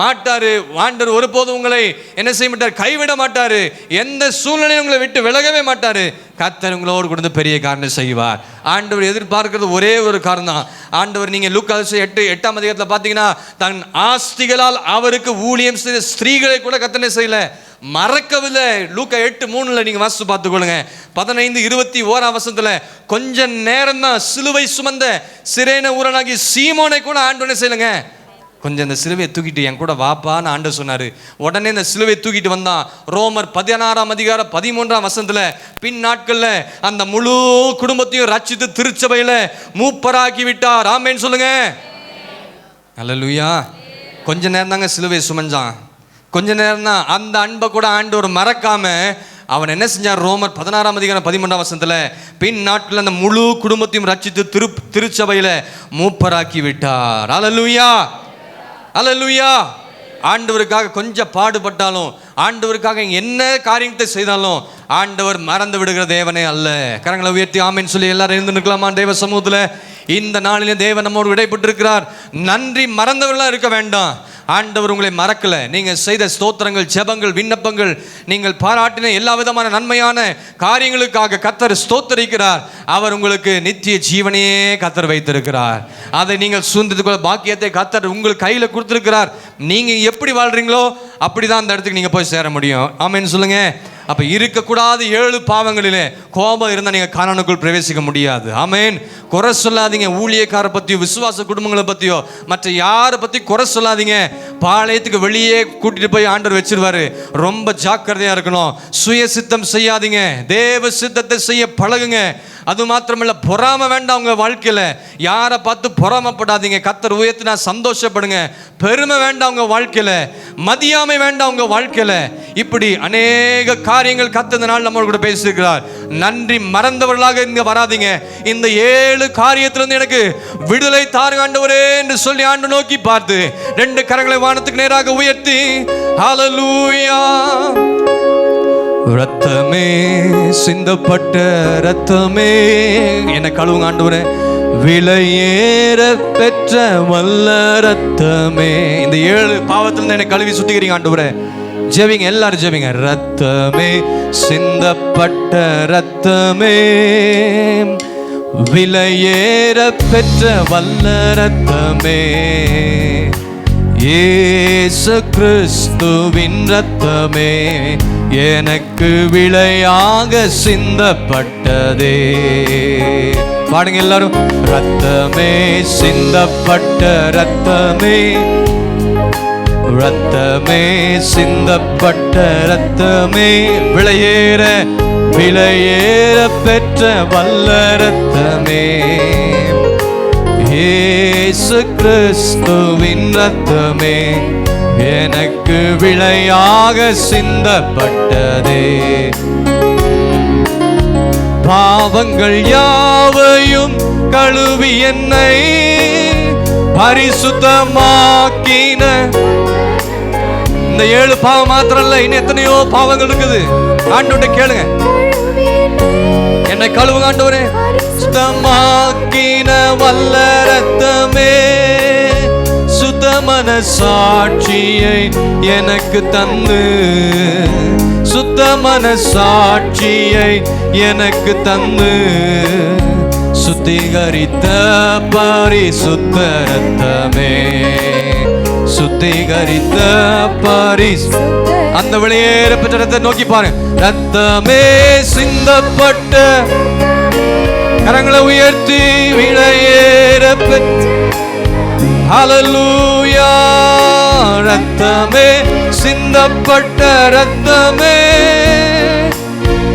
மாட்டாரு. ஆண்டவர் ஒருபோதும் உங்களை என்ன செய்ய மாட்டார், கைவிட மாட்டாரு. எந்த சூழ்நிலையும் உங்களை விட்டு விலகவே மாட்டாரு. கர்த்தர் உங்களோடு கொடுத்து பெரிய காரணம் செய்வார். ஆண்டவர் எதிர்பார்க்கிறது ஒரே ஒரு காரணம் தான். ஆண்டவர் நீங்க லூக்கா 8ஆம் அதிகாரத்தில் பார்த்தீங்கன்னா, தன் ஆஸ்திகளால் அவருக்கு ஊழியம் செய்த ஸ்திரீகளை கூட கர்த்தர் செய்யல, மறக்கவில்லை. லூக்கா 8:3 நீங்க வாசித்து பார்த்துக்கொள்ளுங்க. 15:21 வசனத்துல கொஞ்ச நேரம் தான் சிலுவை சுமந்த சிரேன ஊரனாகி சீமோனை கூட ஆண்டவனே செய்யலங்க, கொஞ்சம் இந்த சிலுவையை தூக்கிட்டு என் கூட வாப்பான்னு ஆண்டவர் சொன்னாரு. உடனே இந்த சிலுவையை தூக்கிட்டு வந்தான். ரோமர் 16ஆம் அதிகாரம் 13ஆம் வசனத்துல பின் நாட்கள்ல அந்த முழு குடும்பத்தையும் ரட்சித்து திருச்சபையில மூப்பராக்கி விட்டார். ஆமென் சொல்லுங்க. அல்லேலூயா. கொஞ்ச நேரம் தாங்க சிலுவையை சுமஞ்சான், கொஞ்ச நேரம் தான். அந்த அன்பை கூட ஆண்டவர் மறக்காம அவன் என்ன செஞ்சார்? ரோமர் 16ஆம் அதிகாரம் 13ஆம் வசனத்துல பின் நாட்கள் அந்த முழு குடும்பத்தையும் ரட்சித்து திருச்சபையில மூப்பராக்கி விட்டார். அல்லேலூயா, அல்லேலூயா. ஆண்டவருக்காக கொஞ்சம் பாடுபட்டாலும், ஆண்டவருக்காக என்ன காரியத்தை செய்தாலும் ஆண்டவர் மறந்து விடுகிற தேவனே அல்ல. கரங்களை உயர்த்தி ஆமென் சொல்லி எல்லாரும் இருந்து நிற்கலாமா? தேவ சமூகத்தில் இந்த நாளிலே தேவன் நம்மோடு விடைபெற்றிருக்கிறார். நன்றி மறந்தவர்களாக இருக்க வேண்டாம். ஆண்டவர் உங்களை மறக்கல. நீங்கள் செய்த ஸ்தோத்திரங்கள், ஜெபங்கள், விண்ணப்பங்கள், நீங்கள் பாராட்டின எல்லா விதமான நன்மையான காரியங்களுக்காக கர்த்தர் ஸ்தோத்தரிக்கிறார். அவர் உங்களுக்கு நித்திய ஜீவனையே கர்த்தர் வைத்திருக்கிறார். அதை நீங்கள் சுதந்திரத்துக்குள்ள பாக்கியத்தை கர்த்தர் உங்களுக்கு கையில் கொடுத்திருக்கிறார். நீங்கள் எப்படி வாழ்றீங்களோ அப்படிதான் அந்த இடத்துக்கு நீங்கள் போய் சேர முடியும். ஆமென் சொல்லுங்க. அப்போ இருக்கக்கூடாது 7 பாவங்களிலே கோபம் இருந்தால் நீங்கள் கானானுக்குள் பிரவேசிக்க முடியாது. ஆமென். குறை சொல்லாதீங்க. ஊழியக்காரை பற்றியோ, விசுவாச குடும்பங்களை பற்றியோ, மற்ற யாரை பற்றி குறை சொல்லாதீங்க. பாளையத்துக்கு வெளியே கூட்டிட்டு போய் ஆண்டவர் வச்சிருவாரு. ரொம்ப ஜாக்கிரதையா இருக்கணும். சுய சித்தம் செய்யாதீங்க, தேவ சித்தத்தை செய்ய பழகுங்க. அது மாத்திரமல்ல, பொறாம வேண்டாம் உங்க வாழ்க்கையில. யாரை பார்த்து பொறாமப்படாதீங்க. கர்த்தர் உயர்த்தினா சந்தோஷப்படுங்க. பெருமை வேண்டாம் உங்க வாழ்க்கையில, மதியாமை வேண்டாம் உங்க வாழ்க்கையில. இப்படி அநேக காரியங்கள் கர்த்தர் இந்த நாள் நம்மளோட கூட பேசியிருக்கிறார். நன்றி மறந்தவர்களாக இங்க வராதீங்க. இந்த 7 காரியத்திலிருந்து எனக்கு விடுதலை தாருங்க ஆண்டவரே என்று சொல்லி ஆண்டு நோக்கி பார்த்து 2 கரங்களை வானத்துக்கு நேராக உயர்த்தி ஹல்லேலூயா. ரத்தமே, சிந்தப்பட்ட ரத்தமே, என்னை கழுவுங்க ஆண்டவரே. விலையேற பெற்ற வல்ல ரத்தமே. இந்த 7 பாவத்திலிருந்து என்னை கழுவி சுத்திக்கிறீங்க ஆண்டவரே. ஜெபிங்க, எல்லாரும் ஜெபிங்க. ரத்தமே, சிந்தப்பட்ட ரத்தமே, விலையேற பெற்ற வல்ல ரத்தமே, இயேசு கிறிஸ்துவின் ரத்தமே, எனக்கு விலையாக சிந்தப்பட்டதே. பாடுங்க எல்லாரும். ரத்தமே, சிந்தப்பட்ட ரத்தமே, ரத்தமே, சிந்தப்பட்ட ரத்தமே, விலையேற பெற்ற வல்ல ரத்தமே, இயேசு கிறிஸ்துவின் ரத்தமே, எனக்கு விலையாக சிந்தப்பட்டதே. பாவங்கள் யாவையும் கழுவி என்னை பரிசுத்தமாக்கின. இந்த 7 பாவம் மாத்திரம் இல்ல, இன்னும் எத்தனையோ பாவங்கள் இருக்குது. ஆண்டவர்கிட்ட கேளுங்க. என்னை கழுவுங்க ஆண்டவரே. சுத்தமாக்கின வல்ல ரத்தமே, சுத்தமன சாட்சியை எனக்கு தந்து, சுத்தமன சாட்சியை எனக்கு தந்து, சுத்திகரித்த பரிசுத்த ரத்தமே, சுத்திகரித்த அந்த வெளியேற பெற்ற ரத்தத்தை நோக்கி பாருங்க. ரத்தமே, சிந்தப்பட்ட, கரங்களை உயர்த்தி விலையேற பெற்ற, ஹல்லேலூயா. ரத்தமே, சிந்தப்பட்ட ரத்தமே,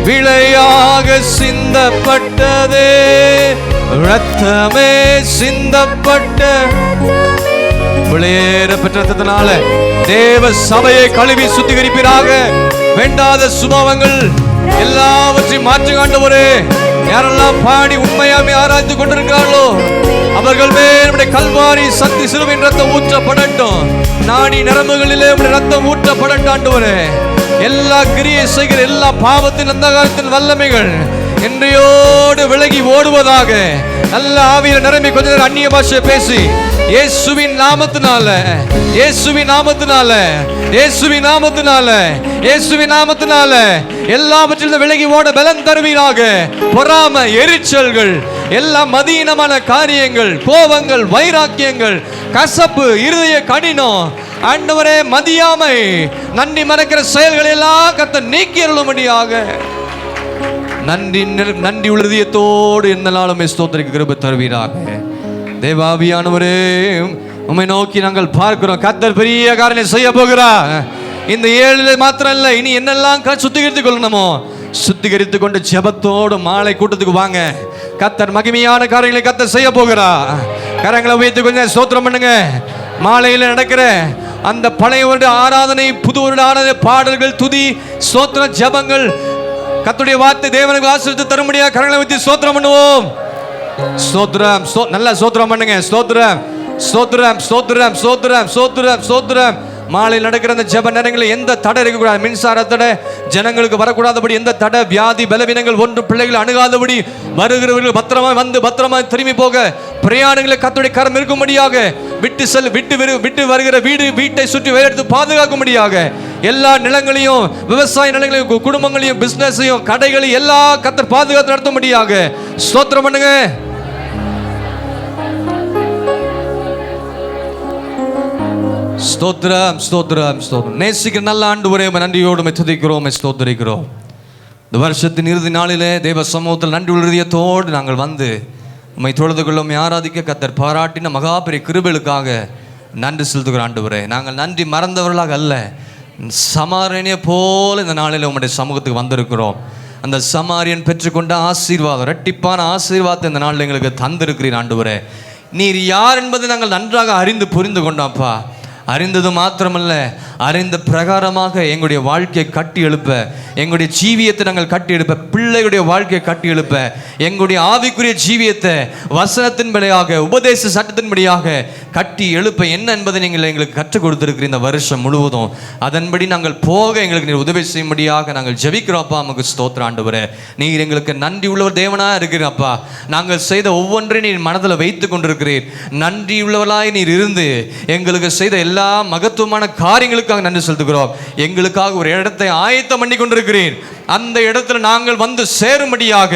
விலையாக சிந்தப்பட்டதே. ரத்தமே, சிந்தப்பட்ட விலையேற பெற்ற ரத்தத்தினால தேவ சபையை கழுவி சுத்திகரிப்பீராக. வேண்டாத சுபாவங்கள் எல்லாவற்றையும் மாற்று ஆண்டவரே. யாரெல்லாம் பாடி உண்மையாமே ஆராய்ந்து கொண்டிருக்கிறார்களோ அவர்கள் மேல் கல்வாரி சக்தி சிலுவையின் ரத்தம் ஊற்றப்படட்டும். நாடி நரம்புகளிலே ரத்தம் ஊற்றப்படட்டும் ஆண்டவரே. எல்லா கிரியை செய்கிற எல்லா பாவத்தின் அந்தகாரத்தின் வல்லமைகள் இன்றையோடு விலகி ஓடுவதாக. நல்ல ஆவியில நிரம்பி கொஞ்ச நேரம் அந்நிய பாஷை பேசி இயேசுவின் நாமத்தினால, இயேசுவின் நாமத்தினால, இயேசுவின் நாமத்தினால, இயேசுவின் நாமத்தினால எல்லாவற்றிலும் விலகி ஓட பலன் தருவீராக. பொறாமை, எரிச்சல்கள், எல்லா மதீனமான காரியங்கள், கோபங்கள், வைராக்கியங்கள், கசப்பு, இருதய கடினம், ஆண்டவரே மதியாமை, நன்றி மறக்கிற செயல்கள் எல்லாம் கர்த்தர் நீக்கி அருளும்படியாக. நன்றி உள்ளதயத்தோடு எந்த நாளும் ஸ்தோத்திரிக்க கிருபை தருவீராக. தேவாவியானவரே, உம்மை நோக்கி நாங்கள் பார்க்கிறோம். கர்த்தர் பெரிய காரியம் செய்ய போகிறார். இந்த 7 மாத்திரம் இல்லை, இனி என்னெல்லாம் சுத்திகரித்துக் கொள்ளணுமோ சுத்திகரித்து கொண்டு ஜெபத்தோடு மாலை கூட்டத்துக்கு வாங்க. கர்த்தர் மகிமையான காரியங்களை கர்த்தர் செய்ய போகிறார். கரங்களை உயர்த்தி கொஞ்சம் ஸ்தோத்திரம் பண்ணுங்க. மாலையில் நடக்கிற அந்த பழைய வருட ஆராதனை, புது வருட ஆராதனை, பாடல்கள், துதி, ஸ்தோத்திரம், ஜெபங்கள், கர்த்தருடைய வார்த்தை தேவனுக்கு ஆசீர்வாதத்தை தரும்படியாக கரங்களை வைத்து ஸ்தோத்திரம் பண்ணுவோம். ஸ்தோத்திரம், நல்லா ஸ்தோத்திரம் பண்ணுங்க. ஸ்தோத்திரம், ஸ்தோத்திரம், ஸ்தோத்திரம், ஸ்தோத்திரம், ஸ்தோத்திரம், ஸ்தோத்திரம். மாலையில் நடக்கிற அந்த ஜெப நேரங்களில் எந்த தடை இருக்கக்கூடாது. மின்சார தடை, ஜனங்களுக்கு வரக்கூடாதபடி எந்த தடை, வியாதி, பலவீனங்கள் ஒன்று பிள்ளைகள் அணுகாதபடி, வருகிறவர்கள் பத்திரமாய் வந்து பத்திரமாய் திரும்பி போக பிரயாணங்களை கர்த்தருடைய கரம் இருக்கும்படியாக, விட்டு வருகிற வீட்டை சுற்றி வேறெடுத்து பாதுகாக்கும்படியாக, எல்லா நிலங்களையும், விவசாய நிலங்களையும், குடும்பங்களையும், பிசினஸையும், கடைகளையும் எல்லா கர்த்தர் பாதுகாத்து நடத்தும்படியாக ஸ்தோத்திரம் பண்ணுங்க. ஸ்தோத்திரம், ஸ்தோத்திரம், ஸ்தோத்திரம். நேசிக்கிற நல்ல ஆண்டவரே, நன்றியோடு துதிக்கிறோம், ஸ்தோத்திரிக்கிறோம். இந்த வருஷத்தின் இறுதி நாளிலே தேவ சமூகத்தில் நன்றி உள்ளதயத்தோடு நாங்கள் வந்து உம்மை தொழுது கொள்ளும், ஆராதிக்க கர்த்தர் பாராட்டின மகா பெரிய கிருபைகளுக்காக நன்றி செலுத்துகிற ஆண்டவரே. நாங்கள் நன்றி மறந்தவர்களாக அல்ல, சமாரியனை போல இந்த நாளில் உம்முடைய சமூகத்துக்கு வந்திருக்கிறோம். அந்த சமாரியன் பெற்றுக்கொண்ட ஆசீர்வாதம், இரட்டிப்பான ஆசீர்வாதத்தை இந்த நாளில் எங்களுக்கு தந்திருக்கிறீர் ஆண்டவரே. நீர் யார் என்பதை நாங்கள் நன்றாக அறிந்து புரிந்து கொண்டோம்ப்பா. அறிந்தது மாத்திரமல்ல, அறிந்த பிரகாரமாக எங்களுடைய வாழ்க்கையை கட்டி எழுப்ப, எங்களுடைய ஜீவியத்தை நாங்கள் கட்டி எழுப்ப, பிள்ளைகளுடைய வாழ்க்கையை கட்டி எழுப்ப, எங்களுடைய ஆவிக்குரிய ஜீவியத்தை வசனத்தின்படியாக, உபதேச சட்டத்தின்படியாக கட்டி எழுப்ப என்ன என்பதை நீங்கள் எங்களுக்கு கற்றுக் கொடுத்திருக்கிற இந்த வருஷம் முழுவதும் அதன்படி நாங்கள் போக எங்களுக்கு நீர் உதவி செய்யும்படியாக நாங்கள் ஜெபிக்கிறோம்ப்பா. நமக்கு ஸ்தோத்திரம் ஆண்டவரே. நீர் எங்களுக்கு நன்றி உள்ளவர் தேவனாக இருக்கிறப்பா. நாங்கள் செய்த ஒவ்வொன்றையும் நீர் மனதில் வைத்து கொண்டிருக்கிறீர். நன்றி உள்ளவர்களாய் நீர் இருந்து எங்களுக்கு செய்த எல்லா மகத்துவமான காரியங்களுக்காக நன்றி செலுத்துகிறோம். எங்களுக்காக ஒரு இடத்தை ஆயத்தம் பண்ணி கொண்டிருக்கிறீர். அந்த இடத்துல நாங்கள் வந்து சேரும்படியாக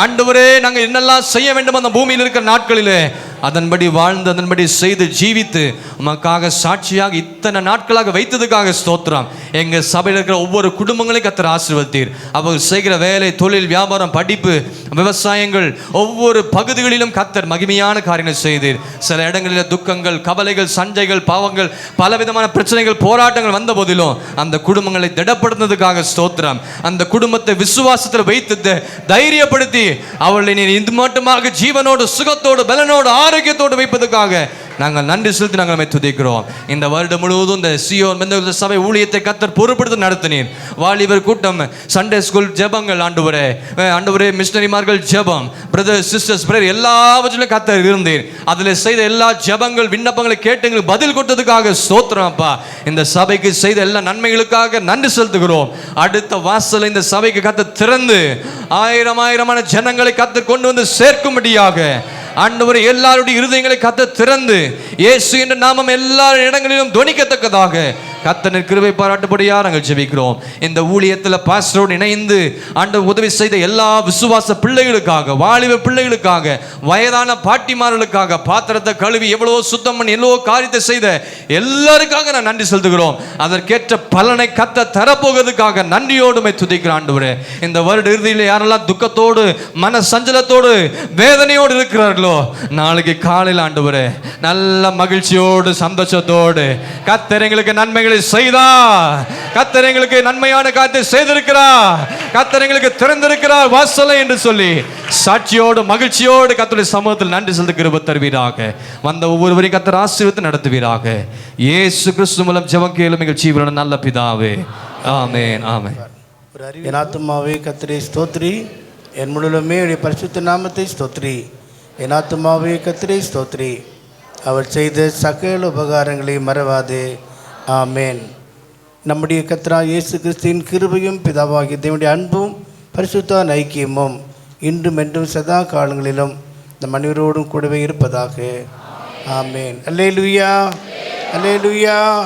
ஆண்டவரே, நாங்கள் என்னெல்லாம் செய்ய வேண்டும் அந்த பூமியில் இருக்கிற நாட்களிலே அதன்படி வாழ்ந்து, அதன்படி செய்து, ஜீவித்து உமக்காக சாட்சியாக இத்தனை நாட்களாக வைத்ததுக்காக ஸ்தோத்திரம். எங்கள் சபையில் இருக்கிற ஒவ்வொரு குடும்பங்களையும் கர்த்தர் ஆசீர்வதித்தீர். அவர் செய்கிற வேலை, தொழில், வியாபாரம், படிப்பு, விவசாயங்கள், ஒவ்வொரு பகுதிகளிலும் கர்த்தர் மகிமையான காரியங்கள் செய்தீர். சில இடங்களில் துக்கங்கள், கவலைகள், சண்டைகள், பாவங்கள், பலவிதமான பிரச்சனைகள், போராட்டங்கள் வந்த போதிலும் அந்த குடும்பங்களை திடப்படுத்துறதுக்காக ஸ்தோத்திரம். அந்த குடும்பத்தை விசுவாசத்தில் வைத்து தைரியப்படுத்தி அவளை நீர் இது மட்டுமாக ஜீவனோடு, சுகத்தோடு, பலனோடு, ஆரோக்கியத்தோடு வைப்பதற்காக நாங்கள் நன்றி செலுத்தி நாங்கள் துதிக்கிறோம். இந்த வருடம் முழுவதும் இந்த சியோன் மெந்தோலித்த சபை ஊழியத்தை கர்த்தர் பொறுப்படுத்தி நடத்தினீர். வாலிபர் கூட்டம், சண்டே ஸ்கூல் ஜெபங்கள், ஆண்டவரே மிஷனரிமார்கள் ஜெபம், பிரதர்ஸ் சிஸ்டர்ஸ் பிரேயர், எல்லாவற்றிலும் கர்த்தர் இருந்தீர். அதில் செய்த எல்லா ஜெபங்கள், விண்ணப்பங்களை கேட்டு எங்களுக்கு பதில் கொடுத்ததுக்காக ஸ்தோத்திரம் அப்பா. இந்த சபைக்கு செய்த எல்லா நன்மைகளுக்காக நன்றி செலுத்துகிறோம். அடுத்த வாசலை இந்த சபைக்கு கர்த்தர் திறந்து ஆயிரமான ஜனங்களை கர்த்தர் கொண்டு வந்து சேர்க்கும்படியாக ஆண்டவரே, எல்லாருடைய இருதயங்களை கர்த்தர் திறந்து இயேசு என்ற நாமம் எல்லா இடங்களிலும் துணிக்கத்தக்கதாக கர்த்தர் கிருபை பாராட்டும்படியா நாங்கள் ஜெபிக்கிறோம். இந்த ஊழியத்தில் பாஸ்டரோடு இணைந்து ஆண்டவர் உதவி செய்த எல்லா விசுவாச பிள்ளைகளுக்காக, வாலிப பிள்ளைகளுக்காக, வயதான பாட்டிமார்களுக்காக, பாத்திரத்தை கழுவி எவ்வளவோ சுத்தம் பண்ணி எவ்வளவோ காரியத்தை செய்த எல்லாருக்காக நான் நன்றி செலுத்துகிறோம். அதற்கேற்ற பலனை கர்த்தர் தரப்போகிறதுக்காக நன்றியோடு துதிக்கிற ஆண்டவரே. இந்த வருட இறுதியில் யாரெல்லாம் துக்கத்தோடு, மன சஞ்சலத்தோடு, வேதனையோடு இருக்கிறார்களோ, நாளைக்கு காலையில் ஆண்டவரே நல்ல மகிழ்ச்சியோடு, சந்தோஷத்தோடு கர்த்தர் எங்களுக்கு நன்மைகள் செய்தா, கர்த்தர் எங்களுக்கு நன்மையான காரியத்தை செய்திருக்கிறார், கர்த்தர் எங்களுக்கு திறந்திருக்கிறார் வாசலை என்று சொல்லி சாட்சியோடு, மகிழ்ச்சியோடு கர்த்தருடைய சமூகத்தில் நன்றி செலுத்த கிருபை தருவீராக. வந்த ஒவ்வொருவரையும் கர்த்தர் ஆசீர்வதித்து நடத்துவீராக. இயேசு கிறிஸ்து மூலம் ஜெபம் கேளும் எங்கள் ஜீவனுள்ள நல்ல பிதாவே, ஆமென், ஆமென். என் ஆத்துமாவே கர்த்தரை ஸ்தோத்திரி, என் முழுமே பரிசுத்த நாமத்தை ஸ்தோத்திரி. என் ஆத்துமாவே கர்த்தரை ஸ்தோத்திரி, அவர் செய்த சகல உபகாரங்களை மறவாதே. ஆமென். நம்முடைய கர்த்தராகிய இயேசு கிறிஸ்துவின் கிருபையும் பிதாவாகிய தேவனுடைய அன்பும் பரிசுத்த ஐக்கியமும் இன்றும் என்றும் சதா காலங்களிலும் இந்த மனிதரோடும் கூடவே இருப்பதாக. ஆமேன். அல்லேலூயா, அல்லேலூயா.